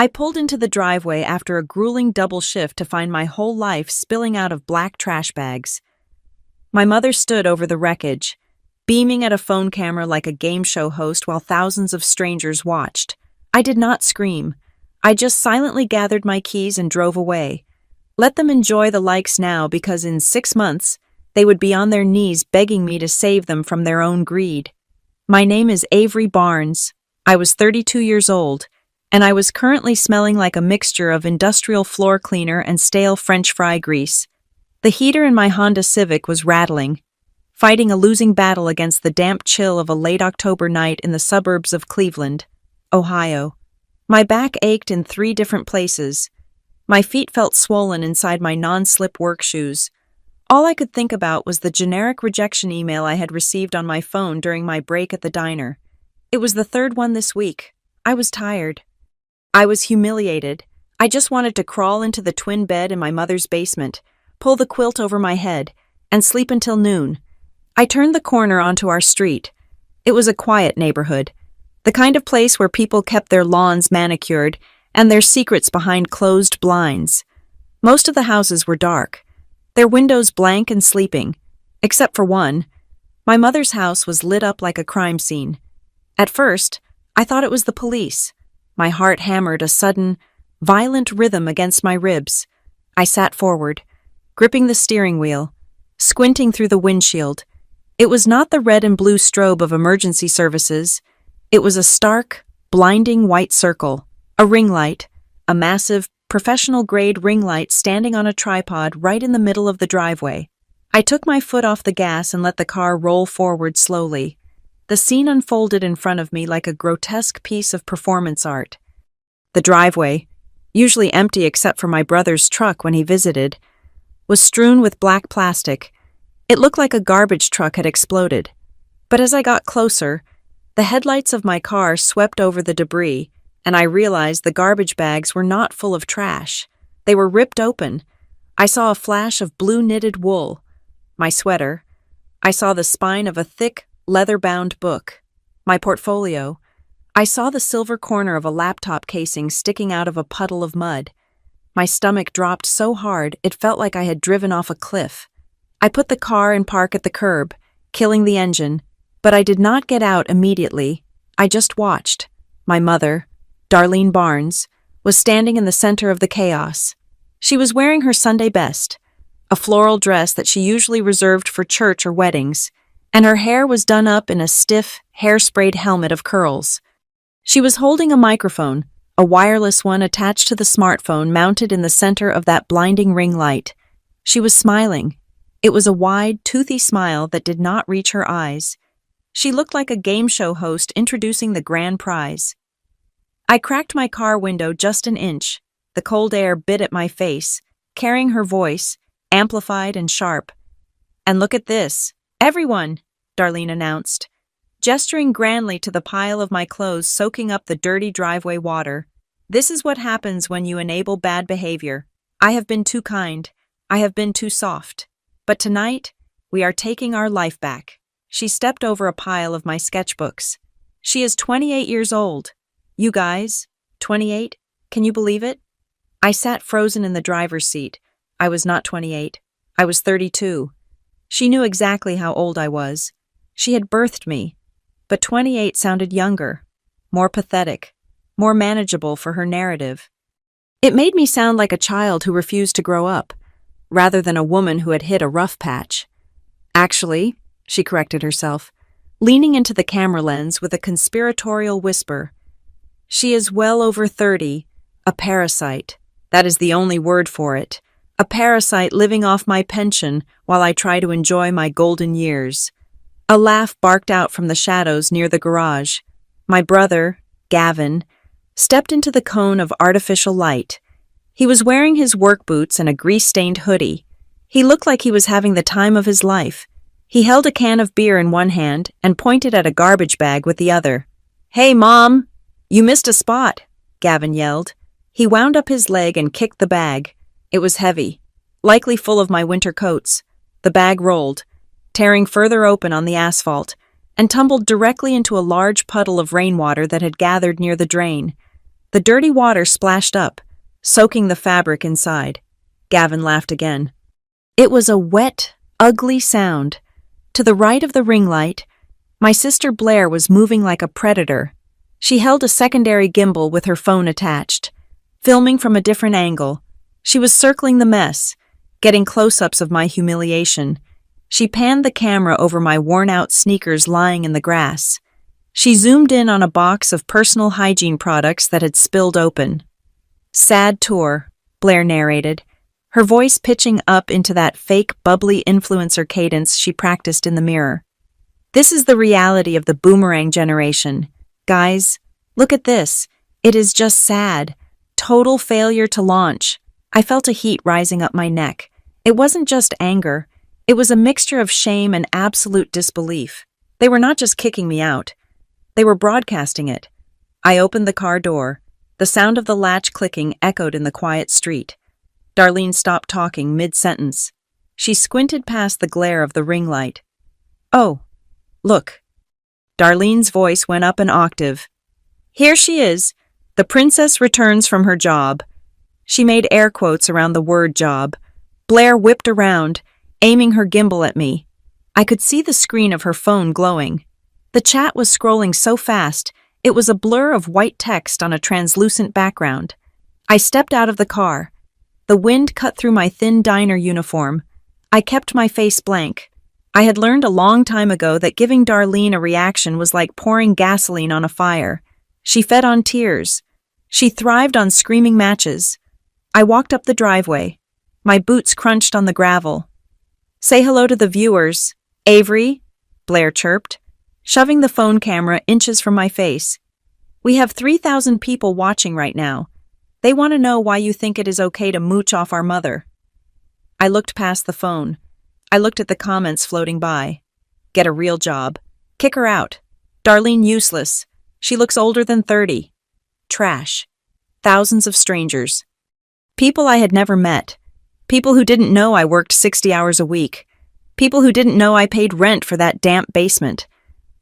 I pulled into the driveway after a grueling double shift to find my whole life spilling out of black trash bags. My mother stood over the wreckage, beaming at a phone camera like a game show host while thousands of strangers watched. I did not scream. I just silently gathered my keys and drove away. Let them enjoy the likes now, because in 6 months, they would be on their knees begging me to save them from their own greed. My name is Avery Barnes. I was 32 years old, and I was currently smelling like a mixture of industrial floor cleaner and stale French fry grease. The heater in my Honda Civic was rattling, fighting a losing battle against the damp chill of a late October night in the suburbs of Cleveland, Ohio. My back ached in 3 different places. My feet felt swollen inside my non-slip work shoes. All I could think about was the generic rejection email I had received on my phone during my break at the diner. It was the 3rd one this week. I was tired. I was humiliated. I just wanted to crawl into the twin bed in my mother's basement, pull the quilt over my head, and sleep until noon. I turned the corner onto our street. It was a quiet neighborhood, the kind of place where people kept their lawns manicured and their secrets behind closed blinds. Most of the houses were dark, their windows blank and sleeping, except for one. My mother's house was lit up like a crime scene. At first, I thought it was the police. My heart hammered a sudden, violent rhythm against my ribs. I sat forward, gripping the steering wheel, squinting through the windshield. It was not the red and blue strobe of emergency services. It was a stark, blinding white circle, a ring light, a massive, professional-grade ring light standing on a tripod right in the middle of the driveway. I took my foot off the gas and let the car roll forward slowly. The scene unfolded in front of me like a grotesque piece of performance art. The driveway, usually empty except for my brother's truck when he visited, was strewn with black plastic. It looked like a garbage truck had exploded. But as I got closer, the headlights of my car swept over the debris, and I realized the garbage bags were not full of trash. They were ripped open. I saw a flash of blue knitted wool. My sweater. I saw the spine of a thick, leather-bound book. My portfolio. I saw the silver corner of a laptop casing sticking out of a puddle of mud. My stomach dropped so hard it felt like I had driven off a cliff. I put the car in park at the curb, killing the engine, but I did not get out immediately. I just watched. My mother, Darlene Barnes, was standing in the center of the chaos. She was wearing her Sunday best, a floral dress that she usually reserved for church or weddings, and her hair was done up in a stiff, hairsprayed helmet of curls. She was holding a microphone, a wireless one attached to the smartphone mounted in the center of that blinding ring light. She was smiling. It was a wide, toothy smile that did not reach her eyes. She looked like a game show host introducing the grand prize. I cracked my car window just an inch. The cold air bit at my face, carrying her voice, amplified and sharp. "And look at this, everyone," Darlene announced, gesturing grandly to the pile of my clothes soaking up the dirty driveway water. "This is what happens when you enable bad behavior. I have been too kind. I have been too soft. But tonight, we are taking our life back." She stepped over a pile of my sketchbooks. "She is 28 years old. You guys, 28? Can you believe it?" I sat frozen in the driver's seat. I was not 28. I was 32. She knew exactly how old I was. She had birthed me. But 28 sounded younger, more pathetic, more manageable for her narrative. It made me sound like a child who refused to grow up, rather than a woman who had hit a rough patch. "Actually," she corrected herself, leaning into the camera lens with a conspiratorial whisper, "she is well over 30, a parasite. That is the only word for it. A parasite living off my pension while I try to enjoy my golden years." A laugh barked out from the shadows near the garage. My brother, Gavin, stepped into the cone of artificial light. He was wearing his work boots and a grease-stained hoodie. He looked like he was having the time of his life. He held a can of beer in one hand and pointed at a garbage bag with the other. "Hey, Mom! You missed a spot!" Gavin yelled. He wound up his leg and kicked the bag. It was heavy, likely full of my winter coats. The bag rolled, tearing further open on the asphalt, and tumbled directly into a large puddle of rainwater that had gathered near the drain. The dirty water splashed up, soaking the fabric inside. Gavin laughed again. It was a wet, ugly sound. To the right of the ring light, my sister Blair was moving like a predator. She held a secondary gimbal with her phone attached, filming from a different angle. She was circling the mess, getting close-ups of my humiliation. She panned the camera over my worn-out sneakers lying in the grass. She zoomed in on a box of personal hygiene products that had spilled open. "Sad tour," Blair narrated, her voice pitching up into that fake, bubbly influencer cadence she practiced in the mirror. "This is the reality of the boomerang generation. Guys, look at this. It is just sad. Total failure to launch." I felt a heat rising up my neck. It wasn't just anger. It was a mixture of shame and absolute disbelief. They were not just kicking me out. They were broadcasting it. I opened the car door. The sound of the latch clicking echoed in the quiet street. Darlene stopped talking mid-sentence. She squinted past the glare of the ring light. "Oh, look." Darlene's voice went up an octave. "Here she is. The princess returns from her job." She made air quotes around the word job. Blair whipped around, aiming her gimbal at me. I could see the screen of her phone glowing. The chat was scrolling so fast, it was a blur of white text on a translucent background. I stepped out of the car. The wind cut through my thin diner uniform. I kept my face blank. I had learned a long time ago that giving Darlene a reaction was like pouring gasoline on a fire. She fed on tears. She thrived on screaming matches. I walked up the driveway. My boots crunched on the gravel. "Say hello to the viewers, Avery," Blair chirped, shoving the phone camera inches from my face. "We have 3,000 people watching right now. They want to know why you think it is okay to mooch off our mother." I looked past the phone. I looked at the comments floating by. "Get a real job. Kick her out. Darlene useless. She looks older than 30. Trash." Thousands of strangers. People I had never met. People who didn't know I worked 60 hours a week. People who didn't know I paid rent for that damp basement.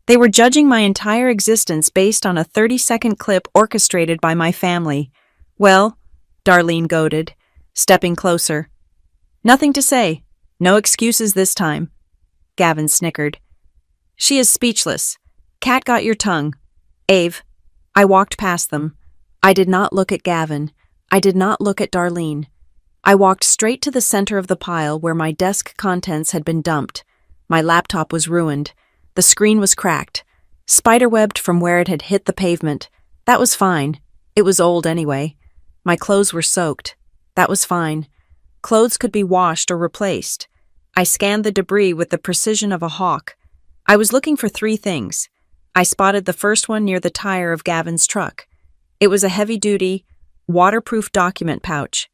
They were judging my entire existence based on a 30-second clip orchestrated by my family. "Well," Darlene goaded, stepping closer. "Nothing to say. No excuses this time." Gavin snickered. "She is speechless. Cat got your tongue. Ave." I walked past them. I did not look at Gavin. I did not look at Darlene. I walked straight to the center of the pile where my desk contents had been dumped. My laptop was ruined. The screen was cracked, spiderwebbed from where it had hit the pavement. That was fine. It was old anyway. My clothes were soaked. That was fine. Clothes could be washed or replaced. I scanned the debris with the precision of a hawk. I was looking for 3 things. I spotted the first one near the tire of Gavin's truck. It was a heavy-duty, waterproof document pouch.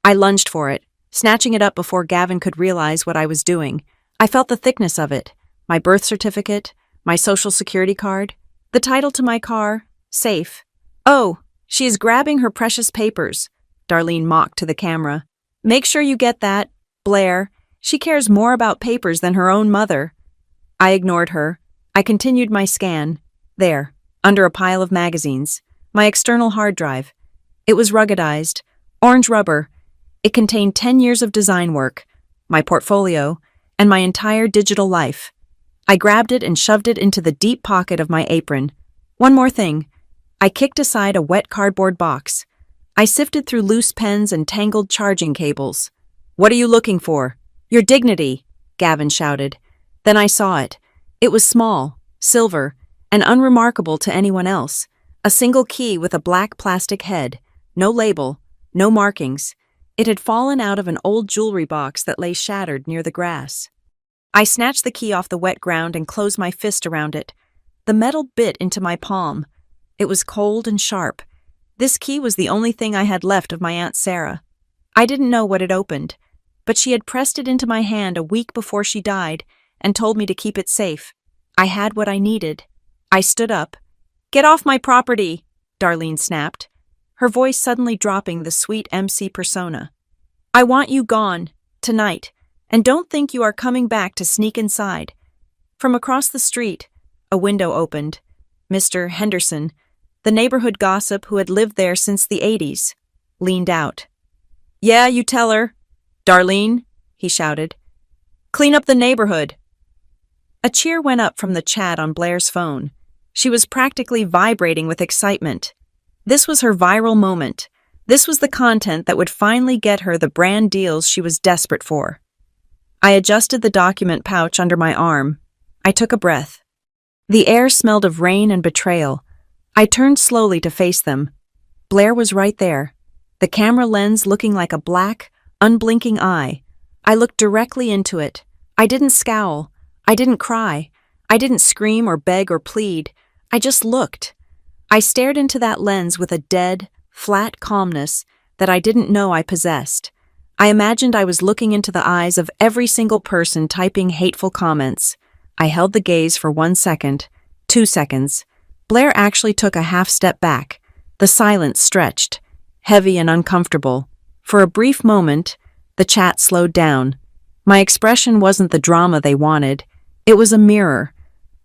I lunged for it, snatching it up before Gavin could realize what I was doing. I felt the thickness of it. My birth certificate, my social security card, the title to my car, safe. "Oh, she is grabbing her precious papers," Darlene mocked to the camera. "Make sure you get that, Blair. She cares more about papers than her own mother." I ignored her. I continued my scan. There, under a pile of magazines, my external hard drive. It was ruggedized, orange rubber. It contained 10 years of design work, my portfolio, and my entire digital life. I grabbed it and shoved it into the deep pocket of my apron. One more thing. I kicked aside a wet cardboard box. I sifted through loose pens and tangled charging cables. "What are you looking for?" "Your dignity," Gavin shouted. Then I saw it. It was small, silver, and unremarkable to anyone else. A single key with a black plastic head. No label, no markings. It had fallen out of an old jewelry box that lay shattered near the grass. I snatched the key off the wet ground and closed my fist around it. The metal bit into my palm. It was cold and sharp. This key was the only thing I had left of my Aunt Sarah. I didn't know what it opened, but she had pressed it into my hand a week before she died and told me to keep it safe. I had what I needed. I stood up. "Get off my property," Darlene snapped, her voice suddenly dropping the sweet MC persona. "I want you gone, tonight, and don't think you are coming back to sneak inside." From across the street, a window opened. "Mr. Henderson, the neighborhood gossip who had lived there since the 80s, leaned out. "Yeah, you tell her. Darlene," he shouted. "Clean up the neighborhood." A cheer went up from the chat on Blair's phone. She was practically vibrating with excitement. This was her viral moment. This was the content that would finally get her the brand deals she was desperate for. I adjusted the document pouch under my arm. I took a breath. The air smelled of rain and betrayal. I turned slowly to face them. Blair was right there, the camera lens looking like a black, unblinking eye. I looked directly into it. I didn't scowl. I didn't cry. I didn't scream or beg or plead. I just looked. I stared into that lens with a dead, flat calmness that I didn't know I possessed. I imagined I was looking into the eyes of every single person typing hateful comments. I held the gaze for 1 second, 2 seconds. Blair actually took a half step back. The silence stretched, heavy and uncomfortable. For a brief moment, the chat slowed down. My expression wasn't the drama they wanted. It was a mirror,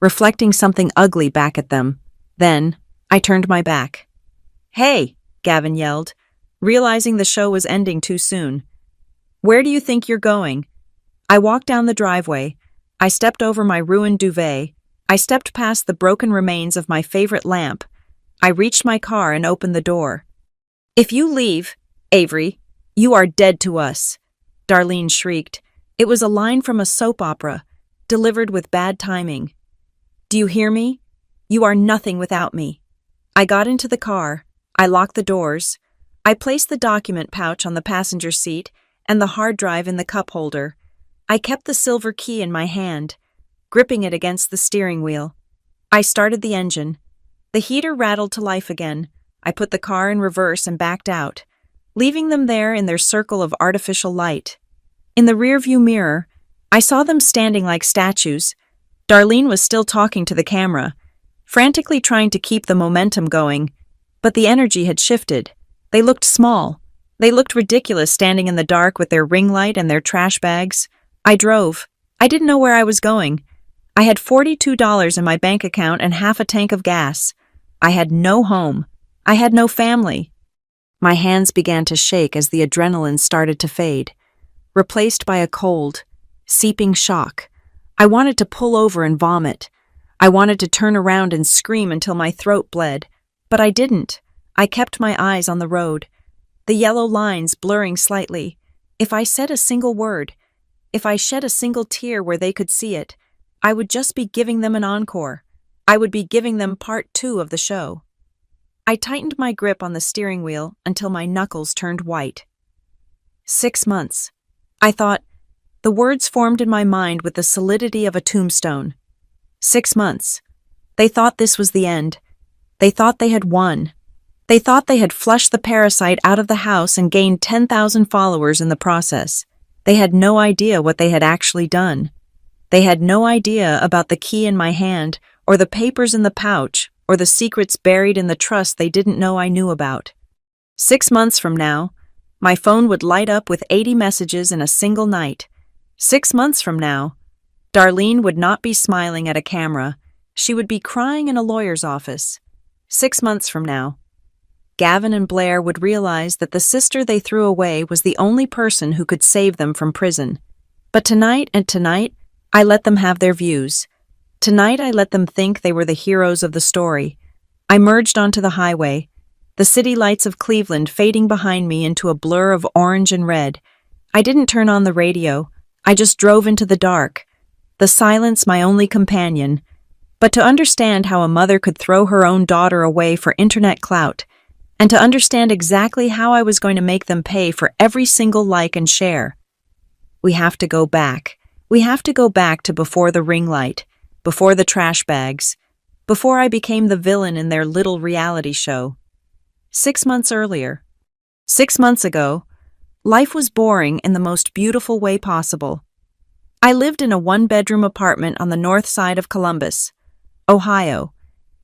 reflecting something ugly back at them. Then, I turned my back. "Hey," Gavin yelled, realizing the show was ending too soon. "Where do you think you're going?" I walked down the driveway. I stepped over my ruined duvet. I stepped past the broken remains of my favorite lamp. I reached my car and opened the door. "If you leave, Avery, you are dead to us," Darlene shrieked. It was a line from a soap opera, delivered with bad timing. "Do you hear me? You are nothing without me." I got into the car. I locked the doors. I placed the document pouch on the passenger seat and the hard drive in the cup holder. I kept the silver key in my hand, gripping it against the steering wheel. I started the engine. The heater rattled to life again. I put the car in reverse and backed out, leaving them there in their circle of artificial light. In the rearview mirror, I saw them standing like statues. Darlene was still talking to the camera, frantically trying to keep the momentum going, but the energy had shifted. They looked small. They looked ridiculous standing in the dark with their ring light and their trash bags. I drove. I didn't know where I was going. I had $42 in my bank account and half a tank of gas. I had no home. I had no family. My hands began to shake as the adrenaline started to fade, replaced by a cold, seeping shock. I wanted to pull over and vomit. I wanted to turn around and scream until my throat bled, but I didn't. I kept my eyes on the road, the yellow lines blurring slightly. If I said a single word, if I shed a single tear where they could see it, I would just be giving them an encore. I would be giving them part 2 of the show. I tightened my grip on the steering wheel until my knuckles turned white. 6 months. I thought. The words formed in my mind with the solidity of a tombstone. 6 months. They thought this was the end. They thought they had won. They thought they had flushed the parasite out of the house and gained 10,000 followers in the process. They had no idea what they had actually done. They had no idea about the key in my hand, or the papers in the pouch, or the secrets buried in the trust they didn't know I knew about. 6 months from now, my phone would light up with 80 messages in a single night. 6 months from now, Darlene would not be smiling at a camera. She would be crying in a lawyer's office. 6 months from now, Gavin and Blair would realize that the sister they threw away was the only person who could save them from prison. But tonight, I let them have their views. Tonight, I let them think they were the heroes of the story. I merged onto the highway, the city lights of Cleveland fading behind me into a blur of orange and red. I didn't turn on the radio. I just drove into the dark, the silence my only companion. But to understand how a mother could throw her own daughter away for internet clout, and to understand exactly how I was going to make them pay for every single like and share. We have to go back. We have to go back to before the ring light, before the trash bags, before I became the villain in their little reality show. 6 months earlier. 6 months ago, life was boring in the most beautiful way possible. I lived in a 1-bedroom apartment on the north side of Columbus, Ohio.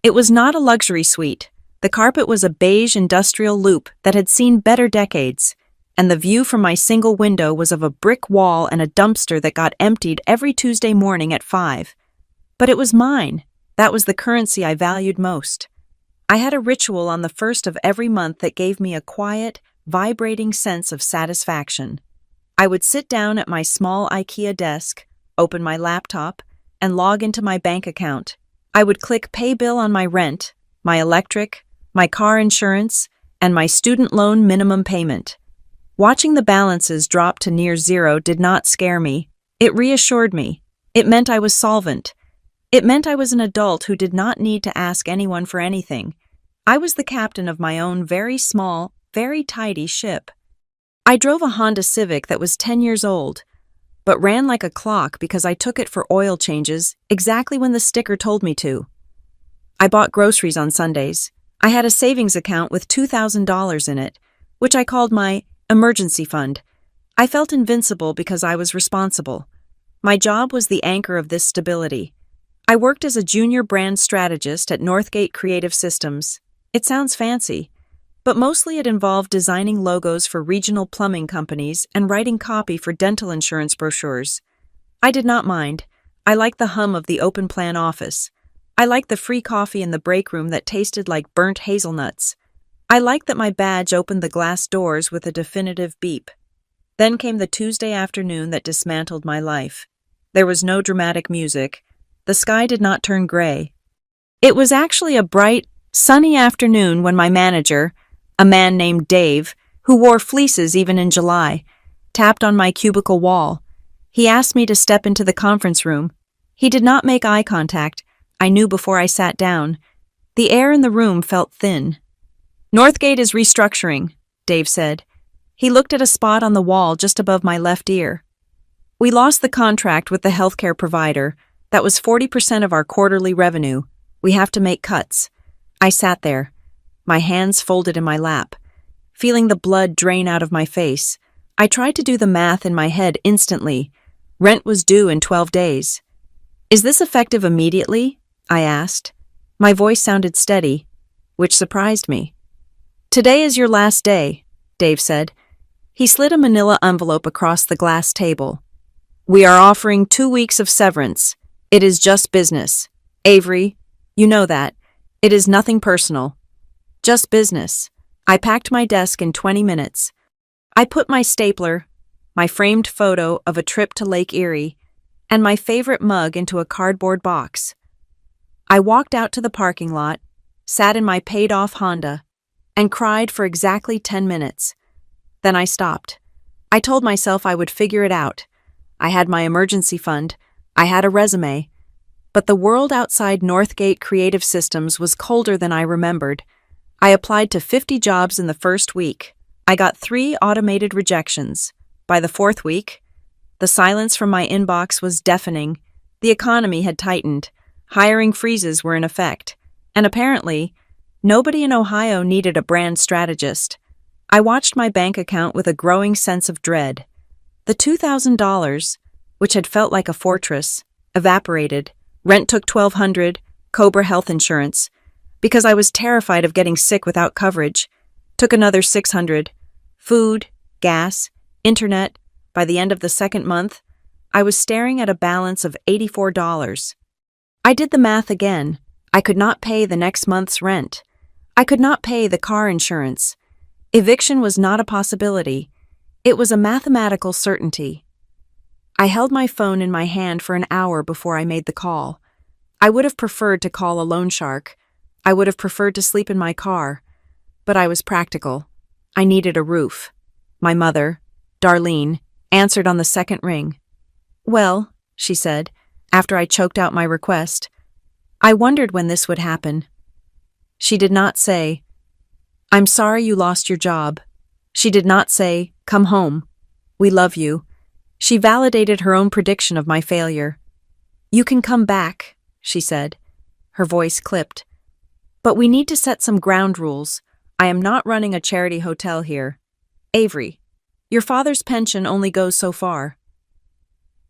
It was not a luxury suite. The carpet was a beige industrial loop that had seen better decades, and the view from my single window was of a brick wall and a dumpster that got emptied every Tuesday morning at 5. But it was mine. That was the currency I valued most. I had a ritual on the first of every month that gave me a quiet, vibrating sense of satisfaction. I would sit down at my small IKEA desk, open my laptop, and log into my bank account. I would click pay bill on my rent, my electric, my car insurance, and my student loan minimum payment. Watching the balances drop to near zero did not scare me. It reassured me. It meant I was solvent. It meant I was an adult who did not need to ask anyone for anything. I was the captain of my own very small, very tidy ship. I drove a Honda Civic that was 10 years old, but ran like a clock because I took it for oil changes exactly when the sticker told me to. I bought groceries on Sundays. I had a savings account with $2,000 in it, which I called my emergency fund. I felt invincible because I was responsible. My job was the anchor of this stability. I worked as a junior brand strategist at Northgate Creative Systems. It sounds fancy, but mostly it involved designing logos for regional plumbing companies and writing copy for dental insurance brochures. I did not mind. I liked the hum of the open plan office. I liked the free coffee in the break room that tasted like burnt hazelnuts. I liked that my badge opened the glass doors with a definitive beep. Then came the Tuesday afternoon that dismantled my life. There was no dramatic music. The sky did not turn gray. It was actually a bright, sunny afternoon when my manager, a man named Dave, who wore fleeces even in July, tapped on my cubicle wall. He asked me to step into the conference room. He did not make eye contact. I knew before I sat down. The air in the room felt thin. "Northgate is restructuring," Dave said. He looked at a spot on the wall just above my left ear. "We lost the contract with the healthcare provider. That was 40% of our quarterly revenue. We have to make cuts." I sat there, my hands folded in my lap, feeling the blood drain out of my face. I tried to do the math in my head instantly. Rent was due in 12 days. "Is this effective immediately?" I asked. My voice sounded steady, which surprised me. "Today is your last day," Dave said. He slid a manila envelope across the glass table. "We are offering 2 weeks of severance. It is just business. Avery, you know that. It is nothing personal. Just business." I packed my desk in 20 minutes. I put my stapler, my framed photo of a trip to Lake Erie, and my favorite mug into a cardboard box. I walked out to the parking lot, sat in my paid-off Honda, and cried for exactly 10 minutes. Then I stopped. I told myself I would figure it out. I had my emergency fund. I had a resume. But the world outside Northgate Creative Systems was colder than I remembered. I applied to 50 jobs in the first week. I got 3 automated rejections. By the 4th week, the silence from my inbox was deafening. The economy had tightened. Hiring freezes were in effect. And apparently, nobody in Ohio needed a brand strategist. I watched my bank account with a growing sense of dread. The $2,000, which had felt like a fortress, evaporated. Rent took $1,200, Cobra health insurance, because I was terrified of getting sick without coverage, took another $600, food, gas, internet. By the end of the second month, I was staring at a balance of $84. I did the math again. I could not pay the next month's rent. I could not pay the car insurance. Eviction was not a possibility. It was a mathematical certainty. I held my phone in my hand for an hour before I made the call. I would have preferred to call a loan shark. I would have preferred to sleep in my car. But I was practical. I needed a roof. My mother, Darlene, answered on the second ring. "Well," she said, after I choked out my request, "I wondered when this would happen." She did not say, "I'm sorry you lost your job." She did not say, "Come home. We love you." She validated her own prediction of my failure. "You can come back," she said. Her voice clipped. "But we need to set some ground rules. I am not running a charity hotel here. Avery, your father's pension only goes so far."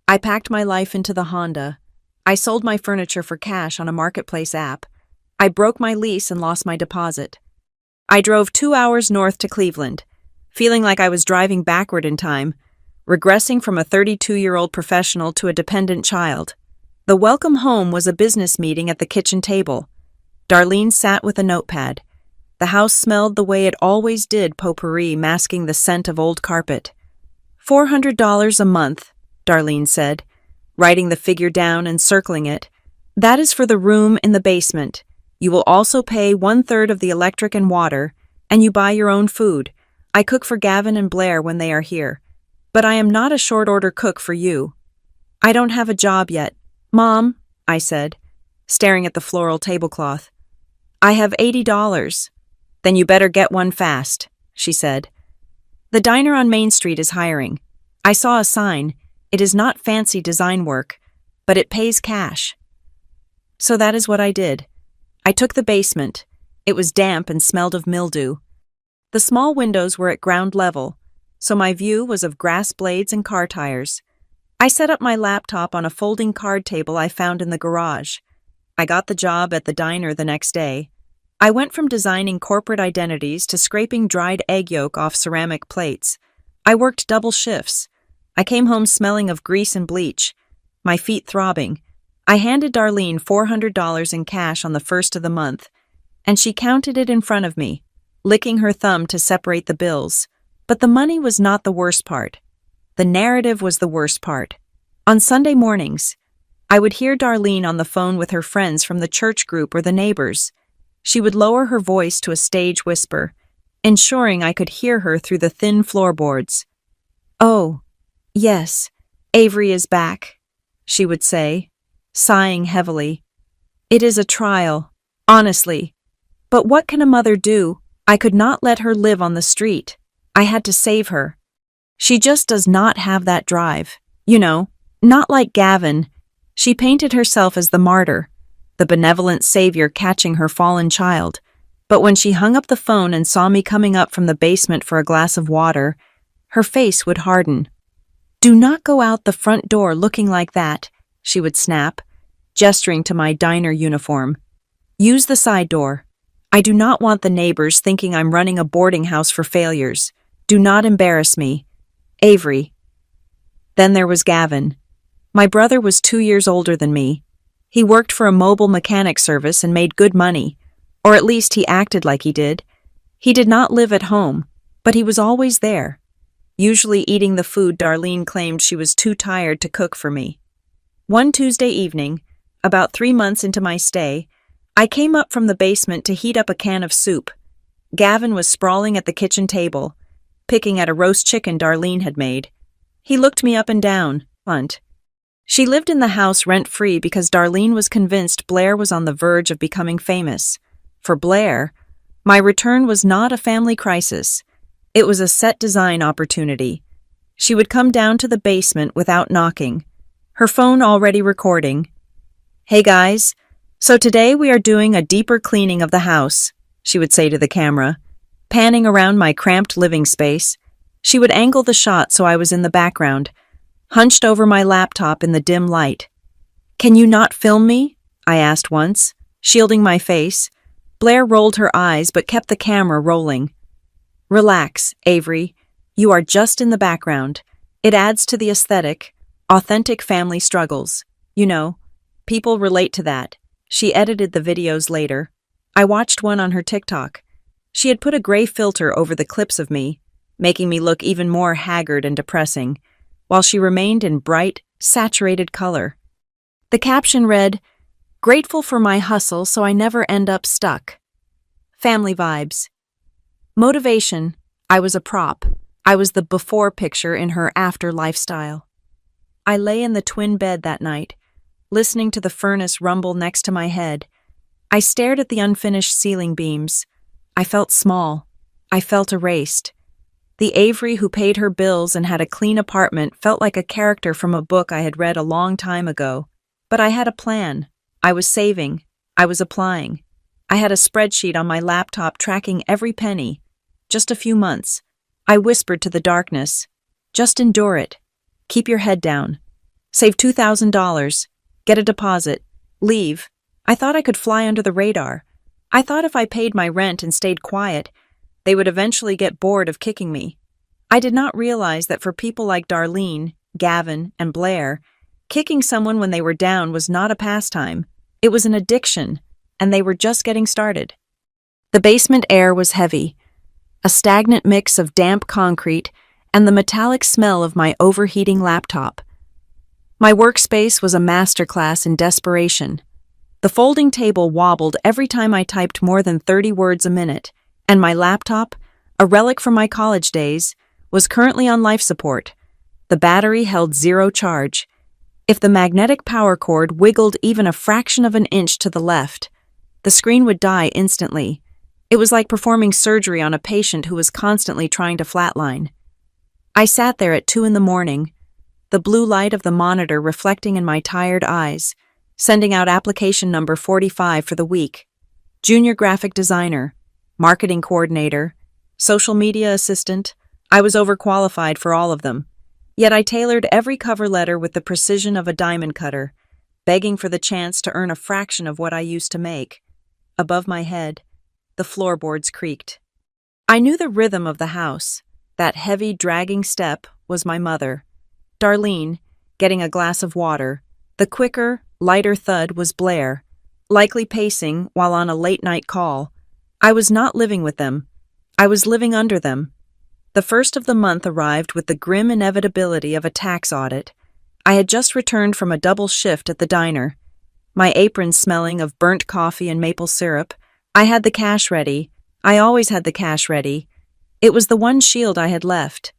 I packed my life into the Honda. I sold my furniture for cash on a marketplace app. I broke my lease and lost my deposit. I drove 2 hours north to Cleveland, feeling like I was driving backward in time, regressing from a 32-year-old professional to a dependent child. The welcome home was a business meeting at the kitchen table. Darlene sat with a notepad. The house smelled the way it always did, potpourri masking the scent of old carpet. $400 a month, Darlene said, writing the figure down and circling it. That is for the room in the basement. You will also pay 1/3 of the electric and water, and you buy your own food. I cook for Gavin and Blair when they are here. But I am not a short-order cook for you. I don't have a job yet. Mom, I said, staring at the floral tablecloth. I have $80. Then you better get one fast, she said. The diner on Main Street is hiring. I saw a sign. It is not fancy design work, but it pays cash. So that is what I did. I took the basement. It was damp and smelled of mildew. The small windows were at ground level, so my view was of grass blades and car tires. I set up my laptop on a folding card table I found in the garage. I got the job at the diner the next day. I went from designing corporate identities to scraping dried egg yolk off ceramic plates. I worked double shifts. I came home smelling of grease and bleach, my feet throbbing. I handed Darlene $400 in cash on the first of the month, and she counted it in front of me, licking her thumb to separate the bills. But the money was not the worst part. The narrative was the worst part. On Sunday mornings, I would hear Darlene on the phone with her friends from the church group or the neighbors. She would lower her voice to a stage whisper, ensuring I could hear her through the thin floorboards. "Oh, yes, Avery is back," she would say, sighing heavily. "It is a trial, honestly. But what can a mother do? I could not let her live on the street. I had to save her. She just does not have that drive. You know, not like Gavin." She painted herself as the martyr, the benevolent savior catching her fallen child. But when she hung up the phone and saw me coming up from the basement for a glass of water, her face would harden. "Do not go out the front door looking like that," she would snap, gesturing to my diner uniform. "Use the side door. I do not want the neighbors thinking I'm running a boarding house for failures. Do not embarrass me. Avery." Then there was Gavin. My brother was 2 years older than me. He worked for a mobile mechanic service and made good money, or at least he acted like he did. He did not live at home, but he was always there, usually eating the food Darlene claimed she was too tired to cook for me. One Tuesday evening, about 3 months into my stay, I came up from the basement to heat up a can of soup. Gavin was sprawling at the kitchen table, picking at a roast chicken Darlene had made. He looked me up and down, blunt. She lived in the house rent-free because Darlene was convinced Blair was on the verge of becoming famous. For Blair, my return was not a family crisis. It was a set design opportunity. She would come down to the basement without knocking, her phone already recording. "Hey guys, so today we are doing a deeper cleaning of the house," she would say to the camera, panning around my cramped living space. She would angle the shot so I was in the background, hunched over my laptop in the dim light. "Can you not film me?" I asked once, shielding my face. Blair rolled her eyes but kept the camera rolling. "Relax, Avery. You are just in the background. It adds to the aesthetic. Authentic family struggles. You know, people relate to that." She edited the videos later. I watched one on her TikTok. She had put a gray filter over the clips of me, making me look even more haggard and depressing, while she remained in bright, saturated color. The caption read, "Grateful for my hustle so I never end up stuck." Family vibes. Motivation. I was a prop. I was the before picture in her after lifestyle. I lay in the twin bed that night, listening to the furnace rumble next to my head. I stared at the unfinished ceiling beams. I felt small. I felt erased. The Avery who paid her bills and had a clean apartment felt like a character from a book I had read a long time ago. But I had a plan. I was saving. I was applying. I had a spreadsheet on my laptop tracking every penny. Just a few months. I whispered to the darkness, "Just endure it. Keep your head down. Save $2,000. Get a deposit. Leave." I thought I could fly under the radar. I thought if I paid my rent and stayed quiet, they would eventually get bored of kicking me. I did not realize that for people like Darlene, Gavin, and Blair, kicking someone when they were down was not a pastime. It was an addiction, and they were just getting started. The basement air was heavy, a stagnant mix of damp concrete and the metallic smell of my overheating laptop. My workspace was a masterclass in desperation. The folding table wobbled every time I typed more than 30 words a minute, and my laptop, a relic from my college days, was currently on life support. The battery held zero charge. If the magnetic power cord wiggled even a fraction of an inch to the left, the screen would die instantly. It was like performing surgery on a patient who was constantly trying to flatline. I sat there at 2 a.m, the blue light of the monitor reflecting in my tired eyes, sending out application number 45 for the week. Junior graphic designer, marketing coordinator, social media assistant. I was overqualified for all of them. Yet I tailored every cover letter with the precision of a diamond cutter, begging for the chance to earn a fraction of what I used to make. Above my head, the floorboards creaked. I knew the rhythm of the house. That heavy, dragging step was my mother. Darlene, getting a glass of water. The quicker, lighter thud was Blair, likely pacing while on a late-night call. I was not living with them. I was living under them. The first of the month arrived with the grim inevitability of a tax audit. I had just returned from a double shift at the diner, my apron smelling of burnt coffee and maple syrup. I had the cash ready. I always had the cash ready. It was the one shield I had left.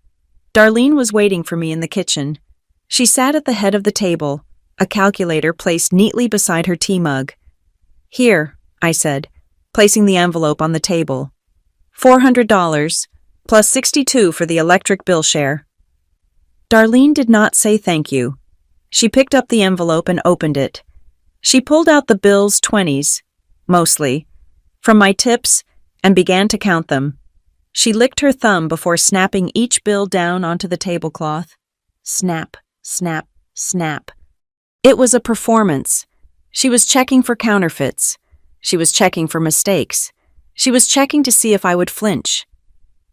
Darlene was waiting for me in the kitchen. She sat at the head of the table, a calculator placed neatly beside her tea mug. "Here," I said, placing the envelope on the table. $400, plus $62 for the electric bill share. Darlene did not say thank you. She picked up the envelope and opened it. She pulled out the bills, 20s, mostly, from my tips and began to count them. She licked her thumb before snapping each bill down onto the tablecloth. Snap, snap, snap. It was a performance. She was checking for counterfeits. She was checking for mistakes. She was checking to see if I would flinch.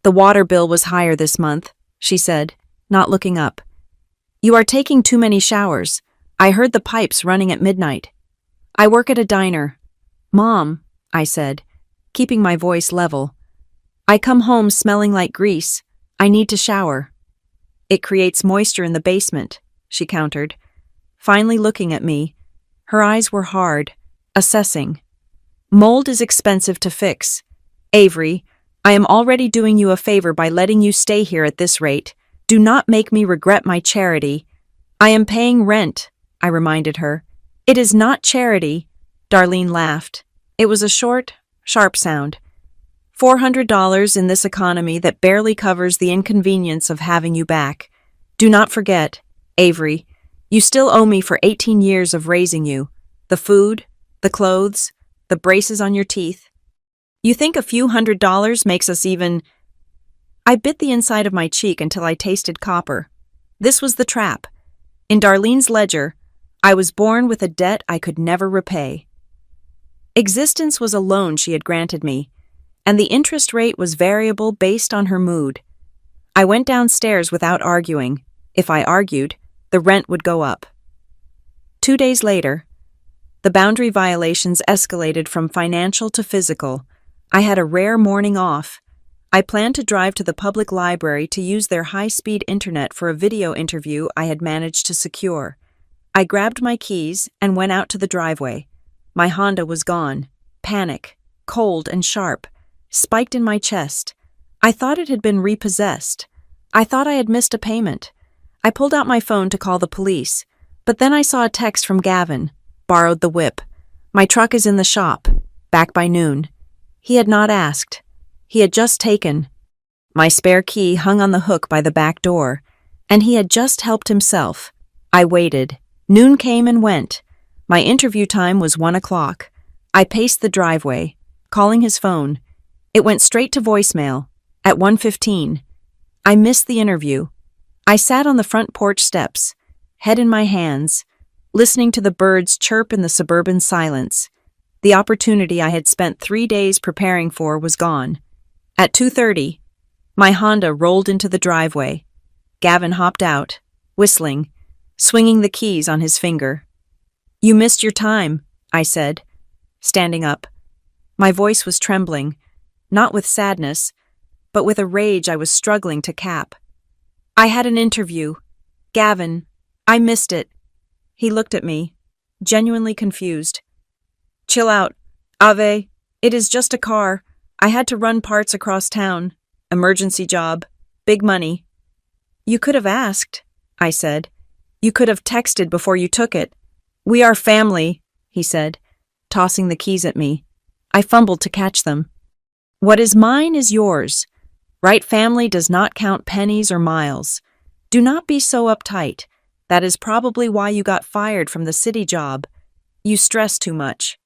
"The water bill was higher this month," she said, not looking up. "You are taking too many showers. I heard the pipes running at midnight." "I work at a diner." "Mom," I said, keeping my voice level. "I come home smelling like grease. I need to shower." "It creates moisture in the basement," she countered, finally looking at me. Her eyes were hard, assessing. "Mold is expensive to fix. Avery, I am already doing you a favor by letting you stay here at this rate. Do not make me regret my charity." "I am paying rent," I reminded her. "It is not charity." Darlene laughed. It was a short, sharp sound. $400 in this economy that barely covers the inconvenience of having you back. Do not forget, Avery, you still owe me for 18 years of raising you. The food, the clothes, the braces on your teeth. You think a few $100s makes us even... I bit the inside of my cheek until I tasted copper. This was the trap. In Darlene's ledger, I was born with a debt I could never repay. Existence was a loan she had granted me, and the interest rate was variable based on her mood. I went downstairs without arguing. If I argued, the rent would go up. 2 days later, the boundary violations escalated from financial to physical. I had a rare morning off. I planned to drive to the public library to use their high-speed internet for a video interview I had managed to secure. I grabbed my keys and went out to the driveway. My Honda was gone. Panic, cold and sharp, spiked in my chest. I thought it had been repossessed. I thought I had missed a payment. I pulled out my phone to call the police, but then I saw a text from Gavin. Borrowed the whip. My truck is in the shop. Back by noon. He had not asked. He had just taken. My spare key hung on the hook by the back door, and he had just helped himself. I waited. Noon came and went. My interview time was 1 o'clock. I paced the driveway, calling his phone. It went straight to voicemail, at 1:15. I missed the interview. I sat on the front porch steps, head in my hands, listening to the birds chirp in the suburban silence. The opportunity I had spent 3 days preparing for was gone. At 2:30, my Honda rolled into the driveway. Gavin hopped out, whistling, swinging the keys on his finger. "You missed your time," I said. standing up. My voice was trembling, not with sadness, but with a rage I was struggling to cap. I had an interview. Gavin, I missed it. He looked at me, genuinely confused. Chill out, Ave. It is just a car. I had to run parts across town. Emergency job. Big money. You could have asked, I said. You could have texted before you took it. We are family, he said, tossing the keys at me. I fumbled to catch them. What is mine is yours. Right family does not count pennies or miles. Do not be so uptight. That is probably why you got fired from the city job. You stress too much.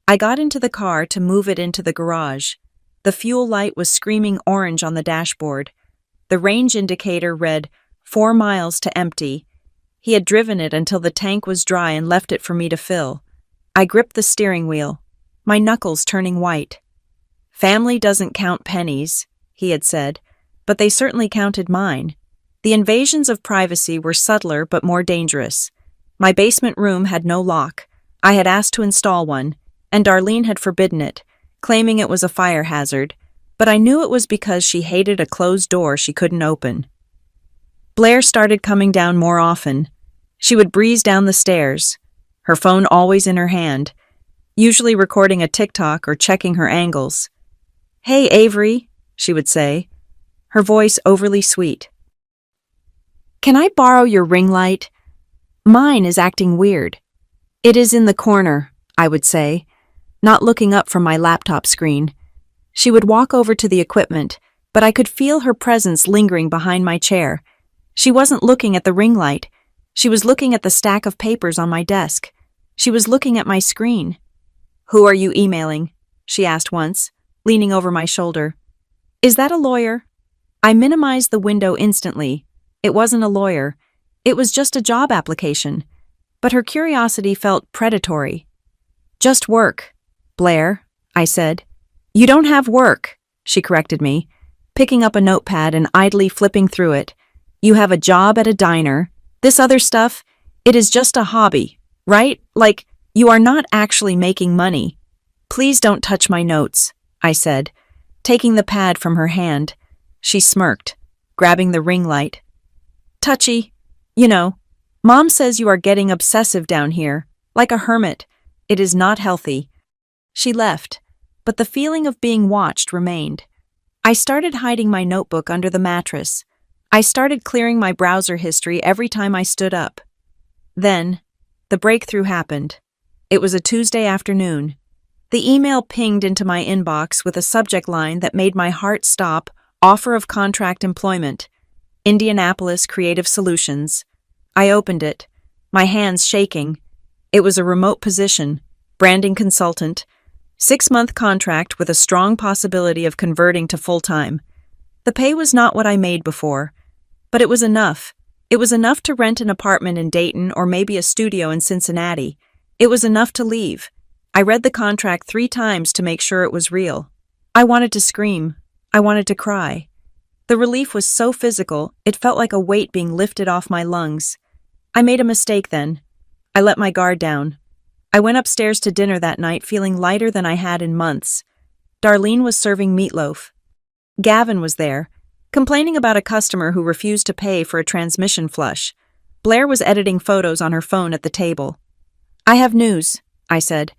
I got into the car to move it into the garage. The fuel light was screaming orange on the dashboard. The range indicator read 4 miles to empty. He had driven it until the tank was dry and left it for me to fill. I gripped the steering wheel, my knuckles turning white. Family doesn't count pennies, he had said, but they certainly counted mine. The invasions of privacy were subtler but more dangerous. My basement room had no lock. I had asked to install one, and Darlene had forbidden it, claiming it was a fire hazard, but I knew it was because she hated a closed door she couldn't open. Blair started coming down more often. She would breeze down the stairs, her phone always in her hand, usually recording a TikTok or checking her angles. Hey, Avery, she would say, her voice overly sweet. Can I borrow your ring light? Mine is acting weird. It is in the corner, I would say, not looking up from my laptop screen. She would walk over to the equipment, but I could feel her presence lingering behind my chair. She wasn't looking at the ring light. She was looking at the stack of papers on my desk. She was looking at my screen. Who are you emailing? She asked once, leaning over my shoulder. Is that a lawyer? I minimized the window instantly. It wasn't a lawyer. It was just a job application. But her curiosity felt predatory. Just work, Blair, I said. You don't have work, she corrected me, picking up a notepad and idly flipping through it. You have a job at a diner. This other stuff, it is just a hobby, right? Like, you are not actually making money. Please don't touch my notes, I said, taking the pad from her hand. She smirked, grabbing the ring light. Touchy. You know, Mom says you are getting obsessive down here, like a hermit. It is not healthy. She left, but the feeling of being watched remained. I started hiding my notebook under the mattress. I started clearing my browser history every time I stood up. Then, the breakthrough happened. It was a Tuesday afternoon. The email pinged into my inbox with a subject line that made my heart stop. Offer of contract employment. Indianapolis Creative Solutions. I opened it, my hands shaking. It was a remote position, branding consultant, 6-month contract with a strong possibility of converting to full-time. The pay was not what I made before, but it was enough. It was enough to rent an apartment in Dayton or maybe a studio in Cincinnati. It was enough to leave. I read the contract 3 times to make sure it was real. I wanted to scream. I wanted to cry. The relief was so physical, it felt like a weight being lifted off my lungs. I made a mistake then. I let my guard down. I went upstairs to dinner that night feeling lighter than I had in months. Darlene was serving meatloaf. Gavin was there, complaining about a customer who refused to pay for a transmission flush. Blair was editing photos on her phone at the table. I have news, I said.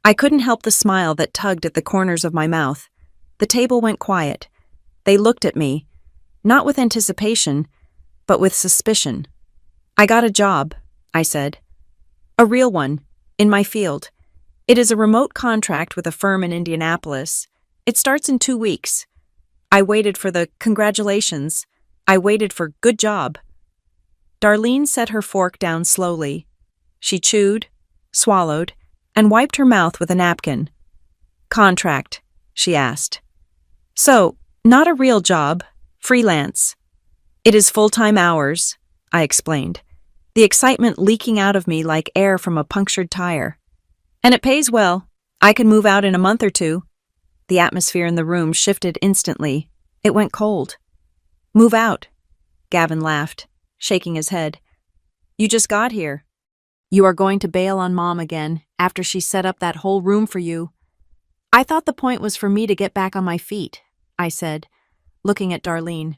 I couldn't help the smile that tugged at the corners of my mouth. The table went quiet. They looked at me, not with anticipation, but with suspicion. I got a job, I said. A real one, in my field. It is a remote contract with a firm in Indianapolis. It starts in 2 weeks. I waited for the congratulations. I waited for good job. Darlene set her fork down slowly. She chewed, swallowed, and wiped her mouth with a napkin. Contract, she asked. So, not a real job, freelance. It is full-time hours, I explained, the excitement leaking out of me like air from a punctured tire. And it pays well. I can move out in a month or 2. The atmosphere in the room shifted instantly. It went cold. Move out, Gavin laughed, shaking his head. You just got here. You are going to bail on Mom again after she set up that whole room for you. I thought the point was for me to get back on my feet, I said, looking at Darlene.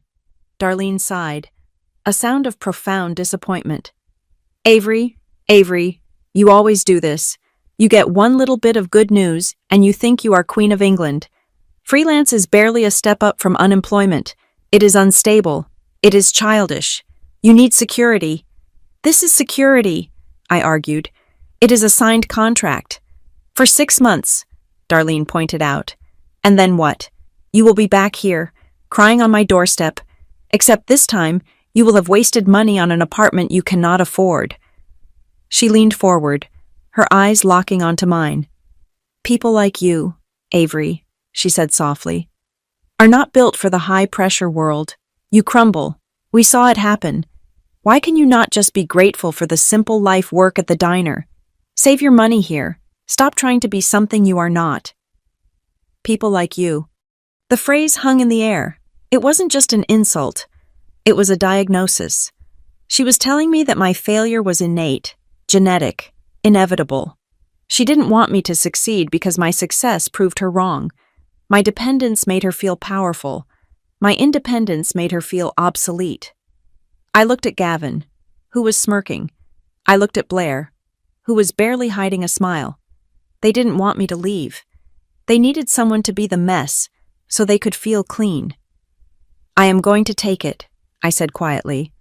Darlene sighed, a sound of profound disappointment. Avery, you always do this. You get one little bit of good news and you think you are Queen of England. Freelance is barely a step up from unemployment. It is unstable. It is childish. You need security. This is security, I argued. It is a signed contract. For 6 months, Darlene pointed out. And then what? You will be back here, crying on my doorstep, except this time you will have wasted money on an apartment you cannot afford. She leaned forward, her eyes locking onto mine. People like you, Avery, she said softly, are not built for the high-pressure world. You crumble. We saw it happen. Why can you not just be grateful for the simple life work at the diner? Save your money here. Stop trying to be something you are not. People like you. The phrase hung in the air. It wasn't just an insult. It was a diagnosis. She was telling me that my failure was innate, genetic, inevitable. She didn't want me to succeed because my success proved her wrong. My dependence made her feel powerful. My independence made her feel obsolete. I looked at Gavin, who was smirking. I looked at Blair, who was barely hiding a smile. They didn't want me to leave. They needed someone to be the mess, so they could feel clean. I am going to take it, I said quietly.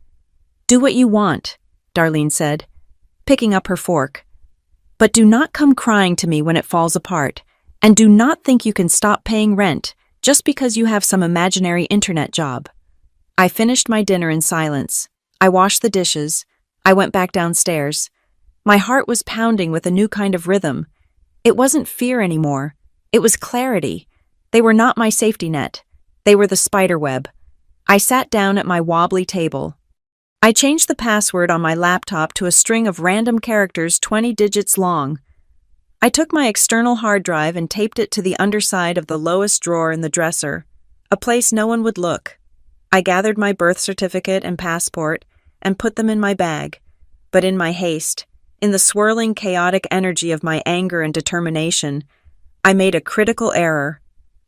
Do what you want, Darlene said, picking up her fork. But do not come crying to me when it falls apart, and do not think you can stop paying rent just because you have some imaginary internet job. I finished my dinner in silence. I washed the dishes. I went back downstairs. My heart was pounding with a new kind of rhythm. It wasn't fear anymore. It was clarity. They were not my safety net. They were the spider web. I sat down at my wobbly table. I changed the password on my laptop to a string of random characters 20 digits long. I took my external hard drive and taped it to the underside of the lowest drawer in the dresser, a place no one would look. I gathered my birth certificate and passport and put them in my bag, but in my haste, in the swirling, chaotic energy of my anger and determination, I made a critical error.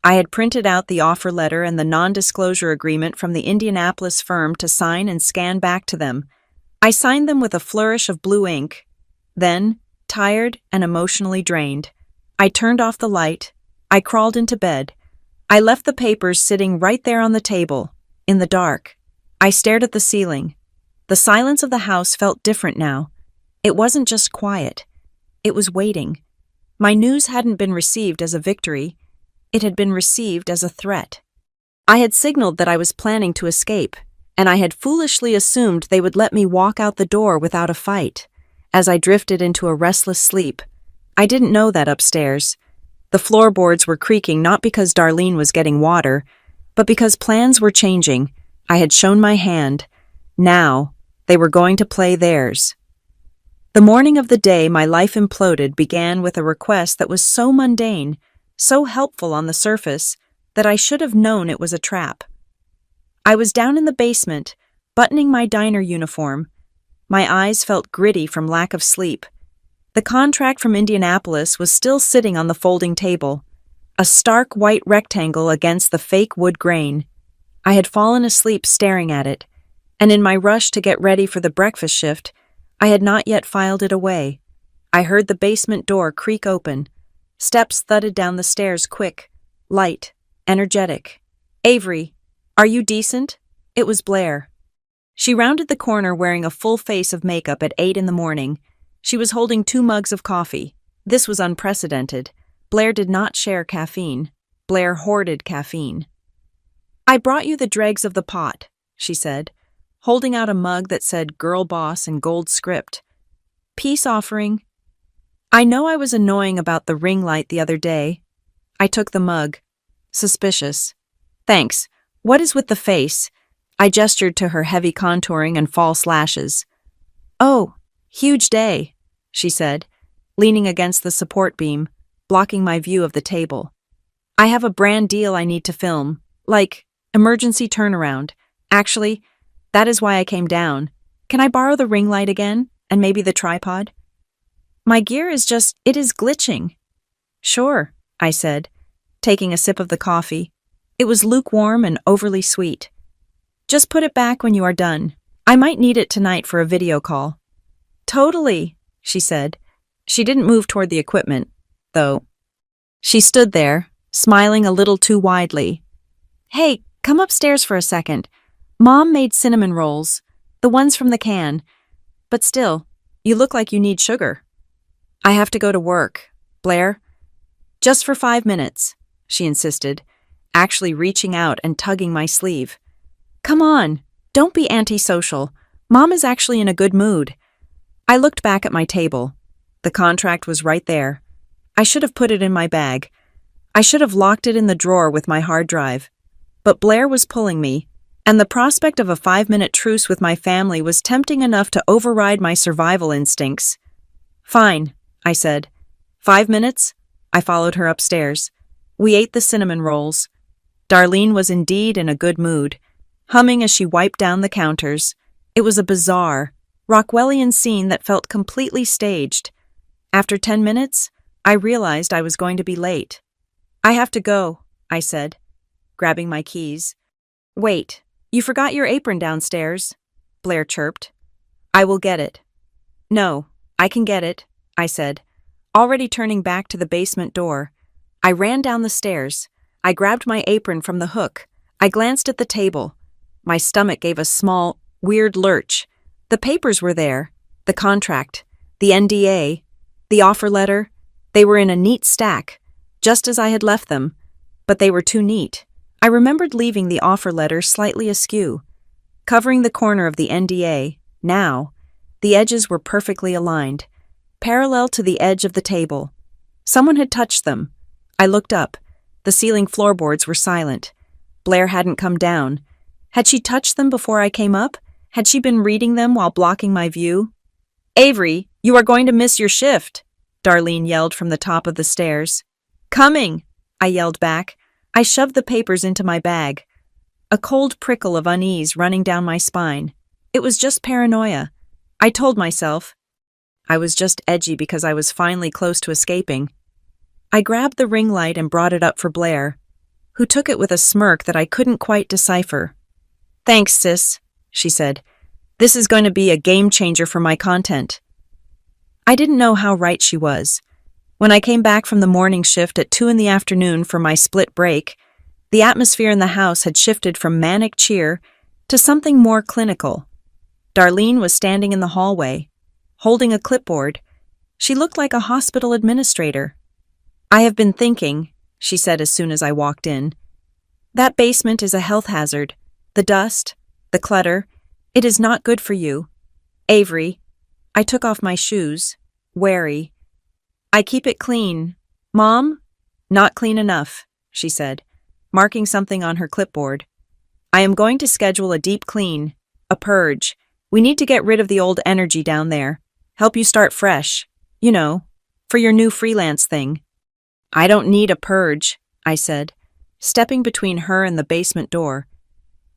I had printed out the offer letter and the non-disclosure agreement from the Indianapolis firm to sign and scan back to them. I signed them with a flourish of blue ink. Then, tired and emotionally drained, I turned off the light. I crawled into bed. I left the papers sitting right there on the table, in the dark. I stared at the ceiling. The silence of the house felt different now. It wasn't just quiet. It was waiting. My news hadn't been received as a victory. It had been received as a threat. I had signaled that I was planning to escape, and I had foolishly assumed they would let me walk out the door without a fight. As I drifted into a restless sleep, I didn't know that upstairs. The floorboards were creaking not because Darlene was getting water, but because plans were changing. I had shown my hand. Now, they were going to play theirs. The morning of the day my life imploded began with a request that was so mundane, so helpful on the surface, that I should have known it was a trap. I was down in the basement, buttoning my diner uniform. My eyes felt gritty from lack of sleep. The contract from Indianapolis was still sitting on the folding table, a stark white rectangle against the fake wood grain. I had fallen asleep staring at it, and in my rush to get ready for the breakfast shift, I had not yet filed it away. I heard the basement door creak open. Steps thudded down the stairs quick, light, energetic. Avery, are you decent? It was Blair. She rounded the corner wearing a full face of makeup at 8 in the morning. She was holding 2 mugs of coffee. This was unprecedented. Blair did not share caffeine. Blair hoarded caffeine. I brought you the dregs of the pot, she said, holding out a mug that said Girl Boss in gold script. Peace offering. I know I was annoying about the ring light the other day. I took the mug. Suspicious. Thanks. What is with the face? I gestured to her heavy contouring and false lashes. Oh, huge day, she said, leaning against the support beam, blocking my view of the table. I have a brand deal I need to film, like emergency turnaround. Actually, that is why I came down. Can I borrow the ring light again, and maybe the tripod? My gear it is glitching. Sure, I said, taking a sip of the coffee. It was lukewarm and overly sweet. Just put it back when you are done. I might need it tonight for a video call. Totally, she said. She didn't move toward the equipment, though. She stood there, smiling a little too widely. Hey, come upstairs for a second. Mom made cinnamon rolls, the ones from the can. But still, you look like you need sugar. I have to go to work. Blair? Just for 5 minutes, she insisted, actually reaching out and tugging my sleeve. Come on, don't be antisocial. Mom is actually in a good mood. I looked back at my table. The contract was right there. I should have put it in my bag. I should have locked it in the drawer with my hard drive. But Blair was pulling me, and the prospect of a 5-minute truce with my family was tempting enough to override my survival instincts. Fine, I said. 5 minutes? I followed her upstairs. We ate the cinnamon rolls. Darlene was indeed in a good mood, humming as she wiped down the counters. It was a bizarre, Rockwellian scene that felt completely staged. After 10 minutes, I realized I was going to be late. I have to go, I said, grabbing my keys. Wait, you forgot your apron downstairs, Blair chirped. I will get it. No, I can get it, I said, already turning back to the basement door. I ran down the stairs. I grabbed my apron from the hook. I glanced at the table. My stomach gave a small, weird lurch. The papers were there. The contract, the NDA, the offer letter. They were in a neat stack, just as I had left them. But they were too neat. I remembered leaving the offer letter slightly askew. Covering the corner of the NDA, now, the edges were perfectly aligned, parallel to the edge of the table. Someone had touched them. I looked up. The ceiling floorboards were silent. Blair hadn't come down. Had she touched them before I came up? Had she been reading them while blocking my view? Avery, you are going to miss your shift, Darlene yelled from the top of the stairs. Coming, I yelled back. I shoved the papers into my bag. A cold prickle of unease running down my spine. It was just paranoia. I told myself. I was just edgy because I was finally close to escaping. I grabbed the ring light and brought it up for Blair, who took it with a smirk that I couldn't quite decipher. Thanks, sis, she said. This is going to be a game changer for my content. I didn't know how right she was. When I came back from the morning shift at 2 p.m. for my split break, the atmosphere in the house had shifted from manic cheer to something more clinical. Darlene was standing in the hallway, holding a clipboard. She looked like a hospital administrator. I have been thinking, she said as soon as I walked in. That basement is a health hazard. The dust, the clutter, it is not good for you. Avery, I took off my shoes, wary. I keep it clean. Mom? Not clean enough, she said, marking something on her clipboard. I am going to schedule a deep clean, a purge. We need to get rid of the old energy down there. Help you start fresh. You know, for your new freelance thing. I don't need a purge, I said, stepping between her and the basement door.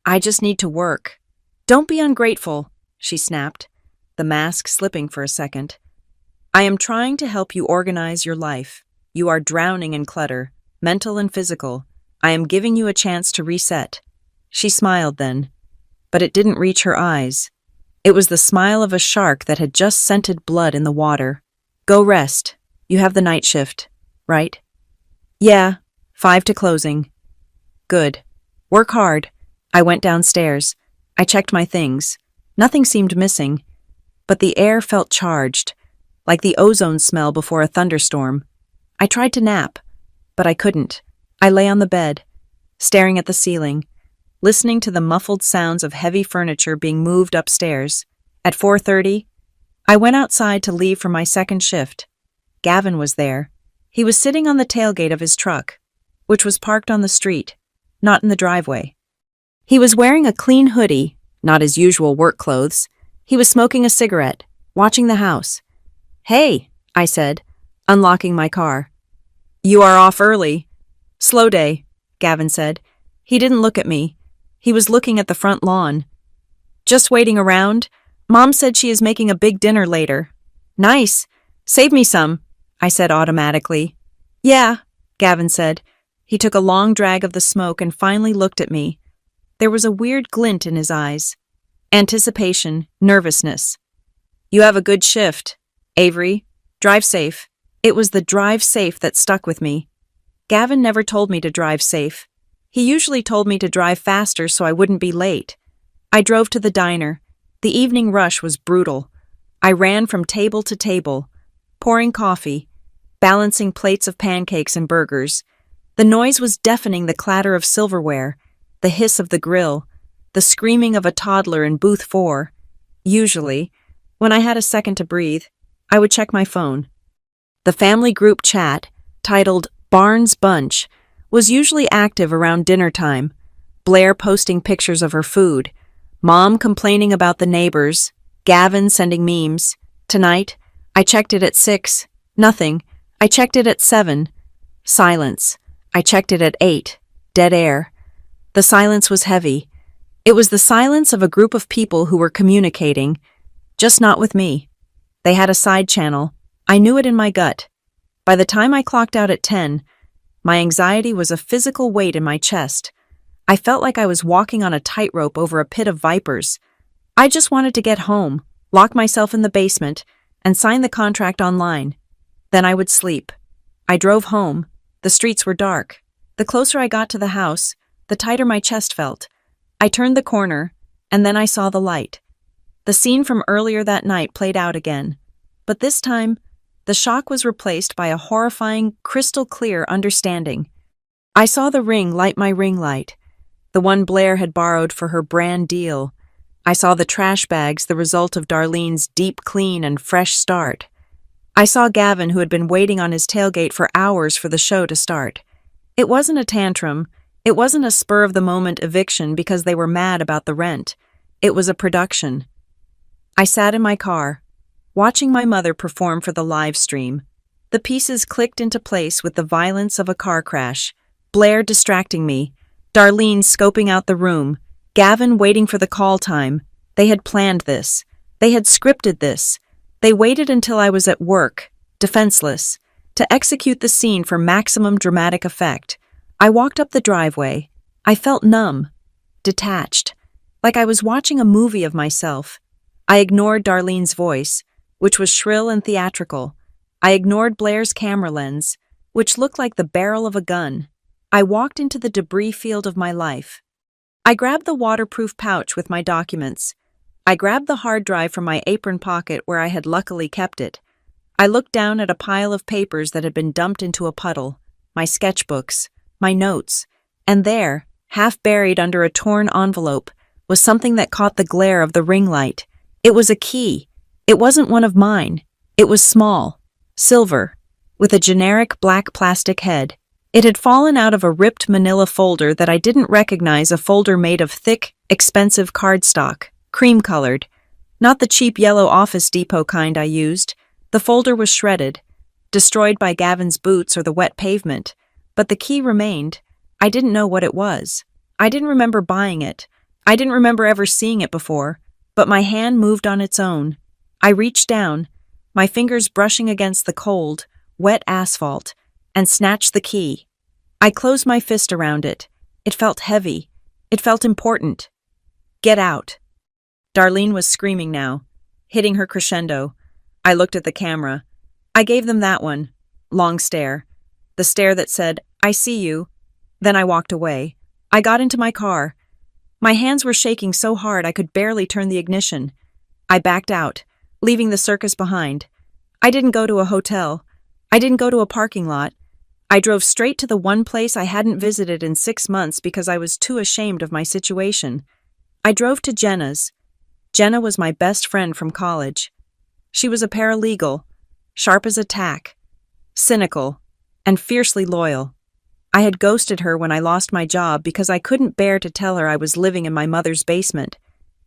I just need to work. Don't be ungrateful, she snapped, the mask slipping for a second. I am trying to help you organize your life. You are drowning in clutter, mental and physical. I am giving you a chance to reset. She smiled then, but it didn't reach her eyes. It was the smile of a shark that had just scented blood in the water. Go rest. You have the night shift, right? Yeah, 5 to closing. Good. Work hard. I went downstairs. I checked my things. Nothing seemed missing, but the air felt charged, like the ozone smell before a thunderstorm. I tried to nap, but I couldn't. I lay on the bed, staring at the ceiling, listening to the muffled sounds of heavy furniture being moved upstairs. At 4:30, I went outside to leave for my second shift. Gavin was there. He was sitting on the tailgate of his truck, which was parked on the street, not in the driveway. He was wearing a clean hoodie, not his usual work clothes. He was smoking a cigarette, watching the house. Hey, I said, unlocking my car. You are off early. Slow day, Gavin said. He didn't look at me. He was looking at the front lawn. Just waiting around. Mom said she is making a big dinner later. Nice. Save me some, I said automatically. Yeah, Gavin said. He took a long drag of the smoke and finally looked at me. There was a weird glint in his eyes. Anticipation, nervousness. You have a good shift, Avery. Drive safe. It was the drive safe that stuck with me. Gavin never told me to drive safe. He usually told me to drive faster so I wouldn't be late. I drove to the diner. The evening rush was brutal. I ran from table to table, pouring coffee, balancing plates of pancakes and burgers. The noise was deafening, the clatter of silverware, the hiss of the grill, the screaming of a toddler in booth 4. Usually, when I had a second to breathe, I would check my phone. The family group chat, titled Barnes Bunch, was usually active around dinner time. Blair posting pictures of her food, Mom complaining about the neighbors, Gavin sending memes. Tonight, I checked it at 6. Nothing. I checked it at 7. Silence. I checked it at 8. Dead air. The silence was heavy. It was the silence of a group of people who were communicating, just not with me. They had a side channel. I knew it in my gut. By the time I clocked out at 10, my anxiety was a physical weight in my chest. I felt like I was walking on a tightrope over a pit of vipers. I just wanted to get home, lock myself in the basement, and sign the contract online. Then I would sleep. I drove home. The streets were dark. The closer I got to the house, the tighter my chest felt. I turned the corner, and then I saw the light. The scene from earlier that night played out again. But this time, the shock was replaced by a horrifying, crystal-clear understanding. I saw the ring light my ring light, the one Blair had borrowed for her brand deal. I saw the trash bags, the result of Darlene's deep clean and fresh start. I saw Gavin, who had been waiting on his tailgate for hours for the show to start. It wasn't a tantrum. It wasn't a spur-of-the-moment eviction because they were mad about the rent. It was a production. I sat in my car, watching my mother perform for the live stream. The pieces clicked into place with the violence of a car crash. Blair distracting me, Darlene scoping out the room, Gavin waiting for the call time. They had planned this. They had scripted this. They waited until I was at work, defenseless, to execute the scene for maximum dramatic effect. I walked up the driveway. I felt numb, detached, like I was watching a movie of myself. I ignored Darlene's voice, which was shrill and theatrical. I ignored Blair's camera lens, which looked like the barrel of a gun. I walked into the debris field of my life. I grabbed the waterproof pouch with my documents. I grabbed the hard drive from my apron pocket where I had luckily kept it. I looked down at a pile of papers that had been dumped into a puddle, my sketchbooks, my notes, and there, half buried under a torn envelope, was something that caught the glare of the ring light. It was a key. It wasn't one of mine. It was small, silver, with a generic black plastic head. It had fallen out of a ripped manila folder that I didn't recognize, a folder made of thick, expensive cardstock, cream-colored. Not the cheap yellow Office Depot kind I used. The folder was shredded, destroyed by Gavin's boots or the wet pavement. But the key remained. I didn't know what it was. I didn't remember buying it. I didn't remember ever seeing it before. But my hand moved on its own. I reached down, my fingers brushing against the cold, wet asphalt, and snatched the key. I closed my fist around it. It felt heavy. It felt important. Get out. Darlene was screaming now, hitting her crescendo. I looked at the camera. I gave them that one. Long stare. The stare that said, I see you. Then I walked away. I got into my car. My hands were shaking so hard I could barely turn the ignition. I backed out, leaving the circus behind. I didn't go to a hotel. I didn't go to a parking lot. I drove straight to the one place I hadn't visited in 6 months because I was too ashamed of my situation. I drove to Jenna's. Jenna was my best friend from college. She was a paralegal, sharp as a tack, cynical, and fiercely loyal. I had ghosted her when I lost my job because I couldn't bear to tell her I was living in my mother's basement.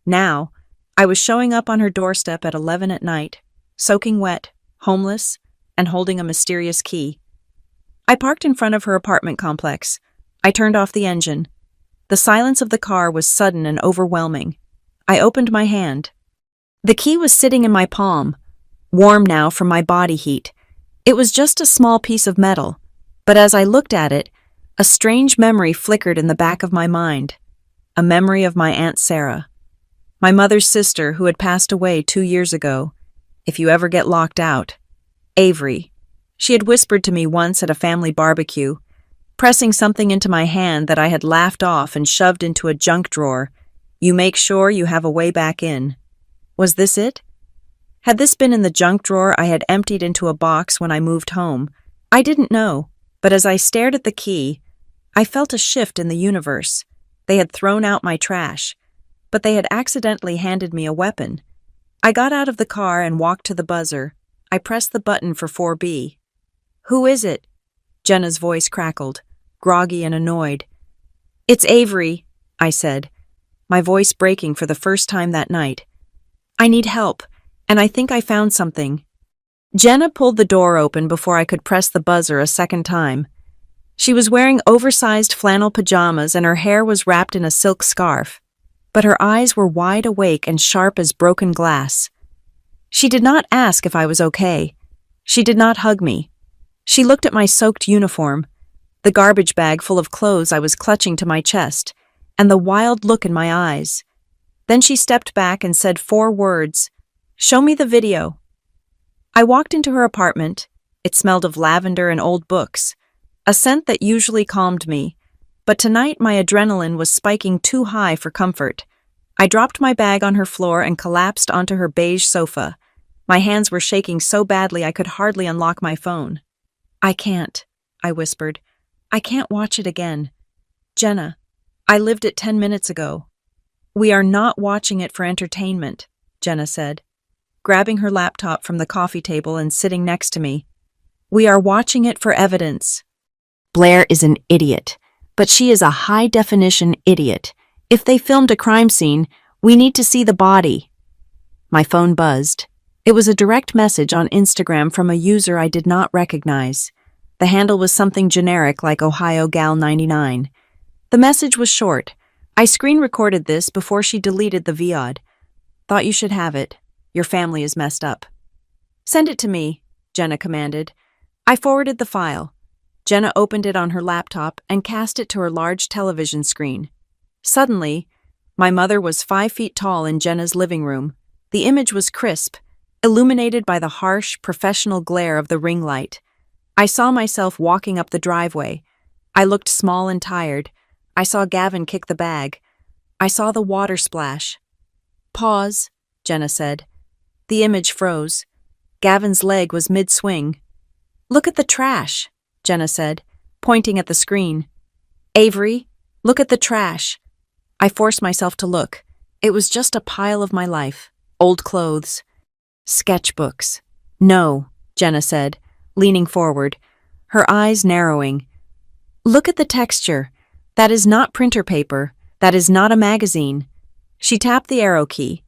Now, I was showing up on her doorstep at 11 at night, soaking wet, homeless, and holding a mysterious key. I parked in front of her apartment complex. I turned off the engine. The silence of the car was sudden and overwhelming. I opened my hand. The key was sitting in my palm. warm now from my body heat. It was just a small piece of metal, but as I looked at it, a strange memory flickered in the back of my mind. A memory of my Aunt Sarah, my mother's sister who had passed away 2 years ago. If you ever get locked out. Avery. She had whispered to me once at a family barbecue, pressing something into my hand that I had laughed off and shoved into a junk drawer. You make sure you have a way back in. Was this it? Had this been in the junk drawer I had emptied into a box when I moved home? I didn't know, but as I stared at the key, I felt a shift in the universe. They had thrown out my trash, but they had accidentally handed me a weapon. I got out of the car and walked to the buzzer. I pressed the button for 4B. Who is it? Jenna's voice crackled, groggy and annoyed. It's Avery, I said, my voice breaking for the first time that night. I need help, and I think I found something. Jenna pulled the door open before I could press the buzzer a second time. She was wearing oversized flannel pajamas and her hair was wrapped in a silk scarf, but her eyes were wide awake and sharp as broken glass. She did not ask if I was okay. She did not hug me. She looked at my soaked uniform, the garbage bag full of clothes I was clutching to my chest, and the wild look in my eyes. Then she stepped back and said 4 words, "Show me the video." I walked into her apartment. It smelled of lavender and old books, a scent that usually calmed me, but tonight my adrenaline was spiking too high for comfort. I dropped my bag on her floor and collapsed onto her beige sofa. My hands were shaking so badly I could hardly unlock my phone. I can't, I whispered. I can't watch it again. Jenna, I lived it 10 minutes ago. We are not watching it for entertainment, Jenna said, grabbing her laptop from the coffee table and sitting next to me. We are watching it for evidence. Blair is an idiot, but she is a high-definition idiot. If they filmed a crime scene, we need to see the body. My phone buzzed. It was a direct message on Instagram from a user I did not recognize. The handle was something generic like Ohio Gal 99. The message was short. I screen-recorded this before she deleted the VOD. Thought you should have it. Your family is messed up. Send it to me, Jenna commanded. I forwarded the file. Jenna opened it on her laptop and cast it to her large television screen. Suddenly, my mother was 5 feet tall in Jenna's living room. The image was crisp, illuminated by the harsh, professional glare of the ring light. I saw myself walking up the driveway. I looked small and tired. I saw Gavin kick the bag. I saw the water splash. Pause, Jenna said. The image froze. Gavin's leg was mid-swing. Look at the trash, Jenna said, pointing at the screen. Avery, look at the trash. I forced myself to look. It was just a pile of my life. Old clothes. Sketchbooks. No, Jenna said, leaning forward, her eyes narrowing. Look at the texture. That is not printer paper. That is not a magazine. She tapped the arrow key,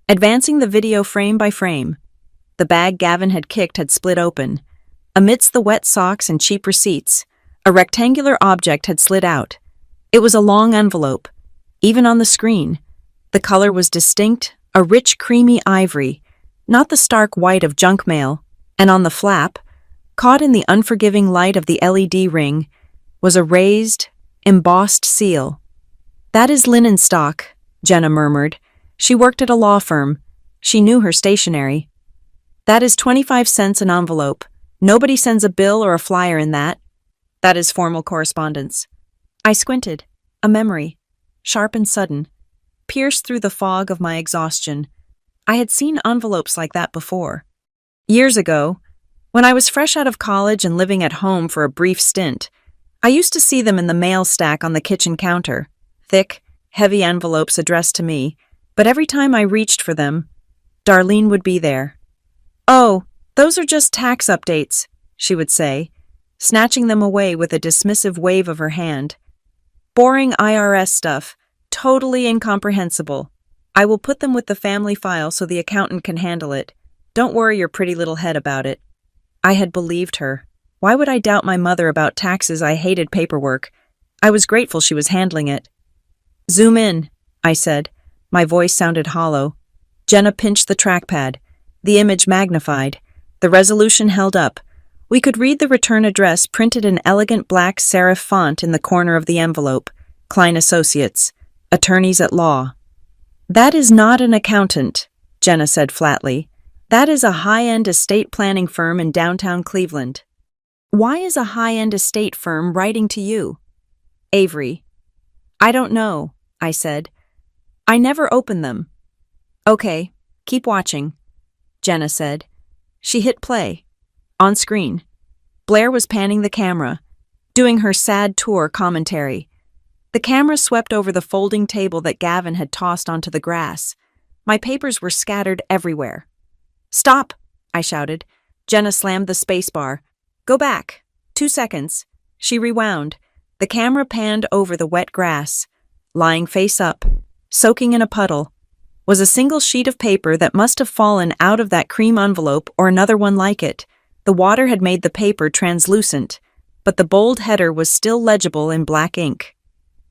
advancing the video frame by frame. The bag Gavin had kicked had split open. Amidst the wet socks and cheap receipts, a rectangular object had slid out. It was a long envelope. Even on the screen, the color was distinct, a rich creamy ivory, not the stark white of junk mail, and on the flap, caught in the unforgiving light of the LED ring, was a raised, embossed seal. That is linen stock, Jenna murmured. She worked at a law firm. She knew her stationery. That is 25 cents an envelope. Nobody sends a bill or a flyer in that. That is formal correspondence. I squinted. A memory, sharp and sudden, pierced through the fog of my exhaustion. I had seen envelopes like that before. Years ago, when I was fresh out of college and living at home for a brief stint, I used to see them in the mail stack on the kitchen counter, thick, heavy envelopes addressed to me, but every time I reached for them, Darlene would be there. Oh, those are just tax updates, she would say, snatching them away with a dismissive wave of her hand. Boring IRS stuff, totally incomprehensible. I will put them with the family file so the accountant can handle it. Don't worry your pretty little head about it. I had believed her. Why would I doubt my mother about taxes? I hated paperwork. I was grateful she was handling it. Zoom in, I said. My voice sounded hollow. Jenna pinched the trackpad. The image magnified. The resolution held up. We could read the return address printed in elegant black serif font in the corner of the envelope. Klein Associates, attorneys at law. That is not an accountant, Jenna said flatly. That is a high-end estate planning firm in downtown Cleveland. Why is a high-end estate firm writing to you? Avery. I don't know, I said. I never opened them. Okay, keep watching, Jenna said. She hit play. On screen. Blair was panning the camera, doing her sad tour commentary. The camera swept over the folding table that Gavin had tossed onto the grass. My papers were scattered everywhere. Stop, I shouted. Jenna slammed the spacebar. Go back. 2 seconds. She rewound. The camera panned over the wet grass. Lying face up, soaking in a puddle, was a single sheet of paper that must have fallen out of that cream envelope or another one like it. The water had made the paper translucent, but the bold header was still legible in black ink.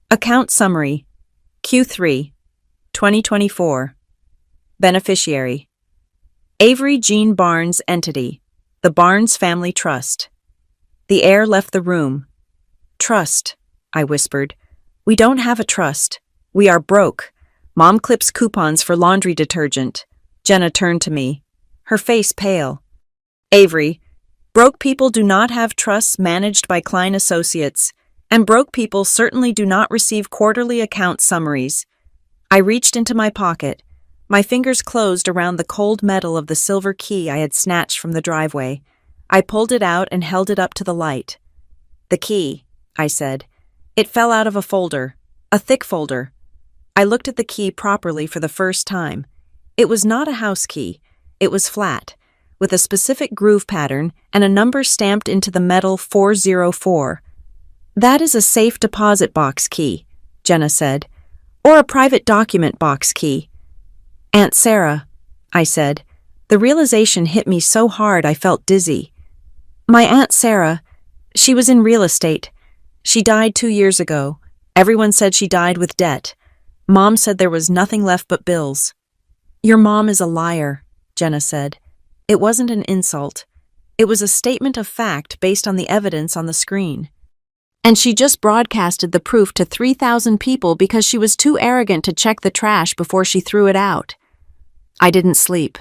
Account Summary, Q3, 2024. Beneficiary, Avery Jean Barnes Entity, the Barnes Family Trust. The air left the room. Trust, I whispered. We don't have a trust. We are broke. Mom clips coupons for laundry detergent. Jenna turned to me, her face pale. Avery, broke people do not have trusts managed by Klein Associates, and broke people certainly do not receive quarterly account summaries. I reached into my pocket. My fingers closed around the cold metal of the silver key I had snatched from the driveway. I pulled it out and held it up to the light. The key, I said. It fell out of a folder, a thick folder. I looked at the key properly for the first time. It was not a house key. It was flat, with a specific groove pattern and a number stamped into the metal 404. That is a safe deposit box key, Jenna said, or a private document box key. Aunt Sarah, I said. The realization hit me so hard I felt dizzy. My Aunt Sarah, she was in real estate. She died 2 years ago. Everyone said she died with debt. Mom said there was nothing left but bills. Your mom is a liar, Jenna said. It wasn't an insult. It was a statement of fact based on the evidence on the screen. And she just broadcasted the proof to 3,000 people because she was too arrogant to check the trash before she threw it out. I didn't sleep.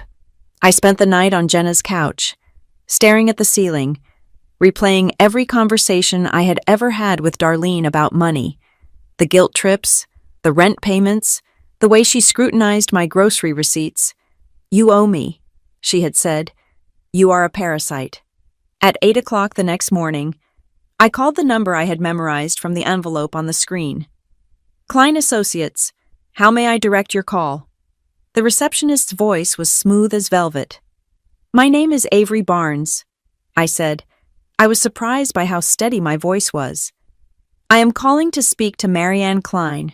I spent the night on Jenna's couch, staring at the ceiling, replaying every conversation I had ever had with Darlene about money. The guilt trips, the rent payments, the way she scrutinized my grocery receipts. You owe me, she had said. You are a parasite. At 8 o'clock the next morning, I called the number I had memorized from the envelope on the screen. Klein Associates, how may I direct your call? The receptionist's voice was smooth as velvet. My name is Avery Barnes, I said. I was surprised by how steady my voice was. I am calling to speak to Marianne Klein.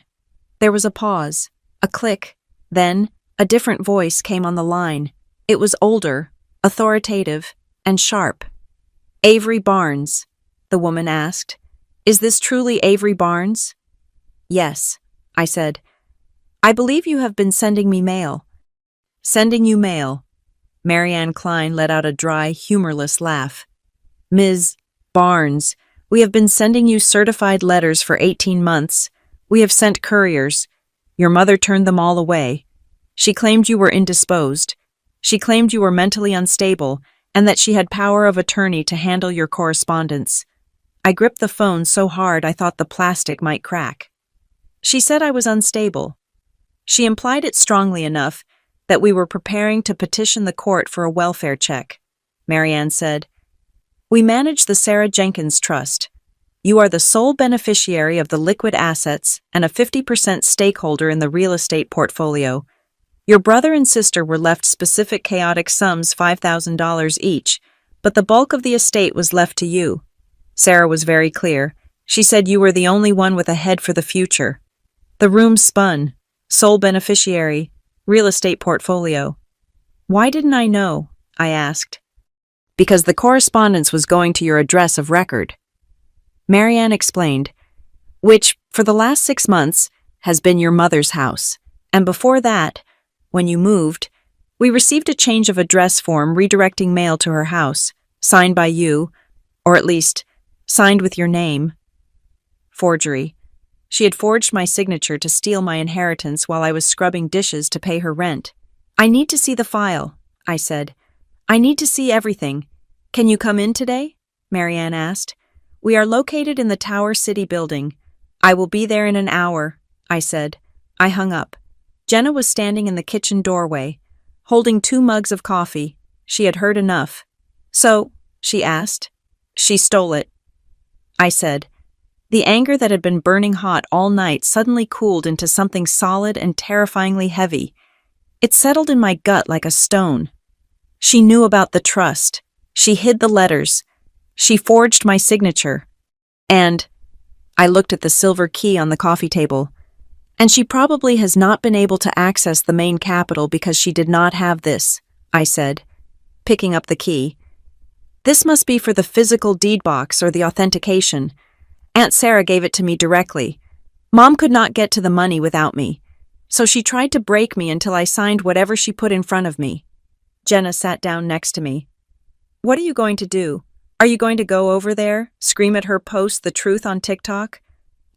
There was a pause, a click, then a different voice came on the line. It was older, authoritative, and sharp. Avery Barnes, the woman asked. Is this truly Avery Barnes? Yes, I said. I believe you have been sending me mail. Sending you mail. Marianne Klein let out a dry, humorless laugh. Ms. Barnes, we have been sending you certified letters for 18 months. We have sent couriers. Your mother turned them all away. She claimed you were indisposed. She claimed you were mentally unstable and that she had power of attorney to handle your correspondence. I gripped the phone so hard I thought the plastic might crack. She said I was unstable. She implied it strongly enough that we were preparing to petition the court for a welfare check. Marianne said, We manage the Sarah Jenkins Trust. You are the sole beneficiary of the liquid assets and a 50% stakeholder in the real estate portfolio. Your brother and sister were left specific chaotic sums $5,000 each, but the bulk of the estate was left to you. Sarah was very clear. She said you were the only one with a head for the future. The room spun. Sole beneficiary, real estate portfolio. Why didn't I know? I asked. Because the correspondence was going to your address of record. Marianne explained, which, for the last 6 months, has been your mother's house, and before that, when you moved, We received a change of address form redirecting mail to her house, signed by you, or at least, signed with your name. Forgery. She had forged my signature to steal my inheritance while I was scrubbing dishes to pay her rent. I need to see the file, I said. I need to see everything. Can you come in today? Marianne asked. We are located in the Tower City building. I will be there in an hour, I said. I hung up. Jenna was standing in the kitchen doorway, holding 2 mugs of coffee. She had heard enough. So, she asked. She stole it, I said. The anger that had been burning hot all night suddenly cooled into something solid and terrifyingly heavy. It settled in my gut like a stone. She knew about the trust. She hid the letters. She forged my signature. And I looked at the silver key on the coffee table. And she probably has not been able to access the main capital because she did not have this, I said, picking up the key. This must be for the physical deed box or the authentication. Aunt Sarah gave it to me directly. Mom could not get to the money without me, so she tried to break me until I signed whatever she put in front of me. Jenna sat down next to me. What are you going to do? Are you going to go over there, scream at her, post the truth on TikTok?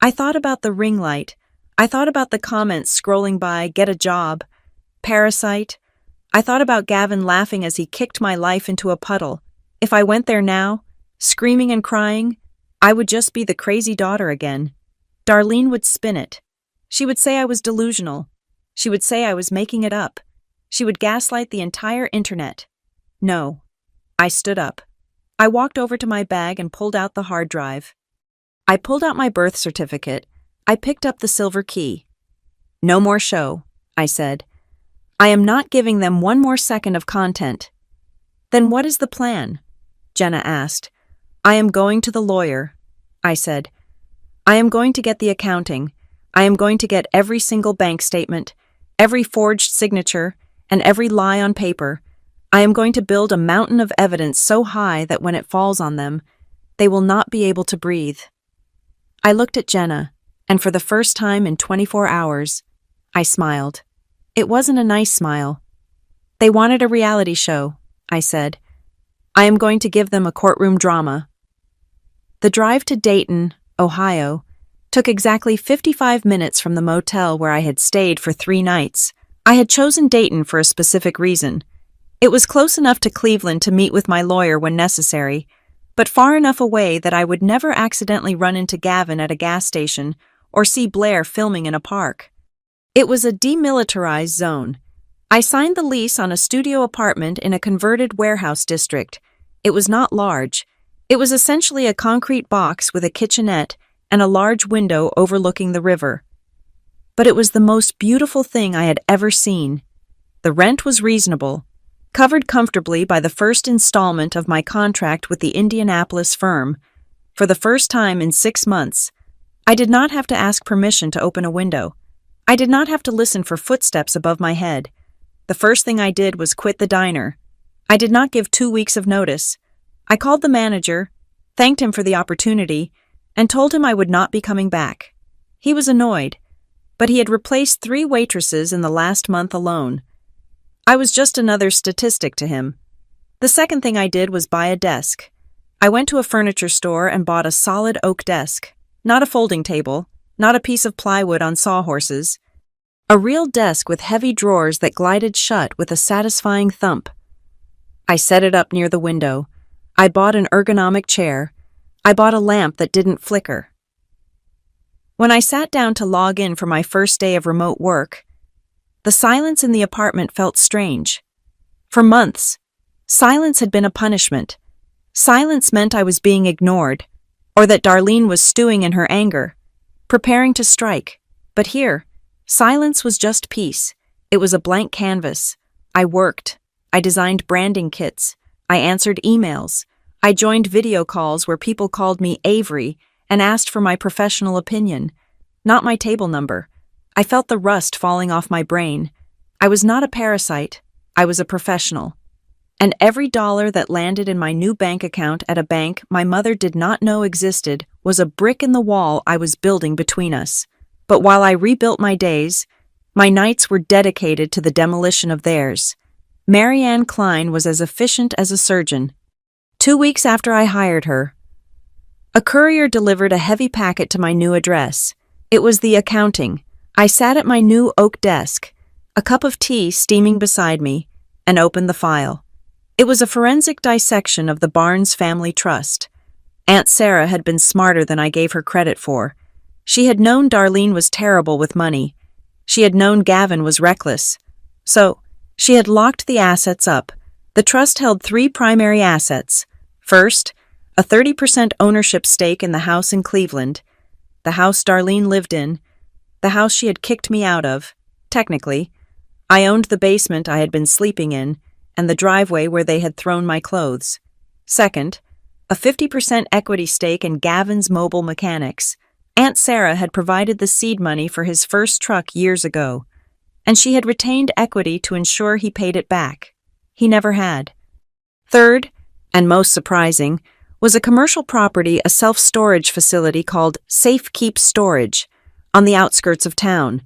I thought about the ring light. I thought about the comments scrolling by, get a job, parasite. I thought about Gavin laughing as he kicked my life into a puddle. If I went there now, screaming and crying, I would just be the crazy daughter again. Darlene would spin it. She would say I was delusional. She would say I was making it up. She would gaslight the entire internet. No. I stood up. I walked over to my bag and pulled out the hard drive. I pulled out my birth certificate. I picked up the silver key. No more show, I said. I am not giving them 1 more second of content. Then what is the plan? Jenna asked. I am going to the lawyer, I said. I am going to get the accounting. I am going to get every single bank statement, every forged signature, and every lie on paper. I am going to build a mountain of evidence so high that when it falls on them, they will not be able to breathe. I looked at Jenna, and for the first time in 24 hours, I smiled. It wasn't a nice smile. They wanted a reality show, I said. I am going to give them a courtroom drama. The drive to Dayton, Ohio, took exactly 55 minutes from the motel where I had stayed for 3 nights. I had chosen Dayton for a specific reason. It was close enough to Cleveland to meet with my lawyer when necessary, but far enough away that I would never accidentally run into Gavin at a gas station or see Blair filming in a park. It was a demilitarized zone. I signed the lease on a studio apartment in a converted warehouse district. It was not large. It was essentially a concrete box with a kitchenette and a large window overlooking the river. But it was the most beautiful thing I had ever seen. The rent was reasonable, covered comfortably by the first installment of my contract with the Indianapolis firm. For the first time in 6 months, I did not have to ask permission to open a window. I did not have to listen for footsteps above my head. The first thing I did was quit the diner. I did not give 2 weeks of notice. I called the manager, thanked him for the opportunity, and told him I would not be coming back. He was annoyed, but he had replaced 3 waitresses in the last month alone. I was just another statistic to him. The second thing I did was buy a desk. I went to a furniture store and bought a solid oak desk, not a folding table, not a piece of plywood on sawhorses. A real desk with heavy drawers that glided shut with a satisfying thump. I set it up near the window. I bought an ergonomic chair. I bought a lamp that didn't flicker. When I sat down to log in for my first day of remote work, the silence in the apartment felt strange. For months, silence had been a punishment. Silence meant I was being ignored, or that Darlene was stewing in her anger, preparing to strike. But here, silence was just peace. It was a blank canvas. I worked. I designed branding kits. I answered emails. I joined video calls where people called me Avery and asked for my professional opinion, not my table number. I felt the rust falling off my brain. I was not a parasite. I was a professional. And every dollar that landed in my new bank account at a bank my mother did not know existed was a brick in the wall I was building between us. But while I rebuilt my days, my nights were dedicated to the demolition of theirs. Marianne Klein was as efficient as a surgeon. 2 weeks after I hired her, a courier delivered a heavy packet to my new address. It was the accounting. I sat at my new oak desk, a cup of tea steaming beside me, and opened the file. It was a forensic dissection of the Barnes family trust. Aunt Sarah had been smarter than I gave her credit for. She had known Darlene was terrible with money. She had known Gavin was reckless. So, she had locked the assets up. The trust held 3 primary assets. First, a 30% ownership stake in the house in Cleveland, the house Darlene lived in, the house she had kicked me out of. Technically, I owned the basement I had been sleeping in and the driveway where they had thrown my clothes. Second, a 50% equity stake in Gavin's Mobile Mechanics. Aunt Sarah had provided the seed money for his first truck years ago, and she had retained equity to ensure he paid it back. He never had. Third, and most surprising, was a commercial property, a self-storage facility called Safe Keep Storage, on the outskirts of town.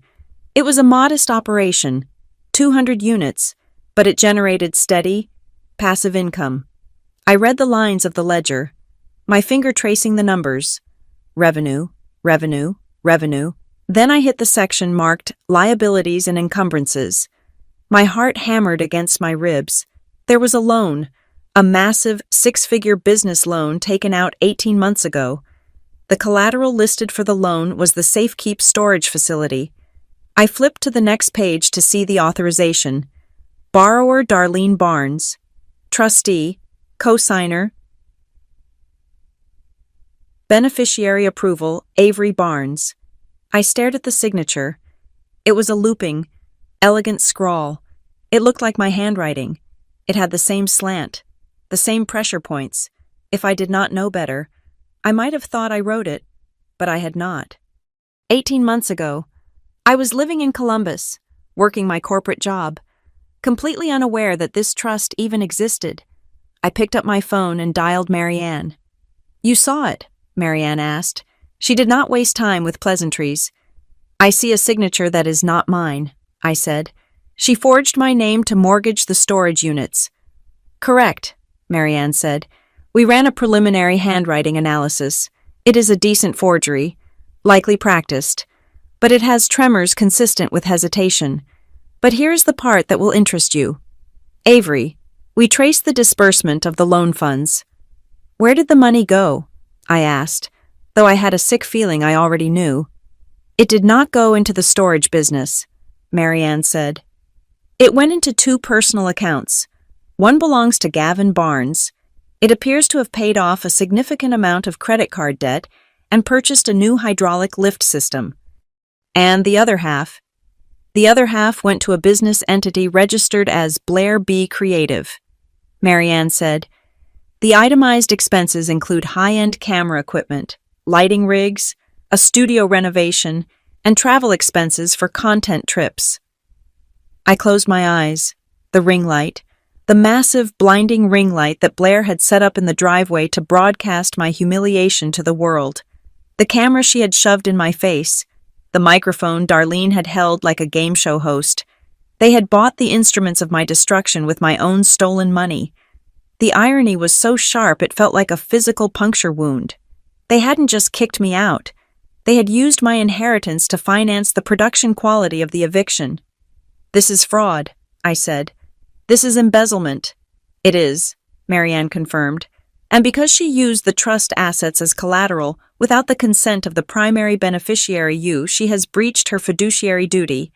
It was a modest operation, 200 units, but it generated steady, passive income. I read the lines of the ledger, my finger tracing the numbers. Revenue, revenue, revenue. Then I hit the section marked Liabilities and Encumbrances. My heart hammered against my ribs. There was a loan, a massive 6-figure business loan taken out 18 months ago. The collateral listed for the loan was the Safe Keep Storage facility. I flipped to the next page to see the authorization. Borrower Darlene Barnes. Trustee, cosigner. Beneficiary approval, Avery Barnes. I stared at the signature. It was a looping, elegant scrawl. It looked like my handwriting. It had the same slant, the same pressure points. If I did not know better, I might have thought I wrote it, but I had not. 18 months ago, I was living in Columbus, working my corporate job, completely unaware that this trust even existed. I picked up my phone and dialed Marianne. "You saw it?" Marianne asked. She did not waste time with pleasantries. "I see a signature that is not mine," I said. "She forged my name to mortgage the storage units." "Correct," Marianne said. "We ran a preliminary handwriting analysis. It is a decent forgery, likely practiced, but it has tremors consistent with hesitation. But here's the part that will interest you. Avery, we traced the disbursement of the loan funds." "Where did the money go?" I asked, though I had a sick feeling I already knew. "It did not go into the storage business," Marianne said. "It went into 2 personal accounts. One belongs to Gavin Barnes. It appears to have paid off a significant amount of credit card debt and purchased a new hydraulic lift system. And the other half went to a business entity registered as Blair B. Creative." Marianne said, "The itemized expenses include high-end camera equipment, lighting rigs, a studio renovation, and travel expenses for content trips." I closed my eyes. The ring light, the massive, blinding ring light that Blair had set up in the driveway to broadcast my humiliation to the world. The camera she had shoved in my face. The microphone Darlene had held like a game show host. They had bought the instruments of my destruction with my own stolen money. The irony was so sharp it felt like a physical puncture wound. They hadn't just kicked me out. They had used my inheritance to finance the production quality of the eviction. "This is fraud," I said. "This is embezzlement." "It is," Marianne confirmed. "And because she used the trust assets as collateral without the consent of the primary beneficiary, she has breached her fiduciary duty.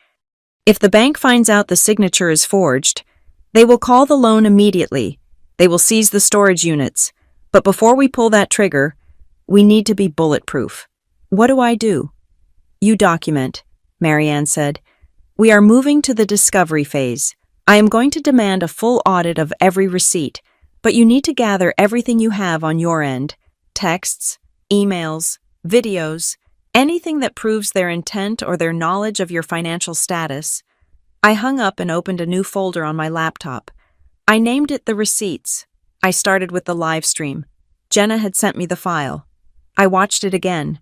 If the bank finds out the signature is forged, they will call the loan immediately. They will seize the storage units. But before we pull that trigger, we need to be bulletproof. What do I do?" "You document," Marianne said. "We are moving to the discovery phase. I am going to demand a full audit of every receipt, but you need to gather everything you have on your end. Texts, emails, videos, anything that proves their intent or their knowledge of your financial status." I hung up and opened a new folder on my laptop. I named it The Receipts. I started with the Livestream. Jenna had sent me the file. I watched it again,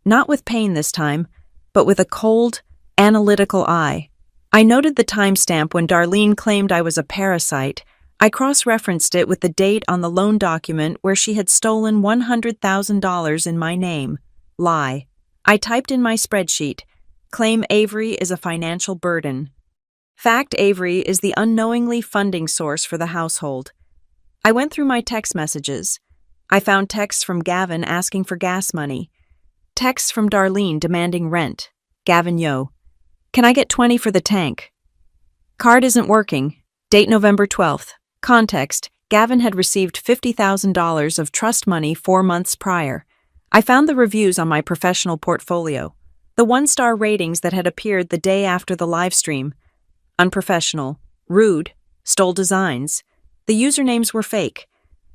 not with pain this time, but with a cold, analytical eye. I noted the timestamp when Darlene claimed I was a parasite. I cross-referenced it with the date on the loan document where she had stolen $100,000 in my name. Lie. I typed in my spreadsheet, claim Avery is a financial burden. Fact, Avery is the unknowingly funding source for the household. I went through my text messages. I found texts from Gavin asking for gas money. Texts from Darlene demanding rent. Gavin, yo. Can I get 20 for the tank? Card isn't working. Date November 12th. Context, Gavin had received $50,000 of trust money 4 months prior. I found the reviews on my professional portfolio. The 1-star ratings that had appeared the day after the live stream. Unprofessional, rude, stole designs. The usernames were fake,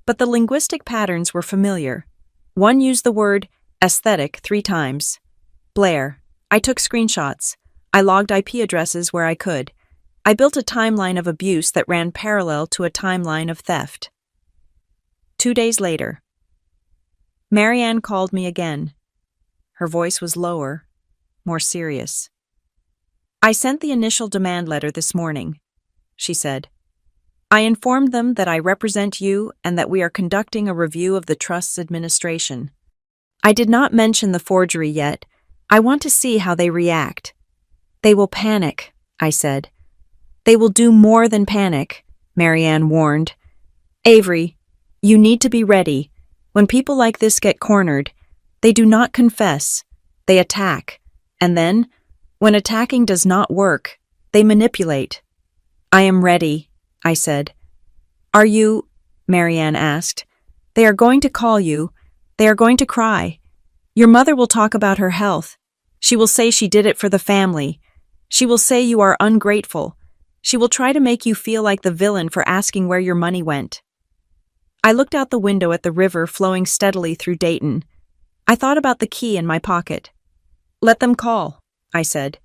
but the linguistic patterns were familiar. One used the word aesthetic 3 times. Blair. I took screenshots. I logged IP addresses where I could. I built a timeline of abuse that ran parallel to a timeline of theft. 2 days later. Marianne called me again. Her voice was lower, more serious. I sent the initial demand letter this morning, she said. I informed them that I represent you and that we are conducting a review of the trust's administration. I did not mention the forgery yet. I want to see how they react. They will panic, I said. They will do more than panic, Marianne warned. Avery, you need to be ready. When people like this get cornered, they do not confess. They attack. And then, when attacking does not work, they manipulate. I am ready, I said. Are you? Marianne asked. They are going to call you. They are going to cry. Your mother will talk about her health. She will say she did it for the family. She will say you are ungrateful. She will try to make you feel like the villain for asking where your money went. I looked out the window at the river flowing steadily through Dayton. I thought about the key in my pocket. Let them call, I said.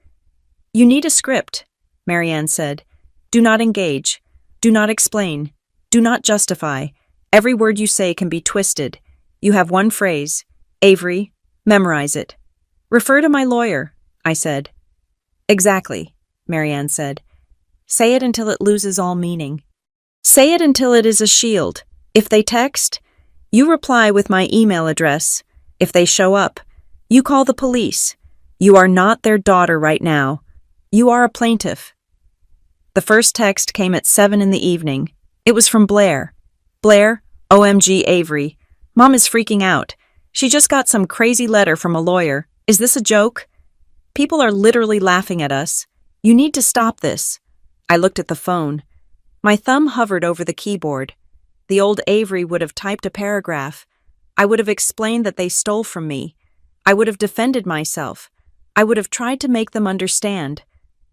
You need a script, Marianne said. Do not engage. Do not explain. Do not justify. Every word you say can be twisted. You have one phrase. Avery, memorize it. Refer to my lawyer, I said. Exactly, Marianne said. Say it until it loses all meaning. Say it until it is a shield. If they text, you reply with my email address. If they show up, you call the police. You are not their daughter right now. You are a plaintiff. The first text came at 7 in the evening. It was from Blair. Blair, OMG Avery. Mom is freaking out. She just got some crazy letter from a lawyer. Is this a joke? People are literally laughing at us. You need to stop this. I looked at the phone. My thumb hovered over the keyboard. The old Avery would have typed a paragraph. I would have explained that they stole from me. I would have defended myself. I would have tried to make them understand.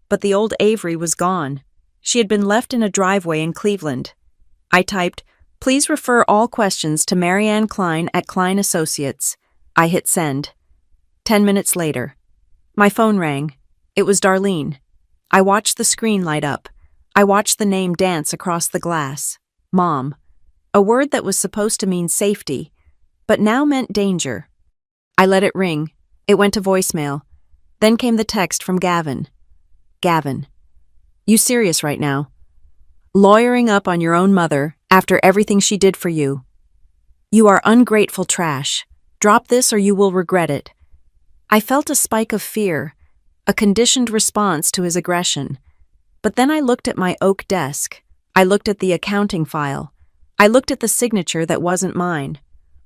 But the old Avery was gone. She had been left in a driveway in Cleveland. I typed, please refer all questions to Marianne Klein at Klein Associates. I hit send. 10 minutes later. My phone rang. It was Darlene. I watched the screen light up. I watched the name dance across the glass. Mom. A word that was supposed to mean safety, but now meant danger. I let it ring. It went to voicemail. Then came the text from Gavin. Gavin. You serious right now? Lawyering up on your own mother after everything she did for you. You are ungrateful trash. Drop this or you will regret it. I felt a spike of fear, a conditioned response to his aggression. But then I looked at my oak desk. I looked at the accounting file. I looked at the signature that wasn't mine.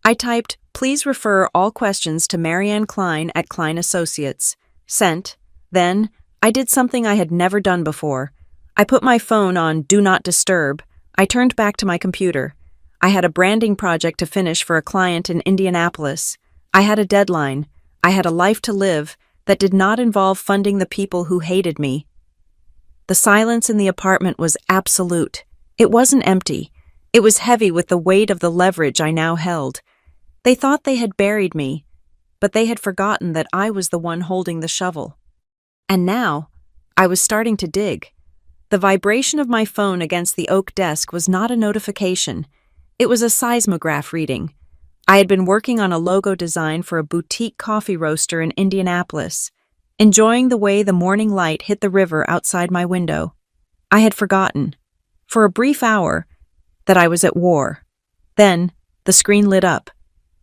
I typed, please refer all questions to Marianne Klein at Klein Associates. Sent. Then, I did something I had never done before. I put my phone on Do Not Disturb. I turned back to my computer. I had a branding project to finish for a client in Indianapolis. I had a deadline. I had a life to live that did not involve funding the people who hated me. The silence in the apartment was absolute. It wasn't empty. It was heavy with the weight of the leverage I now held. They thought they had buried me, but they had forgotten that I was the one holding the shovel. And now, I was starting to dig. The vibration of my phone against the oak desk was not a notification. It was a seismograph reading. I had been working on a logo design for a boutique coffee roaster in Indianapolis. enjoying the way the morning light hit the river outside my window. I had forgotten, for a brief hour, that I was at war. Then, the screen lit up.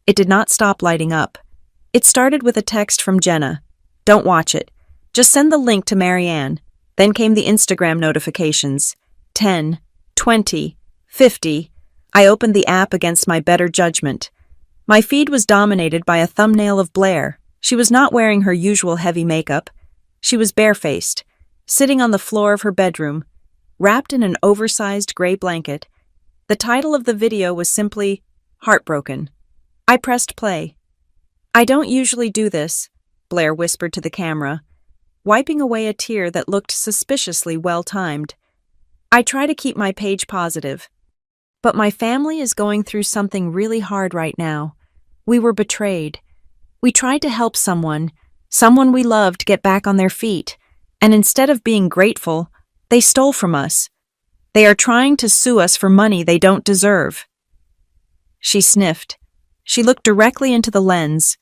It did not stop lighting up. It started with a text from Jenna. "Don't watch it. Just send the link to Marianne." Then came the Instagram notifications. 10, 20, 50. I opened the app against my better judgment. My feed was dominated by a thumbnail of Blair. She was not wearing her usual heavy makeup. She was barefaced, sitting on the floor of her bedroom, wrapped in an oversized gray blanket. The title of the video was simply, "Heartbroken." I pressed play. "I don't usually do this," Blair whispered to the camera, wiping away a tear that looked suspiciously well-timed. "I try to keep my page positive. But my family is going through something really hard right now. We were betrayed. We tried to help someone we loved get back on their feet, and instead of being grateful, they stole from us. They are trying to sue us for money they don't deserve." She sniffed. She looked directly into the lens.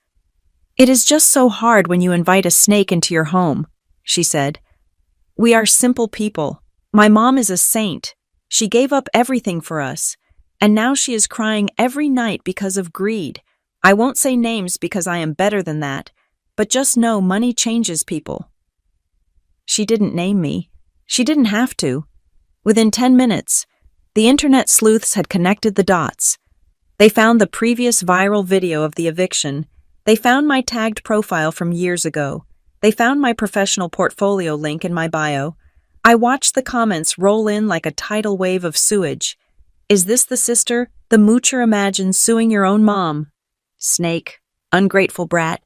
"It is just so hard when you invite a snake into your home," she said. "We are simple people. My mom is a saint. She gave up everything for us, and now she is crying every night because of greed. I won't say names because I am better than that, but just know money changes people." She didn't name me. She didn't have to. Within 10 minutes, the internet sleuths had connected the dots. They found the previous viral video of the eviction. They found my tagged profile from years ago. They found my professional portfolio link in my bio. I watched the comments roll in like a tidal wave of sewage. "Is this the sister the moocher imagines suing your own mom? Snake. Ungrateful brat."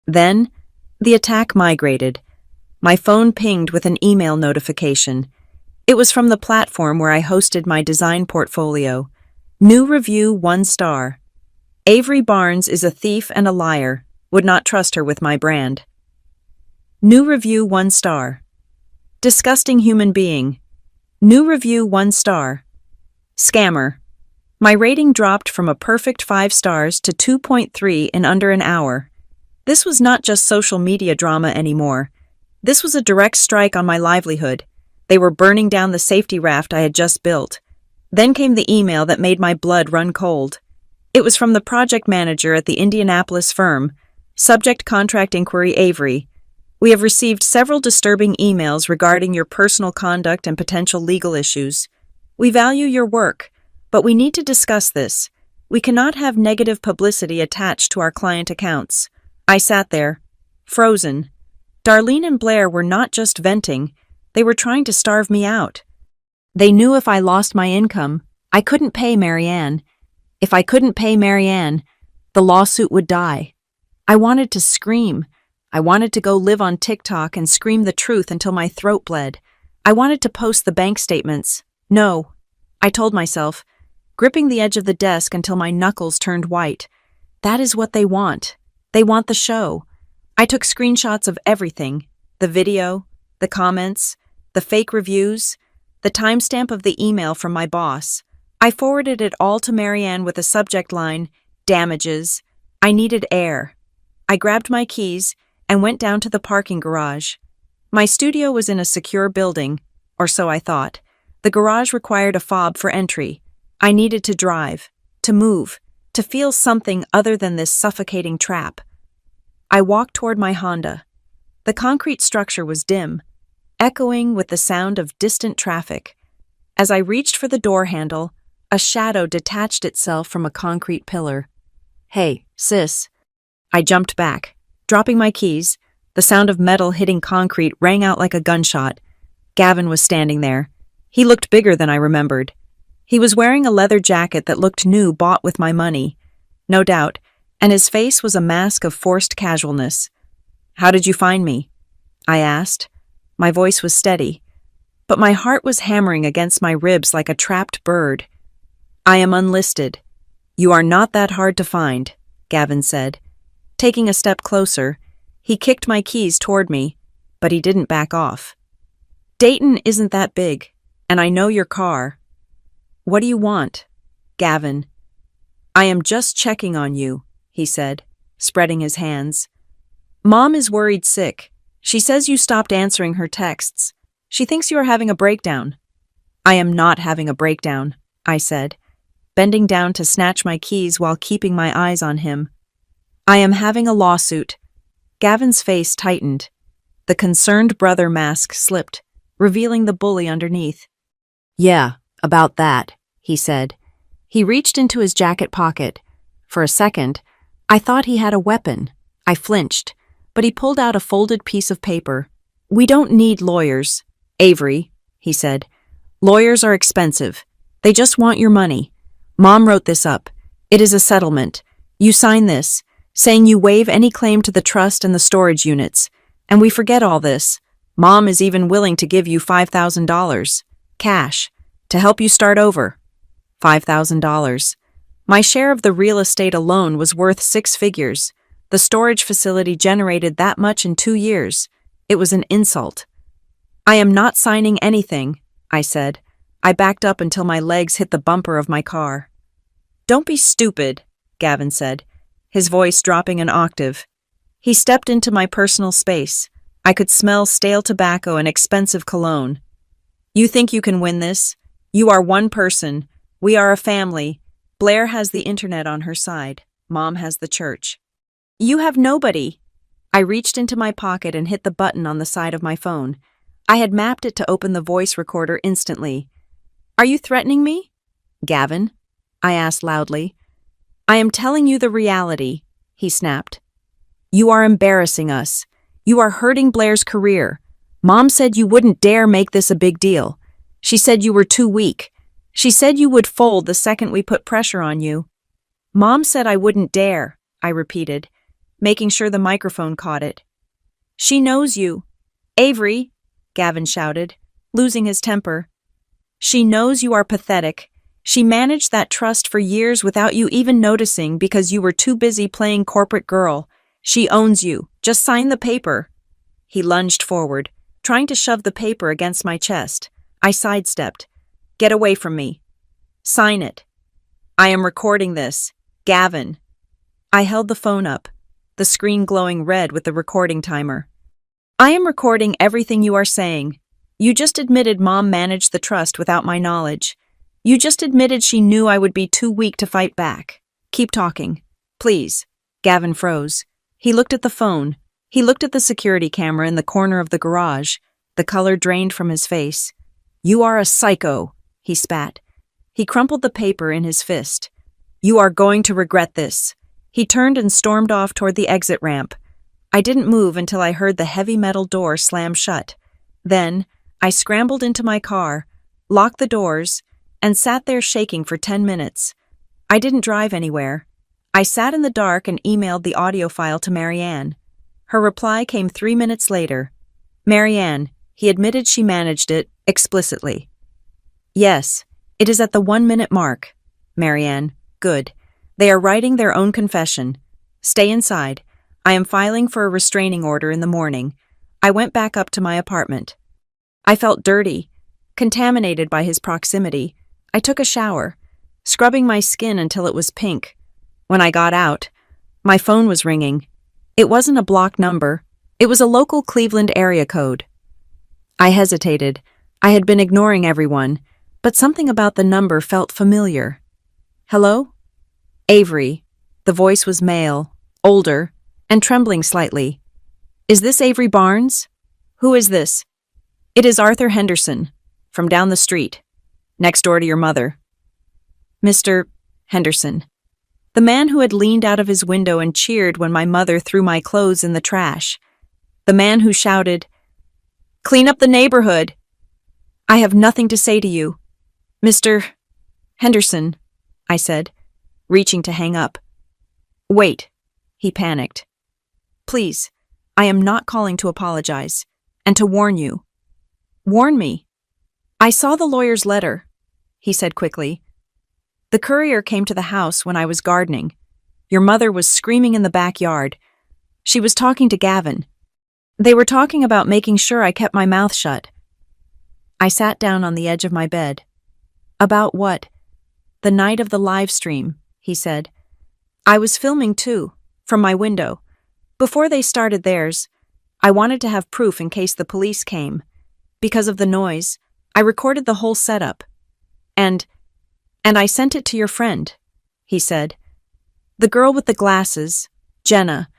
Then, the attack migrated. My phone pinged with an email notification. It was from the platform where I hosted my design portfolio. New review 1 star. "Avery Barnes is a thief and a liar. Would not trust her with my brand." New review 1 star. "Disgusting human being." New review 1 star. "Scammer." My rating dropped from a perfect 5 stars to 2.3 in under an hour. This was not just social media drama anymore. This was a direct strike on my livelihood. They were burning down the safety raft I had just built. Then came the email that made my blood run cold. It was from the project manager at the Indianapolis firm. Subject contract inquiry Avery. "We have received several disturbing emails regarding your personal conduct and potential legal issues. We value your work, but we need to discuss this. We cannot have negative publicity attached to our client accounts." I sat there, frozen. Darlene and Blair were not just venting, they were trying to starve me out. They knew if I lost my income, I couldn't pay Marianne. If I couldn't pay Marianne, the lawsuit would die. I wanted to scream. I wanted to go live on TikTok and scream the truth until my throat bled. I wanted to post the bank statements. No, I told myself, gripping the edge of the desk until my knuckles turned white. That is what they want. They want the show. I took screenshots of everything, the video, the comments, the fake reviews, the timestamp of the email from my boss. I forwarded it all to Marianne with a subject line, "Damages." I needed air. I grabbed my keys and went down to the parking garage. My studio was in a secure building, or so I thought. The garage required a fob for entry. I needed to drive, to move, to feel something other than this suffocating trap. I walked toward my Honda. The concrete structure was dim, echoing with the sound of distant traffic. As I reached for the door handle, a shadow detached itself from a concrete pillar. "Hey, sis." I jumped back, dropping my keys. The sound of metal hitting concrete rang out like a gunshot. Gavin was standing there. He looked bigger than I remembered. He was wearing a leather jacket that looked new, bought with my money. No doubt, and his face was a mask of forced casualness. "How did you find me?" I asked. My voice was steady, but my heart was hammering against my ribs like a trapped bird. "I am unlisted. You are not that hard to find," Gavin said. Taking a step closer, he kicked my keys toward me, but he didn't back off. "Dayton isn't that big, and I know your car." "What do you want?" "Gavin." "I am just checking on you," he said, spreading his hands. "Mom is worried sick. She says you stopped answering her texts. She thinks you are having a breakdown. I am not having a breakdown, I said, bending down to snatch my keys while keeping my eyes on him. I am having a lawsuit. Gavin's face tightened. The concerned brother mask slipped, revealing the bully underneath. Yeah, about that, he said. He reached into his jacket pocket. For a second, I thought he had a weapon. I flinched, but he pulled out a folded piece of paper. We don't need lawyers, Avery, he said. Lawyers are expensive. They just want your money. Mom wrote this up. It is a settlement. You sign this, saying you waive any claim to the trust and the storage units. And we forget all this. Mom is even willing to give you $5,000, cash, to help you start over. $5,000. My share of the real estate alone was worth 6 figures. The storage facility generated that much in 2 years. It was an insult. I am not signing anything, I said. I backed up until my legs hit the bumper of my car. Don't be stupid, Gavin said, his voice dropping an octave. He stepped into my personal space. I could smell stale tobacco and expensive cologne. You think you can win this? You are one person. We are a family. Blair has the internet on her side. Mom has the church. You have nobody. I reached into my pocket and hit the button on the side of my phone. I had mapped it to open the voice recorder instantly. Are you threatening me? Gavin, I asked loudly. I am telling you the reality, he snapped. You are embarrassing us. You are hurting Blair's career. Mom said you wouldn't dare make this a big deal. She said you were too weak. She said you would fold the second we put pressure on you. Mom said I wouldn't dare, I repeated, making sure the microphone caught it. She knows you. Avery, Gavin shouted, losing his temper. She knows you are pathetic. She managed that trust for years without you even noticing because you were too busy playing corporate girl. She owns you. Just sign the paper. He lunged forward, trying to shove the paper against my chest. I sidestepped. Get away from me. Sign it. I am recording this. Gavin. I held the phone up, the screen glowing red with the recording timer. I am recording everything you are saying. You just admitted Mom managed the trust without my knowledge. You just admitted she knew I would be too weak to fight back. Keep talking. Please. Gavin froze. He looked at the phone. He looked at the security camera in the corner of the garage. The color drained from his face. You are a psycho, he spat. He crumpled the paper in his fist. You are going to regret this. He turned and stormed off toward the exit ramp. I didn't move until I heard the heavy metal door slam shut. Then, I scrambled into my car, locked the doors, and sat there shaking for 10 minutes. I didn't drive anywhere. I sat in the dark and emailed the audio file to Marianne. Her reply came 3 minutes later. Marianne, he admitted she managed it, explicitly. Yes, it is at the 1-minute mark. Marianne, good. They are writing their own confession. Stay inside. I am filing for a restraining order in the morning. I went back up to my apartment. I felt dirty, contaminated by his proximity. I took a shower, scrubbing my skin until it was pink. When I got out, my phone was ringing. It wasn't a block number. It was a local Cleveland area code. I hesitated. I had been ignoring everyone, but something about the number felt familiar. Hello? Avery. The voice was male, older, and trembling slightly. Is this Avery Barnes? Who is this? It is Arthur Henderson, from down the street, next door to your mother. Mr. Henderson. The man who had leaned out of his window and cheered when my mother threw my clothes in the trash. The man who shouted, "Clean up the neighborhood!" I have nothing to say to you. Mr. Henderson, I said, reaching to hang up. Wait, he panicked. Please, I am not calling to apologize, and to warn you. Warn me. I saw the lawyer's letter, he said quickly. The courier came to the house when I was gardening. Your mother was screaming in the backyard. She was talking to Gavin. They were talking about making sure I kept my mouth shut. I sat down on the edge of my bed. About what? The night of the live stream, he said. I was filming too, from my window. Before they started theirs, I wanted to have proof in case the police came. Because of the noise, I recorded the whole setup. And I sent it to your friend, he said. The girl with the glasses, Jenna.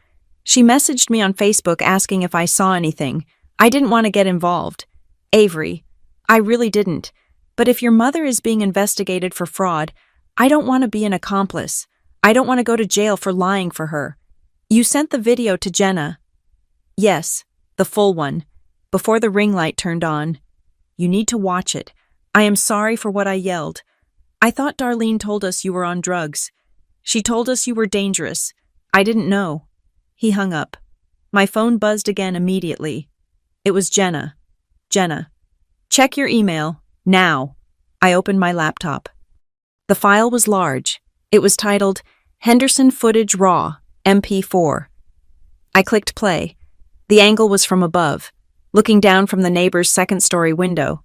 She messaged me on Facebook asking if I saw anything. I didn't want to get involved. Avery, I really didn't. But if your mother is being investigated for fraud, I don't want to be an accomplice. I don't want to go to jail for lying for her. You sent the video to Jenna. Yes, the full one, before the ring light turned on. You need to watch it. I am sorry for what I yelled. I thought Darlene told us you were on drugs. She told us you were dangerous. I didn't know. He hung up. My phone buzzed again immediately. It was Jenna. Jenna. Check your email, now. I opened my laptop. The file was large. It was titled, Henderson Footage Raw, MP4. I clicked play. The angle was from above, looking down from the neighbor's second-story window.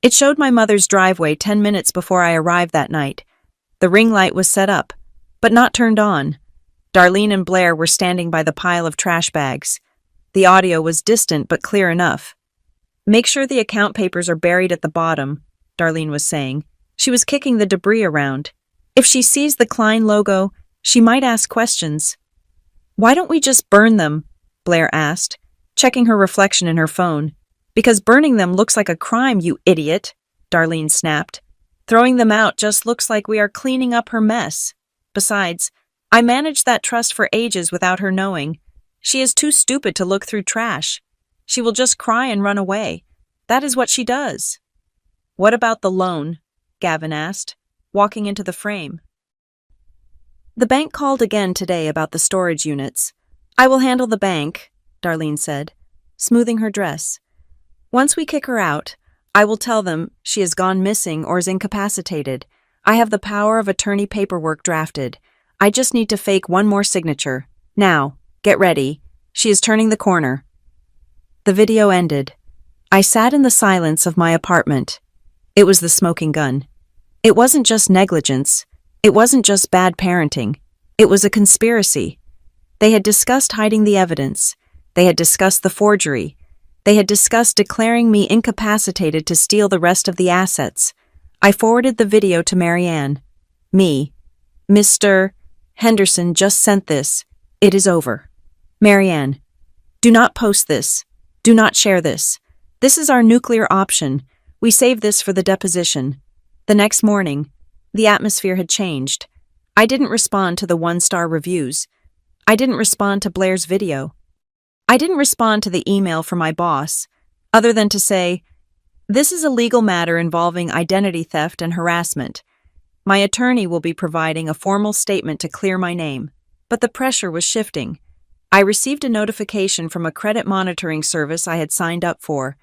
It showed my mother's driveway 10 minutes before I arrived that night. The ring light was set up, but not turned on. Darlene and Blair were standing by the pile of trash bags. The audio was distant but clear enough. Make sure the account papers are buried at the bottom, Darlene was saying. She was kicking the debris around. If she sees the Klein logo, she might ask questions. Why don't we just burn them? Blair asked, checking her reflection in her phone. Because burning them looks like a crime, you idiot, Darlene snapped. Throwing them out just looks like we are cleaning up her mess. Besides, I managed that trust for ages without her knowing. She is too stupid to look through trash. She will just cry and run away. That is what she does. What about the loan? Gavin asked, walking into the frame. The bank called again today about the storage units. I will handle the bank, Darlene said, smoothing her dress. Once we kick her out, I will tell them she has gone missing or is incapacitated. I have the power of attorney paperwork drafted. I just need to fake one more signature. Now, get ready. She is turning the corner. The video ended. I sat in the silence of my apartment. It was the smoking gun. It wasn't just negligence. It wasn't just bad parenting. It was a conspiracy. They had discussed hiding the evidence. They had discussed the forgery. They had discussed declaring me incapacitated to steal the rest of the assets. I forwarded the video to Marianne. Me. Mr. Henderson just sent this. It is over. Marianne. Do not post this. Do not share this. This is our nuclear option. We saved this for the deposition. The next morning, the atmosphere had changed. I didn't respond to the one-star reviews. I didn't respond to Blair's video. I didn't respond to the email from my boss, other than to say, this is a legal matter involving identity theft and harassment. My attorney will be providing a formal statement to clear my name. But the pressure was shifting. I received a notification from a credit monitoring service I had signed up for.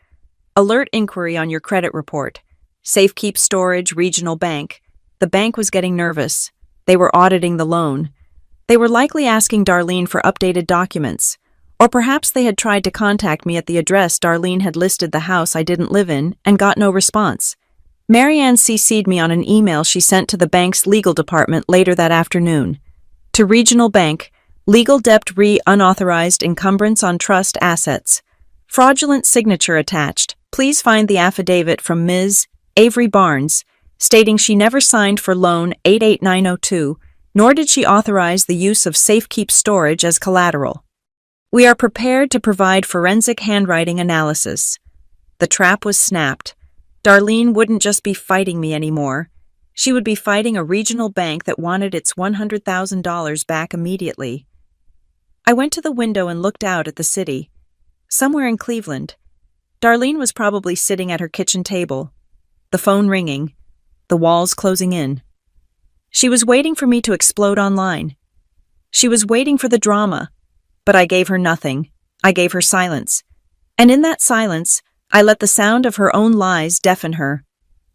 Alert inquiry on your credit report. Safekeep Storage Regional Bank. The bank was getting nervous. They were auditing the loan. They were likely asking Darlene for updated documents. Or perhaps they had tried to contact me at the address Darlene had listed the house I didn't live in and got no response. Marianne CC'd me on an email she sent to the bank's legal department later that afternoon. To Regional Bank, legal debt unauthorized encumbrance on trust assets. Fraudulent signature attached. Please find the affidavit from Ms. Avery Barnes, stating she never signed for loan 88902, nor did she authorize the use of Safekeep Storage as collateral. We are prepared to provide forensic handwriting analysis. The trap was snapped. Darlene wouldn't just be fighting me anymore. She would be fighting a regional bank that wanted its $100,000 back immediately. I went to the window and looked out at the city. Somewhere in Cleveland. Darlene was probably sitting at her kitchen table, the phone ringing, the walls closing in. She was waiting for me to explode online. She was waiting for the drama. But I gave her nothing. I gave her silence. And in that silence, I let the sound of her own lies deafen her.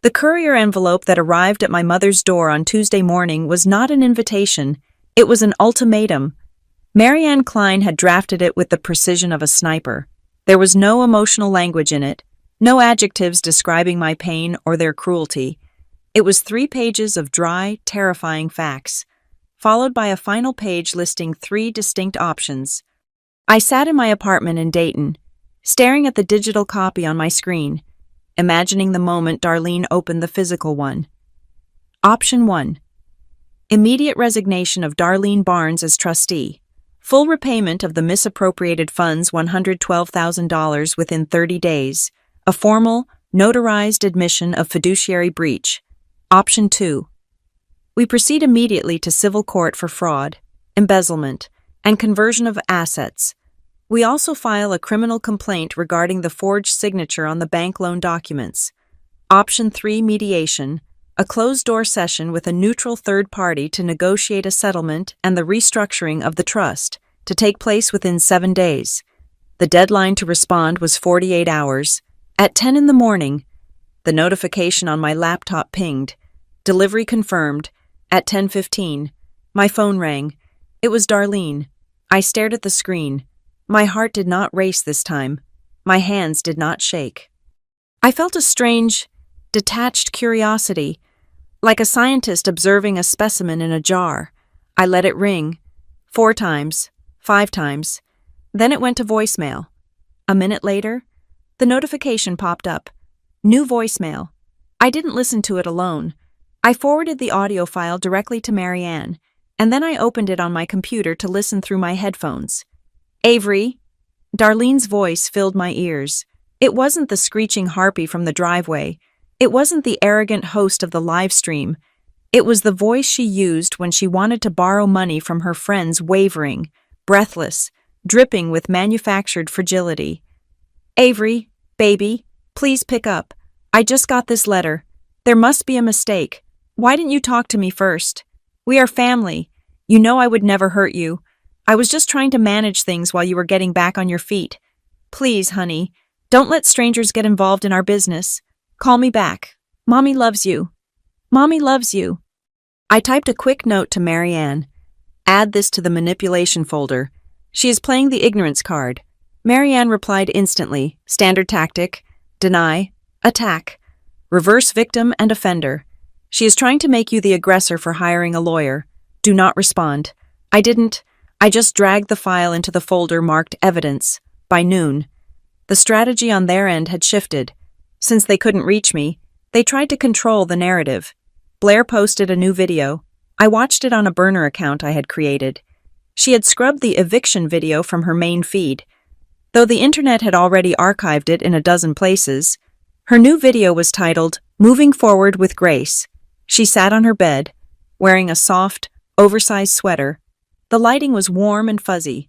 The courier envelope that arrived at my mother's door on Tuesday morning was not an invitation. It was an ultimatum. Marianne Klein had drafted it with the precision of a sniper. There was no emotional language in it, no adjectives describing my pain or their cruelty. It was 3 pages of dry, terrifying facts, followed by a final page listing 3 distinct options. I sat in my apartment in Dayton, staring at the digital copy on my screen, imagining the moment Darlene opened the physical one. Option 1. Immediate resignation of Darlene Barnes as trustee. Full repayment of the misappropriated funds $112,000 within 30 days. A formal, notarized admission of fiduciary breach. Option 2. We proceed immediately to civil court for fraud, embezzlement, and conversion of assets. We also file a criminal complaint regarding the forged signature on the bank loan documents. Option 3. Mediation. A closed-door session with a neutral third party to negotiate a settlement and the restructuring of the trust, to take place within 7 days. The deadline to respond was 48 hours. At 10 in the morning, the notification on my laptop pinged. Delivery confirmed. At 10:15, my phone rang. It was Darlene. I stared at the screen. My heart did not race this time. My hands did not shake. I felt a strange, detached curiosity, like a scientist observing a specimen in a jar. I let it ring. 4 times, 5 times. Then it went to voicemail. A minute later, the notification popped up. New voicemail. I didn't listen to it alone. I forwarded the audio file directly to Marianne, and then I opened it on my computer to listen through my headphones. Avery. Darlene's voice filled my ears. It wasn't the screeching harpy from the driveway. It wasn't the arrogant host of the Livestream. It was the voice she used when she wanted to borrow money from her friends, wavering, breathless, dripping with manufactured fragility. Avery, baby, please pick up. I just got this letter. There must be a mistake. Why didn't you talk to me first? We are family. You know I would never hurt you. I was just trying to manage things while you were getting back on your feet. Please, honey, don't let strangers get involved in our business. Call me back. Mommy loves you. Mommy loves you. I typed a quick note to Marianne. Add this to the manipulation folder. She is playing the ignorance card. Marianne replied instantly. Standard tactic. Deny. Attack. Reverse victim and offender. She is trying to make you the aggressor for hiring a lawyer. Do not respond. I didn't. I just dragged the file into the folder marked evidence. By noon. The strategy on their end had shifted. Since they couldn't reach me, they tried to control the narrative. Blair posted a new video. I watched it on a burner account I had created. She had scrubbed the eviction video from her main feed. Though the internet had already archived it in a dozen places, her new video was titled, Moving Forward with Grace. She sat on her bed, wearing a soft, oversized sweater. The lighting was warm and fuzzy.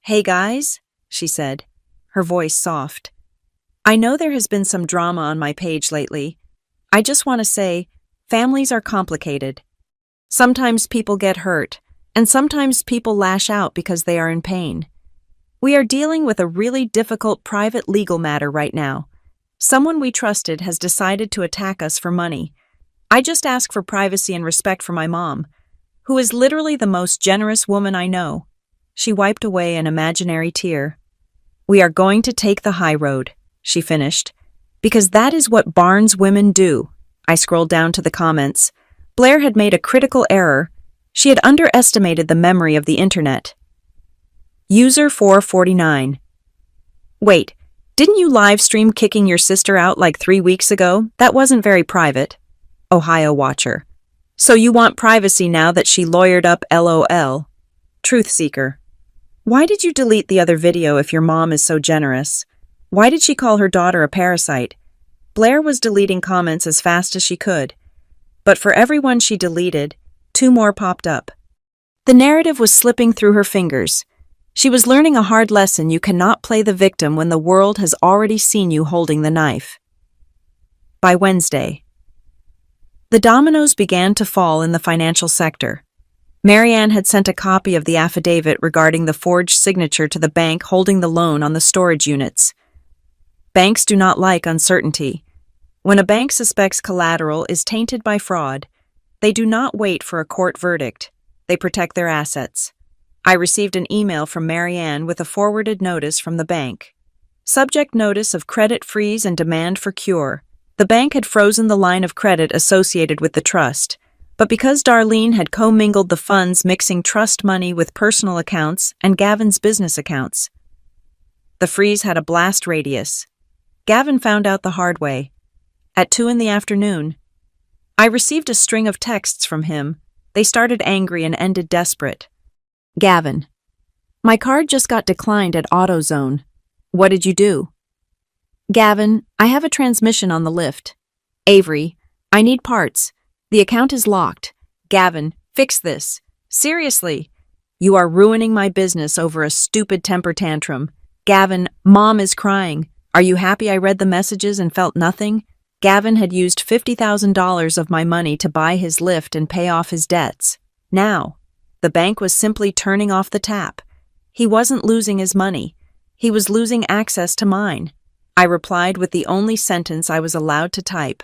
Hey guys, she said, her voice soft. I know there has been some drama on my page lately. I just want to say, families are complicated. Sometimes people get hurt, and sometimes people lash out because they are in pain. We are dealing with a really difficult private legal matter right now. Someone we trusted has decided to attack us for money. I just ask for privacy and respect for my mom, who is literally the most generous woman I know. She wiped away an imaginary tear. We are going to take the high road, she finished, because that is what Barnes women do. I scrolled down to the comments. Blair had made a critical error. She had underestimated the memory of the internet. User 449. Wait, didn't you live stream kicking your sister out like 3 weeks ago? That wasn't very private. Ohio Watcher. So you want privacy now that she lawyered up LOL? Truth Seeker. Why did you delete the other video if your mom is so generous? Why did she call her daughter a parasite? Blair was deleting comments as fast as she could. But for every one she deleted, 2 more popped up. The narrative was slipping through her fingers. She was learning a hard lesson: you cannot play the victim when the world has already seen you holding the knife. By Wednesday, the dominoes began to fall in the financial sector. Marianne had sent a copy of the affidavit regarding the forged signature to the bank holding the loan on the storage units. Banks do not like uncertainty. When a bank suspects collateral is tainted by fraud, they do not wait for a court verdict. They protect their assets. I received an email from Marianne with a forwarded notice from the bank. Subject notice of credit freeze and demand for cure. The bank had frozen the line of credit associated with the trust. But because Darlene had commingled the funds, mixing trust money with personal accounts and Gavin's business accounts. The freeze had a blast radius. Gavin found out the hard way. At 2 in the afternoon, I received a string of texts from him. They started angry and ended desperate. Gavin: my card just got declined at AutoZone. What did you do? Gavin: I have a transmission on the lift. Avery: I need parts. The account is locked. Gavin: fix this. Seriously. You are ruining my business over a stupid temper tantrum. Gavin: Mom is crying. Are you happy I read the messages and felt nothing? Gavin had used $50,000 of my money to buy his lift and pay off his debts. Now, the bank was simply turning off the tap. He wasn't losing his money. He was losing access to mine. I replied with the only sentence I was allowed to type.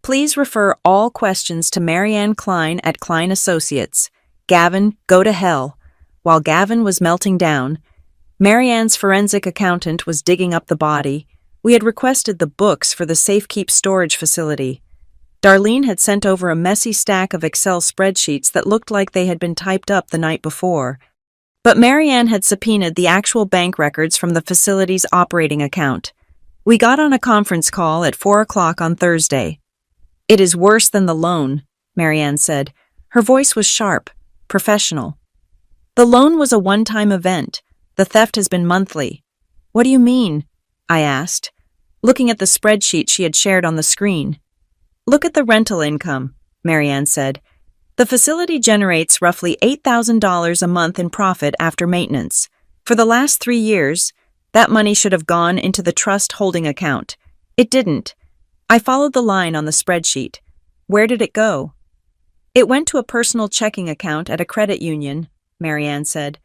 Please refer all questions to Marianne Klein at Klein Associates. Gavin, go to hell. While Gavin was melting down, Marianne's forensic accountant was digging up the body. We had requested the books for the safekeep storage facility. Darlene had sent over a messy stack of Excel spreadsheets that looked like they had been typed up the night before. But Marianne had subpoenaed the actual bank records from the facility's operating account. We got on a conference call at 4 o'clock on Thursday. It is worse than the loan, Marianne said. Her voice was sharp, professional. The loan was a one-time event. The theft has been monthly. What do you mean? I asked, looking at the spreadsheet she had shared on the screen. Look at the rental income, Marianne said. The facility generates roughly $8,000 a month in profit after maintenance. For the last 3 years, that money should have gone into the trust holding account. It didn't. I followed the line on the spreadsheet. Where did it go? It went to a personal checking account at a credit union, Marianne said,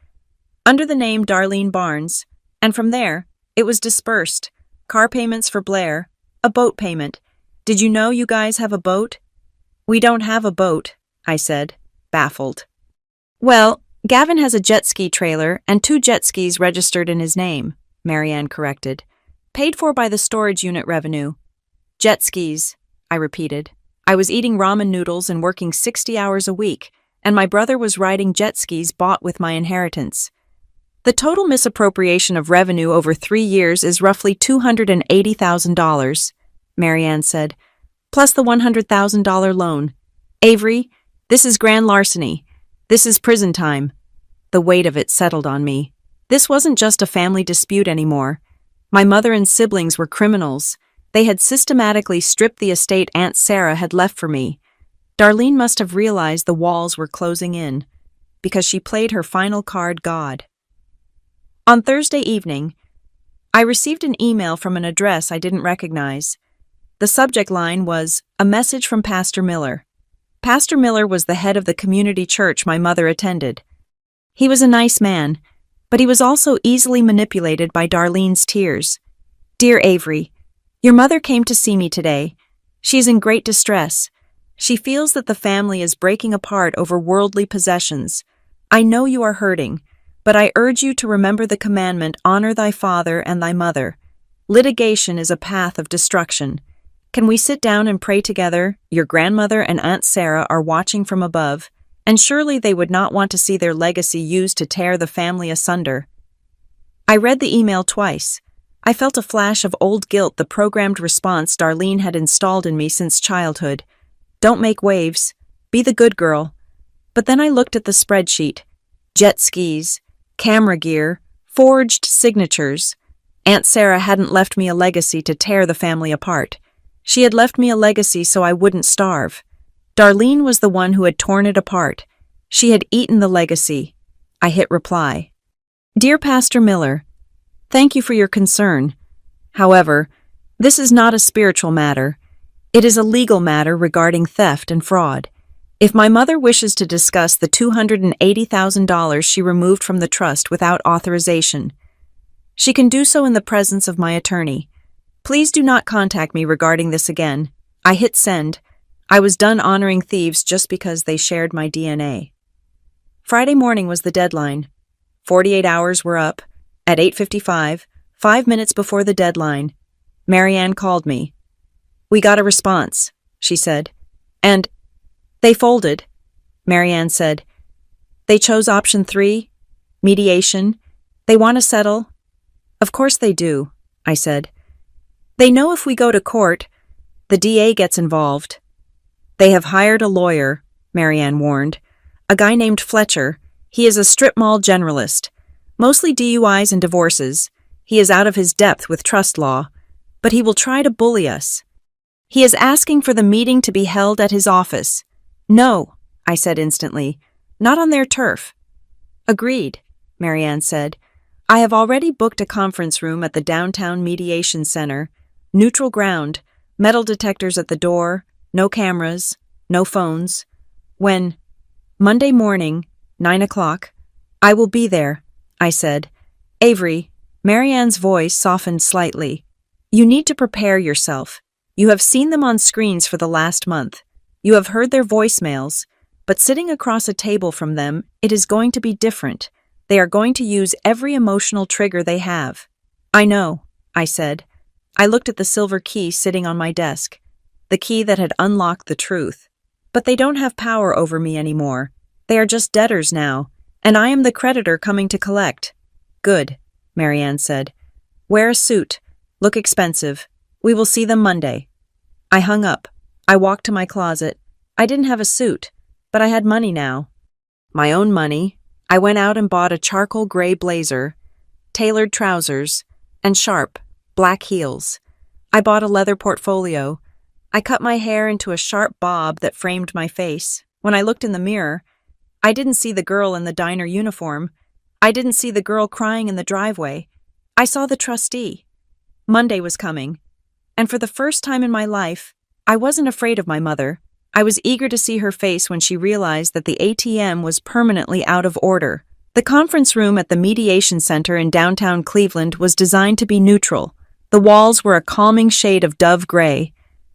under the name Darlene Barnes, and from there, it was dispersed. Car payments for Blair, a boat payment. Did you know you guys have a boat? We don't have a boat, I said, baffled. Well, Gavin has a jet ski trailer and 2 jet skis registered in his name, Marianne corrected. Paid for by the storage unit revenue. Jet skis, I repeated. I was eating ramen noodles and working 60 hours a week, and my brother was riding jet skis bought with my inheritance. The total misappropriation of revenue over 3 years is roughly $280,000, Marianne said, plus the $100,000 loan. Avery, this is grand larceny. This is prison time. The weight of it settled on me. This wasn't just a family dispute anymore. My mother and siblings were criminals. They had systematically stripped the estate Aunt Sarah had left for me. Darlene must have realized the walls were closing in, because she played her final card God. On Thursday evening, I received an email from an address I didn't recognize. The subject line was, a message from Pastor Miller. Pastor Miller was the head of the community church my mother attended. He was a nice man, but he was also easily manipulated by Darlene's tears. Dear Avery, your mother came to see me today. She is in great distress. She feels that the family is breaking apart over worldly possessions. I know you are hurting, but I urge you to remember the commandment, honor thy father and thy mother. Litigation is a path of destruction. Can we sit down and pray together? Your grandmother and Aunt Sarah are watching from above, and surely they would not want to see their legacy used to tear the family asunder. I read the email twice. I felt a flash of old guilt, the programmed response Darlene had installed in me since childhood. Don't make waves. Be the good girl. But then I looked at the spreadsheet. Jet skis, camera gear, forged signatures. Aunt Sarah hadn't left me a legacy to tear the family apart. She had left me a legacy so I wouldn't starve. Darlene was the one who had torn it apart. She had eaten the legacy. I hit reply. Dear Pastor Miller, thank you for your concern. However, this is not a spiritual matter. It is a legal matter regarding theft and fraud. If my mother wishes to discuss the $280,000 she removed from the trust without authorization, she can do so in the presence of my attorney. Please do not contact me regarding this again. I hit send. I was done honoring thieves just because they shared my DNA. Friday morning was the deadline. 48 hours were up. At 8:55, 5 minutes before the deadline, Marianne called me. We got a response, she said. And They folded, Marianne said. They chose option 3, mediation. They want to settle. Of course they do, I said. They know if we go to court, the DA gets involved. They have hired a lawyer, Marianne warned. A guy named Fletcher. He is a strip mall generalist. Mostly DUIs and divorces. He is out of his depth with trust law, but he will try to bully us. He is asking for the meeting to be held at his office. No, I said instantly. Not on their turf. Agreed, Marianne said. I have already booked a conference room at the downtown mediation center. Neutral ground, metal detectors at the door, no cameras, no phones. When? Monday morning, 9 o'clock. I will be there, I said. Avery, Marianne's voice softened slightly. You need to prepare yourself. You have seen them on screens for the last month. You have heard their voicemails, but sitting across a table from them, it is going to be different. They are going to use every emotional trigger they have. I know, I said. I looked at the silver key sitting on my desk, the key that had unlocked the truth. But they don't have power over me anymore. They are just debtors now, and I am the creditor coming to collect. Good, Marianne said. Wear a suit. Look expensive. We will see them Monday. I hung up. I walked to my closet. I didn't have a suit, but I had money now. My own money. I went out and bought a charcoal gray blazer, tailored trousers, and sharp, black heels. I bought a leather portfolio. I cut my hair into a sharp bob that framed my face. When I looked in the mirror, I didn't see the girl in the diner uniform. I didn't see the girl crying in the driveway. I saw the trustee. Monday was coming. And for the first time in my life, I wasn't afraid of my mother. I was eager to see her face when she realized that the ATM was permanently out of order. The conference room at the Mediation Center in downtown Cleveland was designed to be neutral. The walls were a calming shade of dove gray.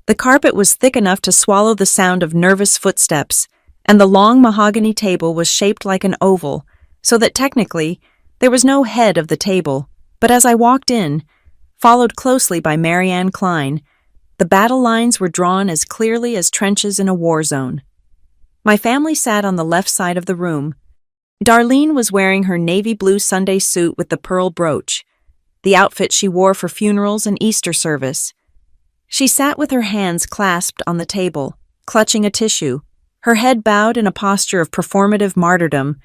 The carpet was thick enough to swallow the sound of nervous footsteps, and the long mahogany table was shaped like an oval, so that technically there was no head of the table. But as I walked in, followed closely by Marianne Klein, the battle lines were drawn as clearly as trenches in a war zone. My family sat on the left side of the room. Darlene was wearing her navy blue Sunday suit with the pearl brooch, the outfit she wore for funerals and Easter service. She sat with her hands clasped on the table, clutching a tissue, her head bowed in a posture of performative martyrdom.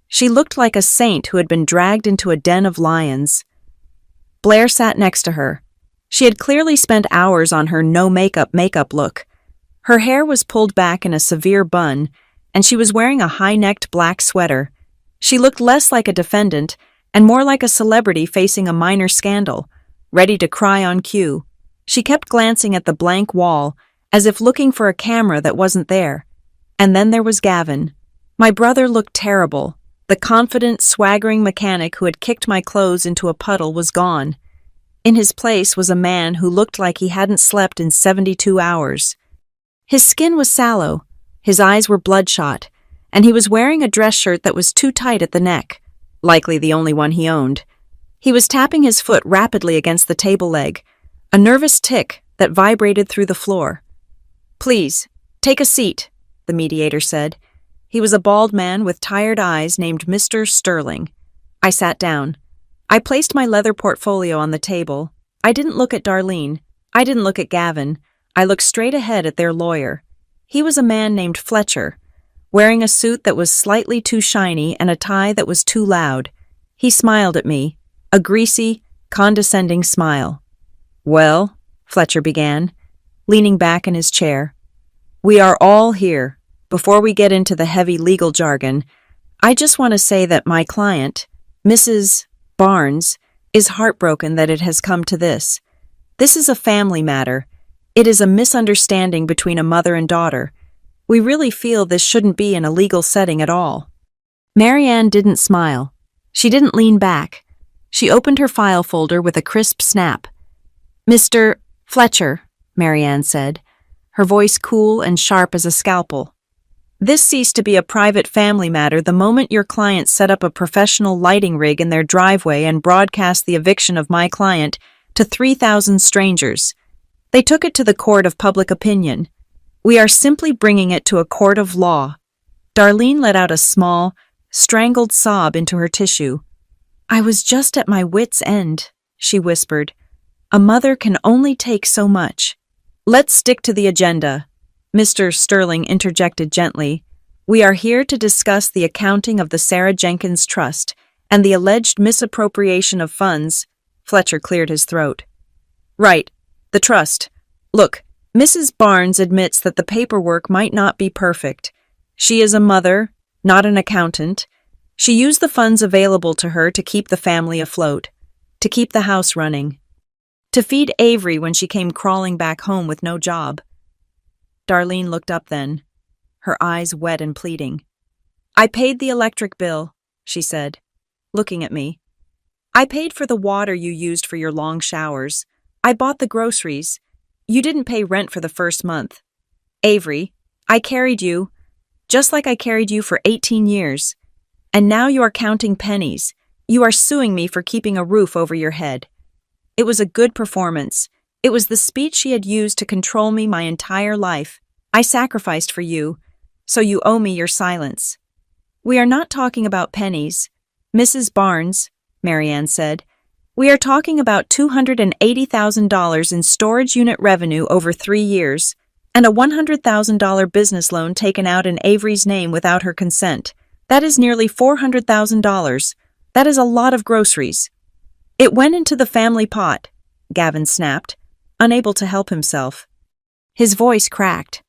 She looked like a saint who had been dragged into a den of lions. Blair sat next to her. She had clearly spent hours on her no-makeup look. Her hair was pulled back in a severe bun, and she was wearing a high-necked black sweater. She looked less like a defendant and more like a celebrity facing a minor scandal, ready to cry on cue. She kept glancing at the blank wall, as if looking for a camera that wasn't there. And then there was Gavin. My brother looked terrible. The confident, swaggering mechanic who had kicked my clothes into a puddle was gone. In his place was a man who looked like he hadn't slept in 72 hours. His skin was sallow, his eyes were bloodshot, and he was wearing a dress shirt that was too tight at the neck, likely the only one he owned. He was tapping his foot rapidly against the table leg, a nervous tick that vibrated through the floor. Please, take a seat, the mediator said. He was a bald man with tired eyes named Mr. Sterling. I sat down. I placed my leather portfolio on the table. I didn't look at Darlene. I didn't look at Gavin. I looked straight ahead at their lawyer. He was a man named Fletcher, wearing a suit that was slightly too shiny and a tie that was too loud. He smiled at me, a greasy, condescending smile. Well, Fletcher began, leaning back in his chair. We are all here. Before we get into the heavy legal jargon, I just want to say that my client, Mrs. Barnes, is heartbroken that it has come to this. This is a family matter. It is a misunderstanding between a mother and daughter. We really feel this shouldn't be in a legal setting at all. Marianne didn't smile. She didn't lean back. She opened her file folder with a crisp snap. Mr. Fletcher, Marianne said, her voice cool and sharp as a scalpel. This ceased to be a private family matter the moment your client set up a professional lighting rig in their driveway and broadcast the eviction of my client to 3,000 strangers. They took it to the court of public opinion. We are simply bringing it to a court of law." Darlene let out a small, strangled sob into her tissue. "I was just at my wit's end," she whispered. "A mother can only take so much." "Let's stick to the agenda," Mr. Sterling interjected gently. "We are here to discuss the accounting of the Sarah Jenkins Trust and the alleged misappropriation of funds." Fletcher cleared his throat. "Right, the trust. Look, Mrs. Barnes admits that the paperwork might not be perfect. She is a mother, not an accountant. She used the funds available to her to keep the family afloat, to keep the house running, to feed Avery when she came crawling back home with no job." Darlene looked up then, her eyes wet and pleading. "I paid the electric bill," she said, looking at me. "I paid for the water you used for your long showers. I bought the groceries. You didn't pay rent for the first month. Avery, I carried you, just like I carried you for 18 years. And now you are counting pennies. You are suing me for keeping a roof over your head. It was a good performance. It was the speech she had used to control me my entire life. I sacrificed for you, so you owe me your silence." "We are not talking about pennies, Mrs. Barnes," Marianne said. "We are talking about $280,000 in storage unit revenue over 3 years, and a $100,000 business loan taken out in Avery's name without her consent. That is nearly $400,000. That is a lot of groceries." "It went into the family pot," Gavin snapped, unable to help himself. His voice cracked.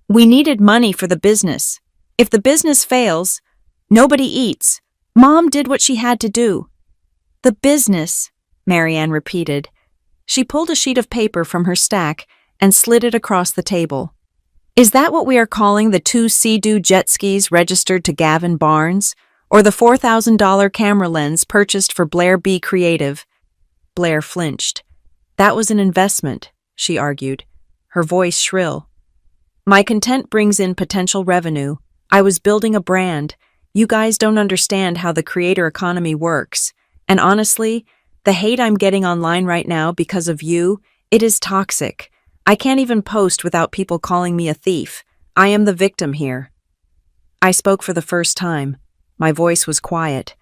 "We needed money for the business. If the business fails, nobody eats. Mom did what she had to do." "The business," Marianne repeated. She pulled a sheet of paper from her stack and slid it across the table. "Is that what we are calling the 2 Sea-Doo jet skis registered to Gavin Barnes, or the $4,000 camera lens purchased for Blair B. Creative?" Blair flinched. "That was an investment," she argued, her voice shrill. "My content brings in potential revenue. I was building a brand. You guys don't understand how the creator economy works. And honestly, the hate I'm getting online right now because of you, it is toxic. I can't even post without people calling me a thief. I am the victim here." I spoke for the first time. My voice was quiet,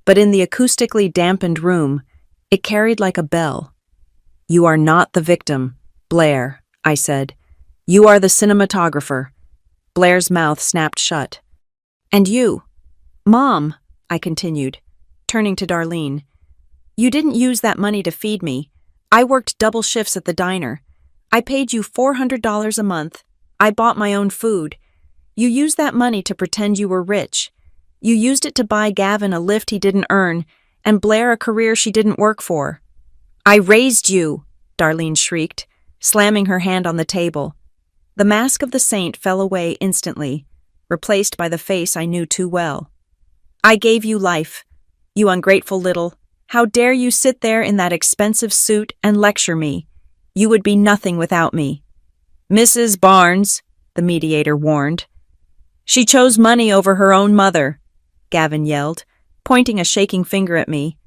but in the acoustically dampened room, it carried like a bell. "You are not the victim, Blair," I said. "You are the cinematographer." Blair's mouth snapped shut. "And you, Mom," I continued, turning to Darlene. "You didn't use that money to feed me. I worked double shifts at the diner. I paid you $400 a month. I bought my own food. You used that money to pretend you were rich. You used it to buy Gavin a lift he didn't earn, and Blair a career she didn't work for." "I raised you," Darlene shrieked, slamming her hand on the table. The mask of the saint fell away instantly, replaced by the face I knew too well. "I gave you life. You ungrateful little. How dare you sit there in that expensive suit and lecture me? You would be nothing without me." "Mrs. Barnes," the mediator warned. "She chose money over her own mother," Gavin yelled, pointing a shaking finger at me.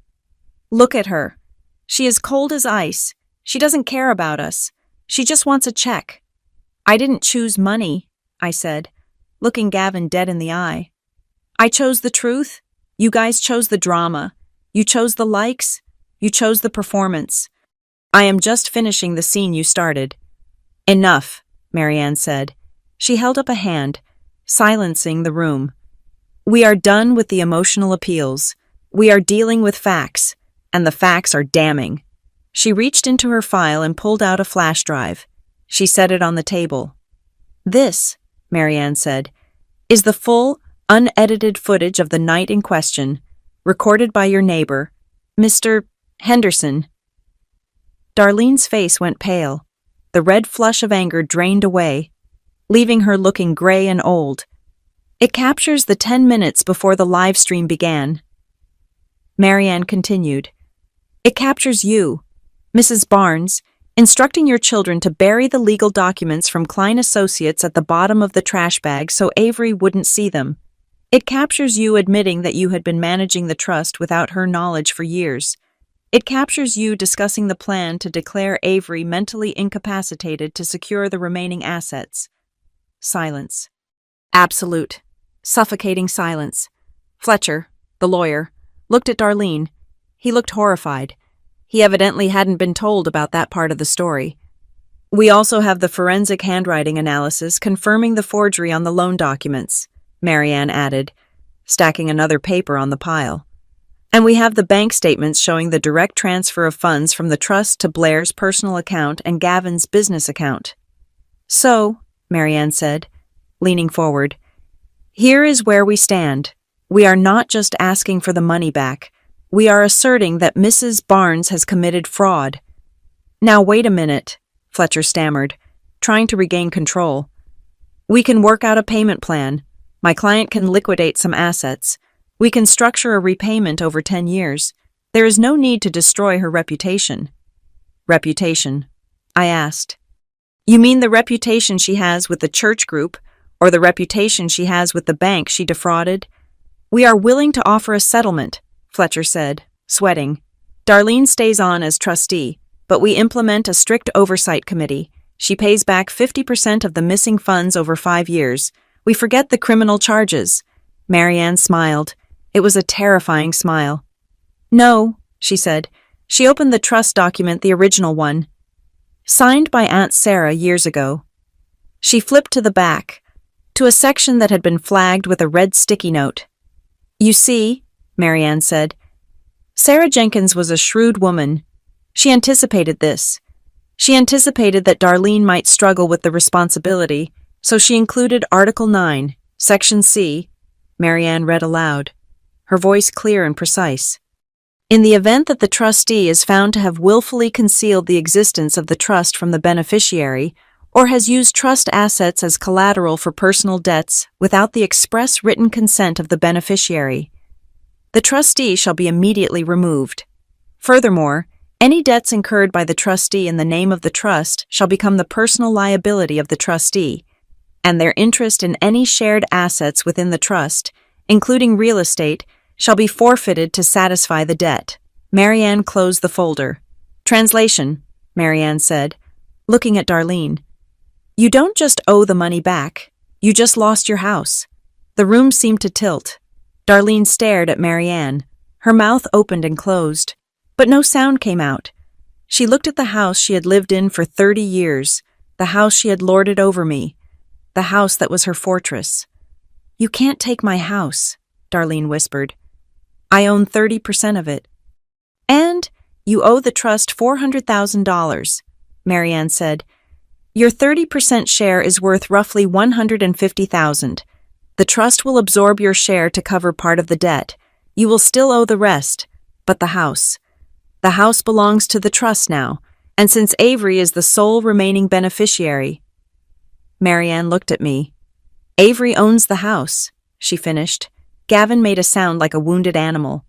"Look at her. She is cold as ice. She doesn't care about us. She just wants a check." "I didn't choose money," I said, looking Gavin dead in the eye. "I chose the truth. You guys chose the drama. You chose the likes. You chose the performance. I am just finishing the scene you started." "Enough," Marianne said. She held up a hand, silencing the room. "We are done with the emotional appeals. We are dealing with facts, and the facts are damning." She reached into her file and pulled out a flash drive. She set it on the table. "This," Marianne said, "is the full, unedited footage of the night in question, recorded by your neighbor, Mr. Henderson." Darlene's face went pale. The red flush of anger drained away, leaving her looking gray and old. "It captures the 10 minutes before the live stream began." Marianne continued. "It captures you, Mrs. Barnes, instructing your children to bury the legal documents from Klein Associates at the bottom of the trash bag so Avery wouldn't see them. It captures you admitting that you had been managing the trust without her knowledge for years. It captures you discussing the plan to declare Avery mentally incapacitated to secure the remaining assets. Silence. Absolute, suffocating silence. Fletcher, the lawyer, looked at Darlene. He looked horrified. He evidently hadn't been told about that part of the story. We also have the forensic handwriting analysis confirming the forgery on the loan documents, Marianne added, stacking another paper on the pile. And we have the bank statements showing the direct transfer of funds from the trust to Blair's personal account and Gavin's business account. So, Marianne said, leaning forward, here is where we stand. We are not just asking for the money back. We are asserting that Mrs. Barnes has committed fraud. Now wait a minute, Fletcher stammered, trying to regain control. We can work out a payment plan. My client can liquidate some assets. We can structure a repayment over 10 years. There is no need to destroy her reputation. Reputation? I asked. You mean the reputation she has with the church group, or the reputation she has with the bank she defrauded? We are willing to offer a settlement, Fletcher said, sweating. Darlene stays on as trustee, but we implement a strict oversight committee. She pays back 50% of the missing funds over 5 years. We forget the criminal charges. Marianne smiled. It was a terrifying smile. No, she said. She opened the trust document, the original one, signed by Aunt Sarah years ago. She flipped to the back, to a section that had been flagged with a red sticky note. You see, Marianne said, Sarah Jenkins was a shrewd woman. She anticipated this. She anticipated that Darlene might struggle with the responsibility, so she included Article 9, Section C. Marianne read aloud, her voice clear and precise. In the event that the trustee is found to have willfully concealed the existence of the trust from the beneficiary, or has used trust assets as collateral for personal debts without the express written consent of the beneficiary, the trustee shall be immediately removed. Furthermore, any debts incurred by the trustee in the name of the trust shall become the personal liability of the trustee, and their interest in any shared assets within the trust, including real estate, shall be forfeited to satisfy the debt. Marianne closed the folder. Translation, Marianne said, looking at Darlene. You don't just owe the money back. You just lost your house. The room seemed to tilt. Darlene stared at Marianne. Her mouth opened and closed, but no sound came out. She looked at the house she had lived in for 30 years, the house she had lorded over me, the house that was her fortress. You can't take my house, Darlene whispered. I own 30% of it. And you owe the trust $400,000, Marianne said. Your 30% share is worth roughly $150,000. The trust will absorb your share to cover part of the debt. You will still owe the rest, but the house. The house belongs to the trust now, and since Avery is the sole remaining beneficiary. Marianne looked at me. Avery owns the house, she finished. Gavin made a sound like a wounded animal.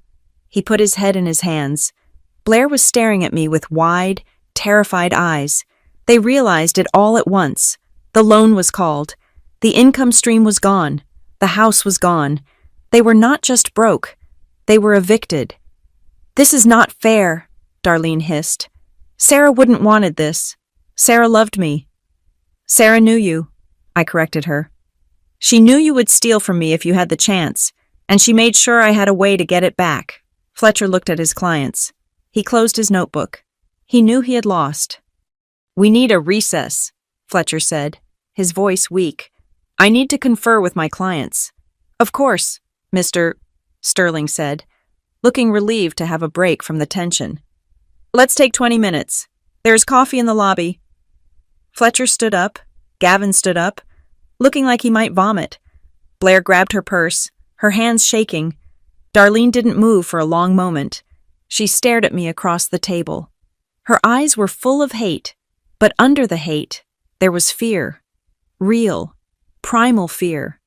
He put his head in his hands. Blair was staring at me with wide, terrified eyes. They realized it all at once. The loan was called. The income stream was gone. The house was gone. They were not just broke. They were evicted. This is not fair, Darlene hissed. Sarah wouldn't wanted this. Sarah loved me. Sarah knew you, I corrected her. She knew you would steal from me if you had the chance, and she made sure I had a way to get it back. Fletcher looked at his clients. He closed his notebook. He knew he had lost. We need a recess, Fletcher said, his voice weak. I need to confer with my clients. Of course, Mr. Sterling said, looking relieved to have a break from the tension. Let's take 20 minutes. There's coffee in the lobby. Fletcher stood up. Gavin stood up, looking like he might vomit. Blair grabbed her purse, her hands shaking. Darlene didn't move for a long moment. She stared at me across the table. Her eyes were full of hate, but under the hate, there was fear. Real, primal fear.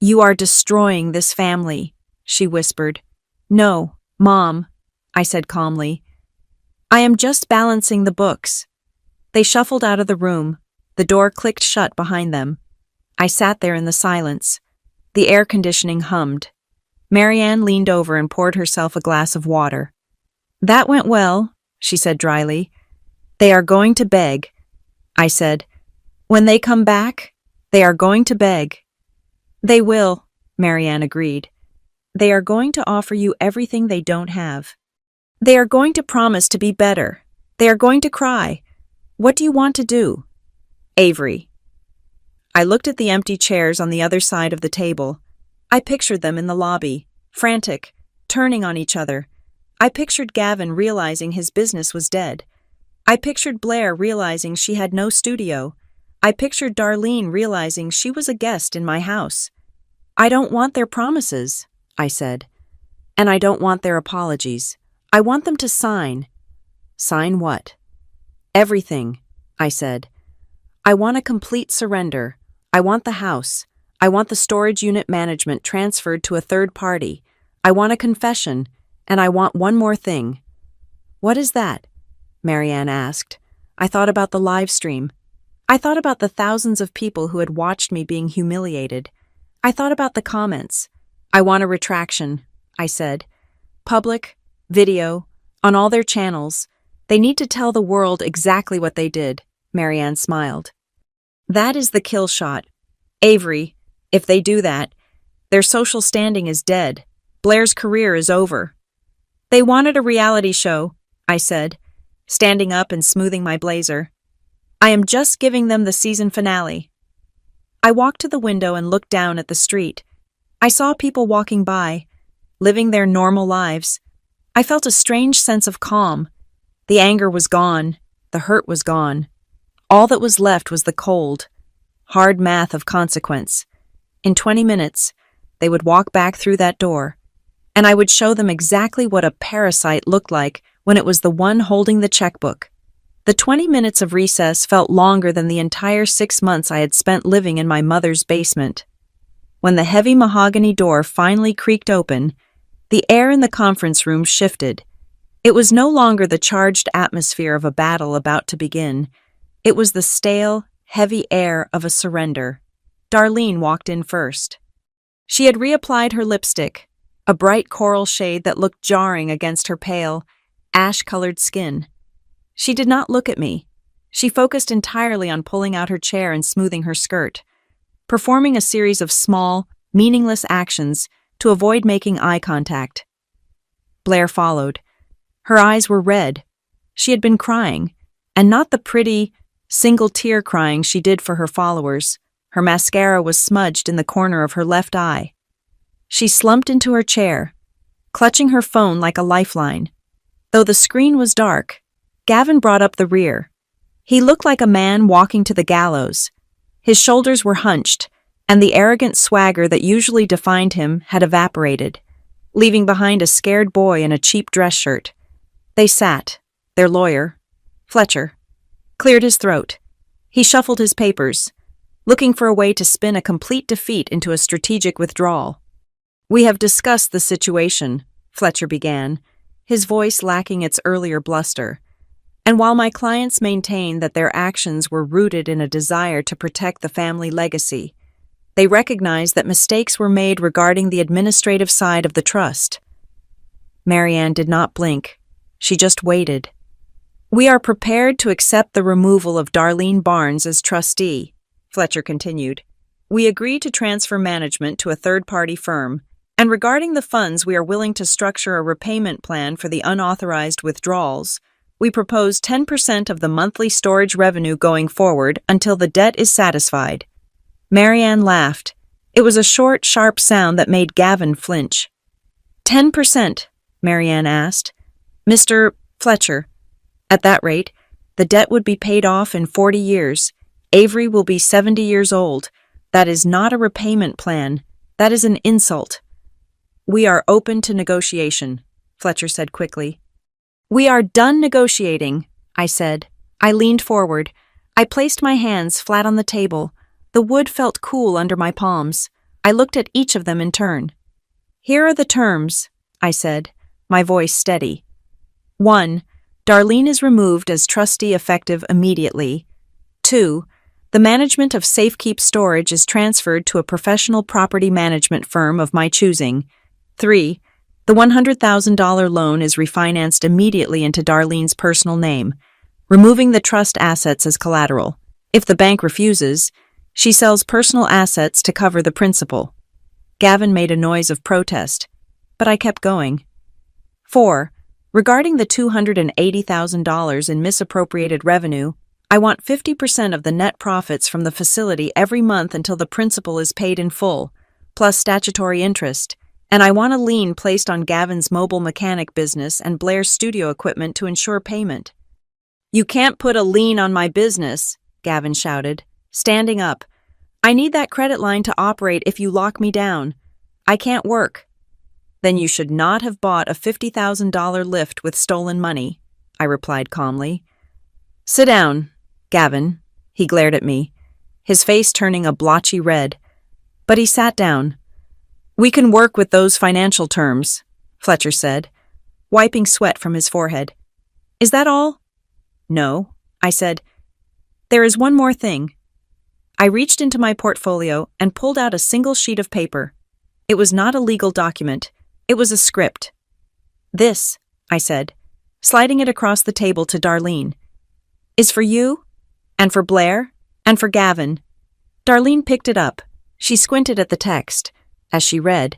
You are destroying this family, she whispered. No, Mom, I said calmly. I am just balancing the books. They shuffled out of the room. The door clicked shut behind them. I sat there in the silence. The air conditioning hummed. Marianne leaned over and poured herself a glass of water. That went well, she said dryly. They are going to beg, I said. When they come back, They are going to beg. They will, Marianne agreed. They are going to offer you everything they don't have. They are going to promise to be better. They are going to cry. What do you want to do? Avery. I looked at the empty chairs on the other side of the table. I pictured them in the lobby, frantic, turning on each other. I pictured Gavin realizing his business was dead. I pictured Blair realizing she had no studio. I pictured Darlene realizing she was a guest in my house. I don't want their promises, I said. And I don't want their apologies. I want them to sign. Sign what? Everything, I said. I want a complete surrender. I want the house. I want the storage unit management transferred to a third party. I want a confession, and I want one more thing. What is that? Marianne asked. I thought about the live stream. I thought about the thousands of people who had watched me being humiliated. I thought about the comments. I want a retraction, I said. Public, video, on all their channels. They need to tell the world exactly what they did, Marianne smiled. That is the kill shot. Avery, if they do that, their social standing is dead. Blair's career is over. They wanted a reality show, I said, standing up and smoothing my blazer. I am just giving them the season finale. I walked to the window and looked down at the street. I saw people walking by, living their normal lives. I felt a strange sense of calm. The anger was gone. The hurt was gone. All that was left was the cold, hard math of consequence. In 20 minutes, they would walk back through that door, and I would show them exactly what a parasite looked like when it was the one holding the checkbook. The 20 minutes of recess felt longer than the entire 6 months I had spent living in my mother's basement. When the heavy mahogany door finally creaked open, the air in the conference room shifted. It was no longer the charged atmosphere of a battle about to begin. It was the stale, heavy air of a surrender. Darlene walked in first. She had reapplied her lipstick, a bright coral shade that looked jarring against her pale, ash-colored skin. She did not look at me. She focused entirely on pulling out her chair and smoothing her skirt, performing a series of small, meaningless actions to avoid making eye contact. Blair followed. Her eyes were red. She had been crying, and not the pretty, single-tear crying she did for her followers. Her mascara was smudged in the corner of her left eye. She slumped into her chair, clutching her phone like a lifeline. Though the screen was dark, Gavin brought up the rear. He looked like a man walking to the gallows. His shoulders were hunched, and the arrogant swagger that usually defined him had evaporated, leaving behind a scared boy in a cheap dress shirt. They sat. Their lawyer, Fletcher, cleared his throat. He shuffled his papers, looking for a way to spin a complete defeat into a strategic withdrawal. We have discussed the situation, Fletcher began, his voice lacking its earlier bluster. And while my clients maintain that their actions were rooted in a desire to protect the family legacy, they recognize that mistakes were made regarding the administrative side of the trust. Marianne did not blink. She just waited. We are prepared to accept the removal of Darlene Barnes as trustee, Fletcher continued. We agree to transfer management to a third-party firm, and regarding the funds, we are willing to structure a repayment plan for the unauthorized withdrawals. We propose 10% of the monthly storage revenue going forward until the debt is satisfied. Marianne laughed. It was a short, sharp sound that made Gavin flinch. 10%, Marianne asked. Mr. Fletcher, at that rate, the debt would be paid off in 40 years. Avery will be 70 years old. That is not a repayment plan. That is an insult. We are open to negotiation, Fletcher said quickly. We are done negotiating, I said. I leaned forward. I placed my hands flat on the table. The wood felt cool under my palms. I looked at each of them in turn. Here are the terms, I said, my voice steady. 1. Darlene is removed as trustee effective immediately. 2. The management of Safekeep Storage is transferred to a professional property management firm of my choosing. 3. The $100,000 loan is refinanced immediately into Darlene's personal name, removing the trust assets as collateral. If the bank refuses, She sells personal assets to cover the principal. Gavin made a noise of protest, but I kept going. 4. Regarding the $280,000 in misappropriated revenue, I want 50% of the net profits from the facility every month until the principal is paid in full, plus statutory interest, and I want a lien placed on Gavin's mobile mechanic business and Blair's studio equipment to ensure payment. You can't put a lien on my business, Gavin shouted, standing up. I need that credit line to operate if you lock me down. I can't work. Then you should not have bought a $50,000 lift with stolen money, I replied calmly. Sit down, Gavin, he glared at me, his face turning a blotchy red. But he sat down. We can work with those financial terms, Fletcher said, wiping sweat from his forehead. Is that all? No, I said. There is one more thing. I reached into my portfolio and pulled out a single sheet of paper. It was not a legal document. It was a script. This, I said, sliding it across the table to Darlene, is for you, and for Blair, and for Gavin. Darlene picked it up. She squinted at the text. As she read,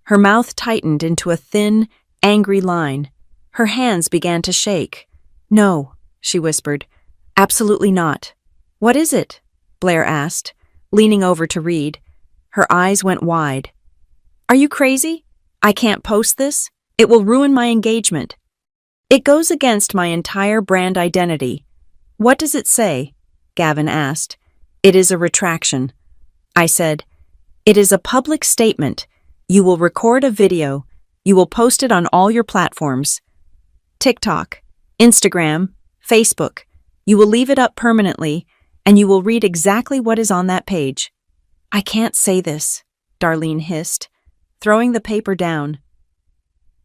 her mouth tightened into a thin, angry line. Her hands began to shake. No, she whispered. Absolutely not. What is it? Blair asked, leaning over to read. Her eyes went wide. Are you crazy? I can't post this. It will ruin my engagement. It goes against my entire brand identity. What does it say? Gavin asked. It is a retraction. I said, it is a public statement. You will record a video. You will post it on all your platforms. TikTok, Instagram, Facebook. You will leave it up permanently, and you will read exactly what is on that page. I can't say this, Darlene hissed, throwing the paper down.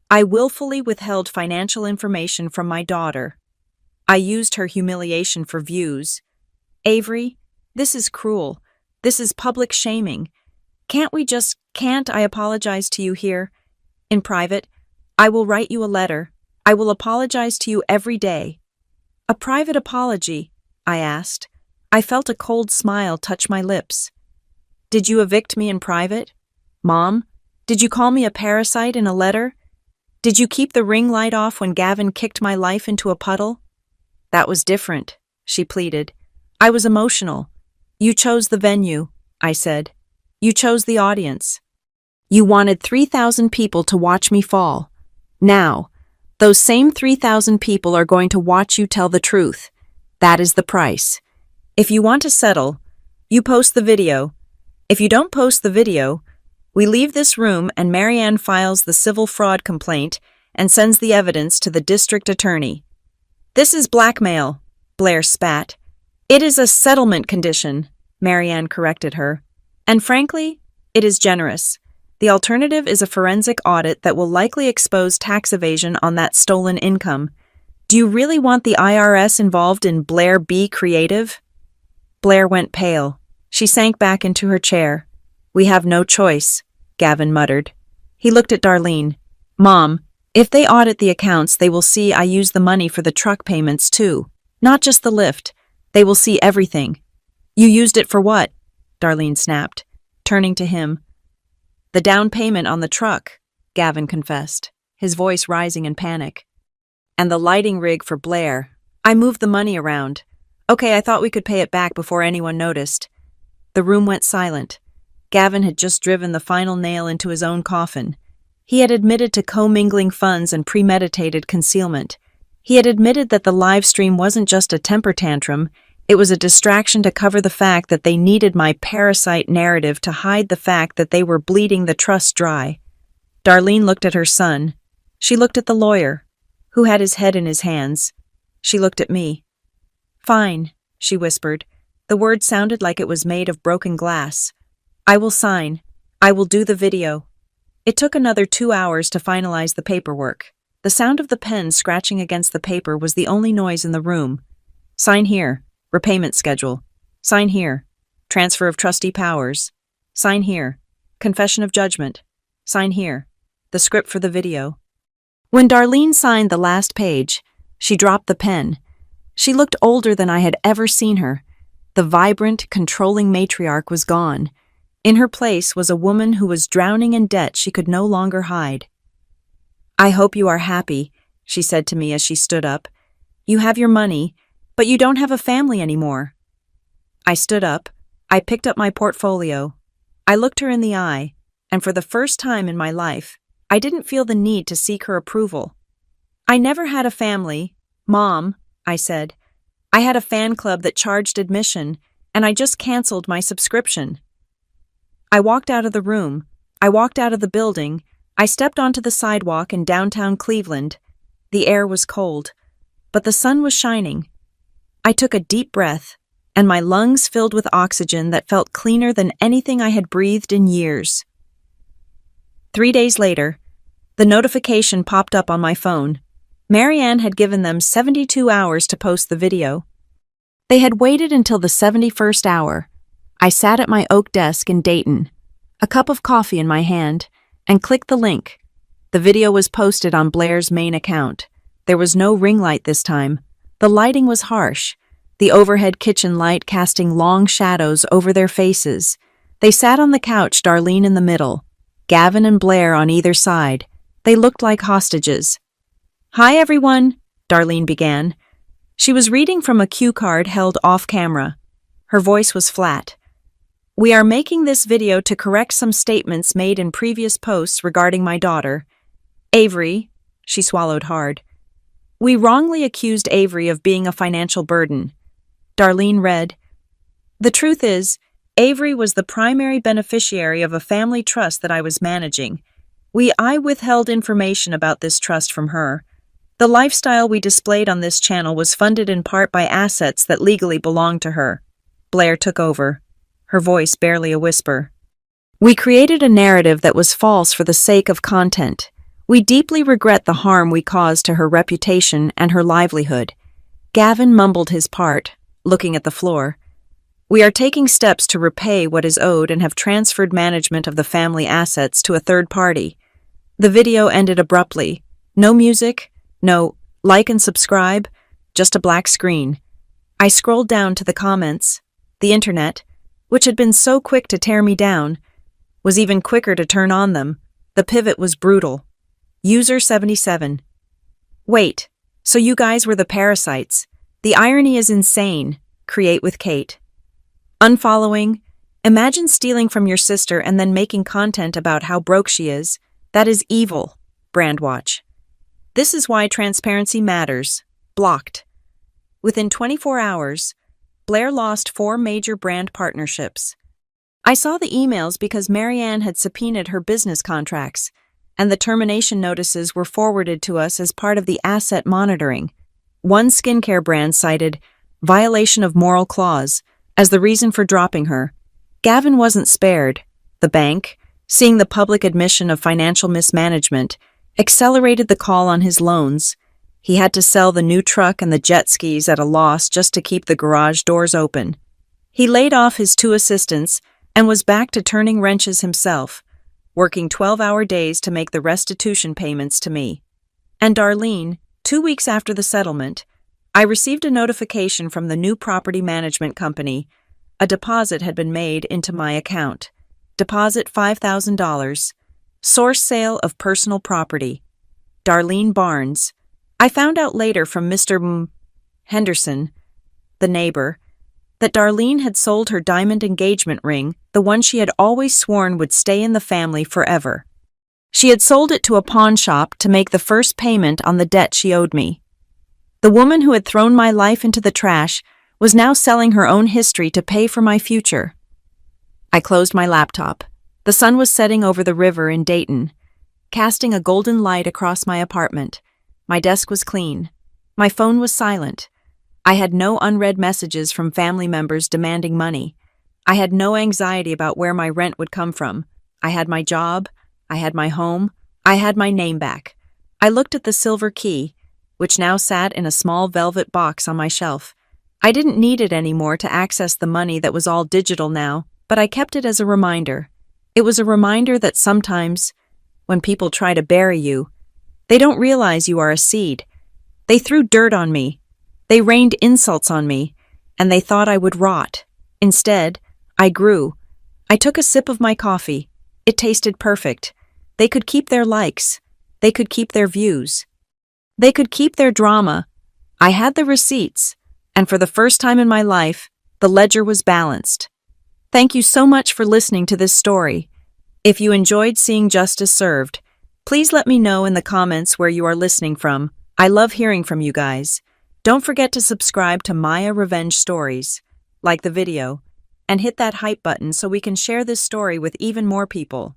I willfully withheld financial information from my daughter. I used her humiliation for views. Avery, this is cruel. This is public shaming. Can't I apologize to you here? In private, I will write you a letter. I will apologize to you every day. A private apology, I asked. I felt a cold smile touch my lips. Did you evict me in private? Mom, did you call me a parasite in a letter? Did you keep the ring light off when Gavin kicked my life into a puddle? That was different, she pleaded. I was emotional. You chose the venue, I said. You chose the audience. You wanted 3,000 people to watch me fall. Now, those same 3,000 people are going to watch you tell the truth. That is the price. If you want to settle, you post the video. If you don't post the video, we leave this room and Marianne files the civil fraud complaint and sends the evidence to the district attorney. This is blackmail, Blair spat. It is a settlement condition, Marianne corrected her. And frankly, it is generous. The alternative is a forensic audit that will likely expose tax evasion on that stolen income. Do you really want the IRS involved in Blair be creative? Blair went pale. She sank back into her chair. We have no choice, Gavin muttered. He looked at Darlene. Mom, if they audit the accounts, they will see I use the money for the truck payments too. Not just the lift. They will see everything. You used it for what? Darlene snapped, turning to him. The down payment on the truck, Gavin confessed, his voice rising in panic. And the lighting rig for Blair. I moved the money around. Okay, I thought we could pay it back before anyone noticed. The room went silent. Gavin had just driven the final nail into his own coffin. He had admitted to commingling funds and premeditated concealment. He had admitted that the live stream wasn't just a temper tantrum, it was a distraction to cover the fact that they needed my parasite narrative to hide the fact that they were bleeding the trust dry. Darlene looked at her son. She looked at the lawyer, who had his head in his hands. She looked at me. Fine, she whispered. The word sounded like it was made of broken glass. I will sign. I will do the video. It took another 2 hours to finalize the paperwork. The sound of the pen scratching against the paper was the only noise in the room. Sign here. Repayment schedule. Sign here. Transfer of trustee powers. Sign here. Confession of judgment. Sign here. The script for the video. When Darlene signed the last page, she dropped the pen. She looked older than I had ever seen her. The vibrant, controlling matriarch was gone. In her place was a woman who was drowning in debt she could no longer hide. "I hope you are happy," she said to me as she stood up. "You have your money, but you don't have a family anymore." I stood up. I picked up my portfolio. I looked her in the eye, and for the first time in my life, I didn't feel the need to seek her approval. "I never had a family, Mom," I said. "I had a fan club that charged admission, and I just canceled my subscription." I walked out of the room. I walked out of the building. I stepped onto the sidewalk in downtown Cleveland. The air was cold, but the sun was shining. I took a deep breath, and my lungs filled with oxygen that felt cleaner than anything I had breathed in years. 3 days later, the notification popped up on my phone. Marianne had given them 72 hours to post the video. They had waited until the 71st hour. I sat at my oak desk in Dayton, a cup of coffee in my hand, and clicked the link. The video was posted on Blair's main account. There was no ring light this time. The lighting was harsh, the overhead kitchen light casting long shadows over their faces. They sat on the couch, Darlene in the middle, Gavin and Blair on either side. They looked like hostages. "Hi, everyone," Darlene began. She was reading from a cue card held off-camera. Her voice was flat. "We are making this video to correct some statements made in previous posts regarding my daughter, Avery." She swallowed hard. "We wrongly accused Avery of being a financial burden." Darlene read, "The truth is, Avery was the primary beneficiary of a family trust that I was managing. I withheld information about this trust from her. The lifestyle we displayed on this channel was funded in part by assets that legally belonged to her." Blair took over, her voice barely a whisper. "We created a narrative that was false for the sake of content. We deeply regret the harm we caused to her reputation and her livelihood." Gavin mumbled his part, looking at the floor. "We are taking steps to repay what is owed and have transferred management of the family assets to a third party." The video ended abruptly. No music, no like and subscribe, just a black screen. I scrolled down to the comments. The internet, which had been so quick to tear me down, was even quicker to turn on them. The pivot was brutal. User 77. "Wait, so you guys were the parasites. The irony is insane. Create with Kate." "Unfollowing. Imagine stealing from your sister and then making content about how broke she is. That is evil." Brandwatch. "This is why transparency matters." Blocked. Within 24 hours, Blair lost 4 major brand partnerships. I saw the emails because Marianne had subpoenaed her business contracts, and the termination notices were forwarded to us as part of the asset monitoring. One skincare brand cited violation of moral clause as the reason for dropping her. Gavin wasn't spared. The bank, seeing the public admission of financial mismanagement, accelerated the call on his loans. He had to sell the new truck and the jet skis at a loss just to keep the garage doors open. He laid off his 2 assistants and was back to turning wrenches himself, working 12-hour days to make the restitution payments to me. And Darlene, 2 weeks after the settlement, I received a notification from the new property management company. A deposit had been made into my account. Deposit $5,000. Source sale of personal property. Darlene Barnes. I found out later from Mr. Henderson, the neighbor, that Darlene had sold her diamond engagement ring, the one she had always sworn would stay in the family forever. She had sold it to a pawn shop to make the first payment on the debt she owed me. The woman who had thrown my life into the trash was now selling her own history to pay for my future. I closed my laptop. The sun was setting over the river in Dayton, casting a golden light across my apartment. My desk was clean. My phone was silent. I had no unread messages from family members demanding money. I had no anxiety about where my rent would come from. I had my job. I had my home. I had my name back. I looked at the silver key, which now sat in a small velvet box on my shelf. I didn't need it anymore to access the money that was all digital now, but I kept it as a reminder. It was a reminder that sometimes, when people try to bury you, they don't realize you are a seed. They threw dirt on me. They rained insults on me. and they thought I would rot. Instead, I grew. I took a sip of my coffee. It tasted perfect. They could keep their likes. They could keep their views. They could keep their drama. I had the receipts, and for the first time in my life, the ledger was balanced. Thank you so much for listening to this story. If you enjoyed seeing justice served, please let me know in the comments where you are listening from. I love hearing from you guys. Don't forget to subscribe to Maya Revenge Stories, like the video, and hit that hype button so we can share this story with even more people.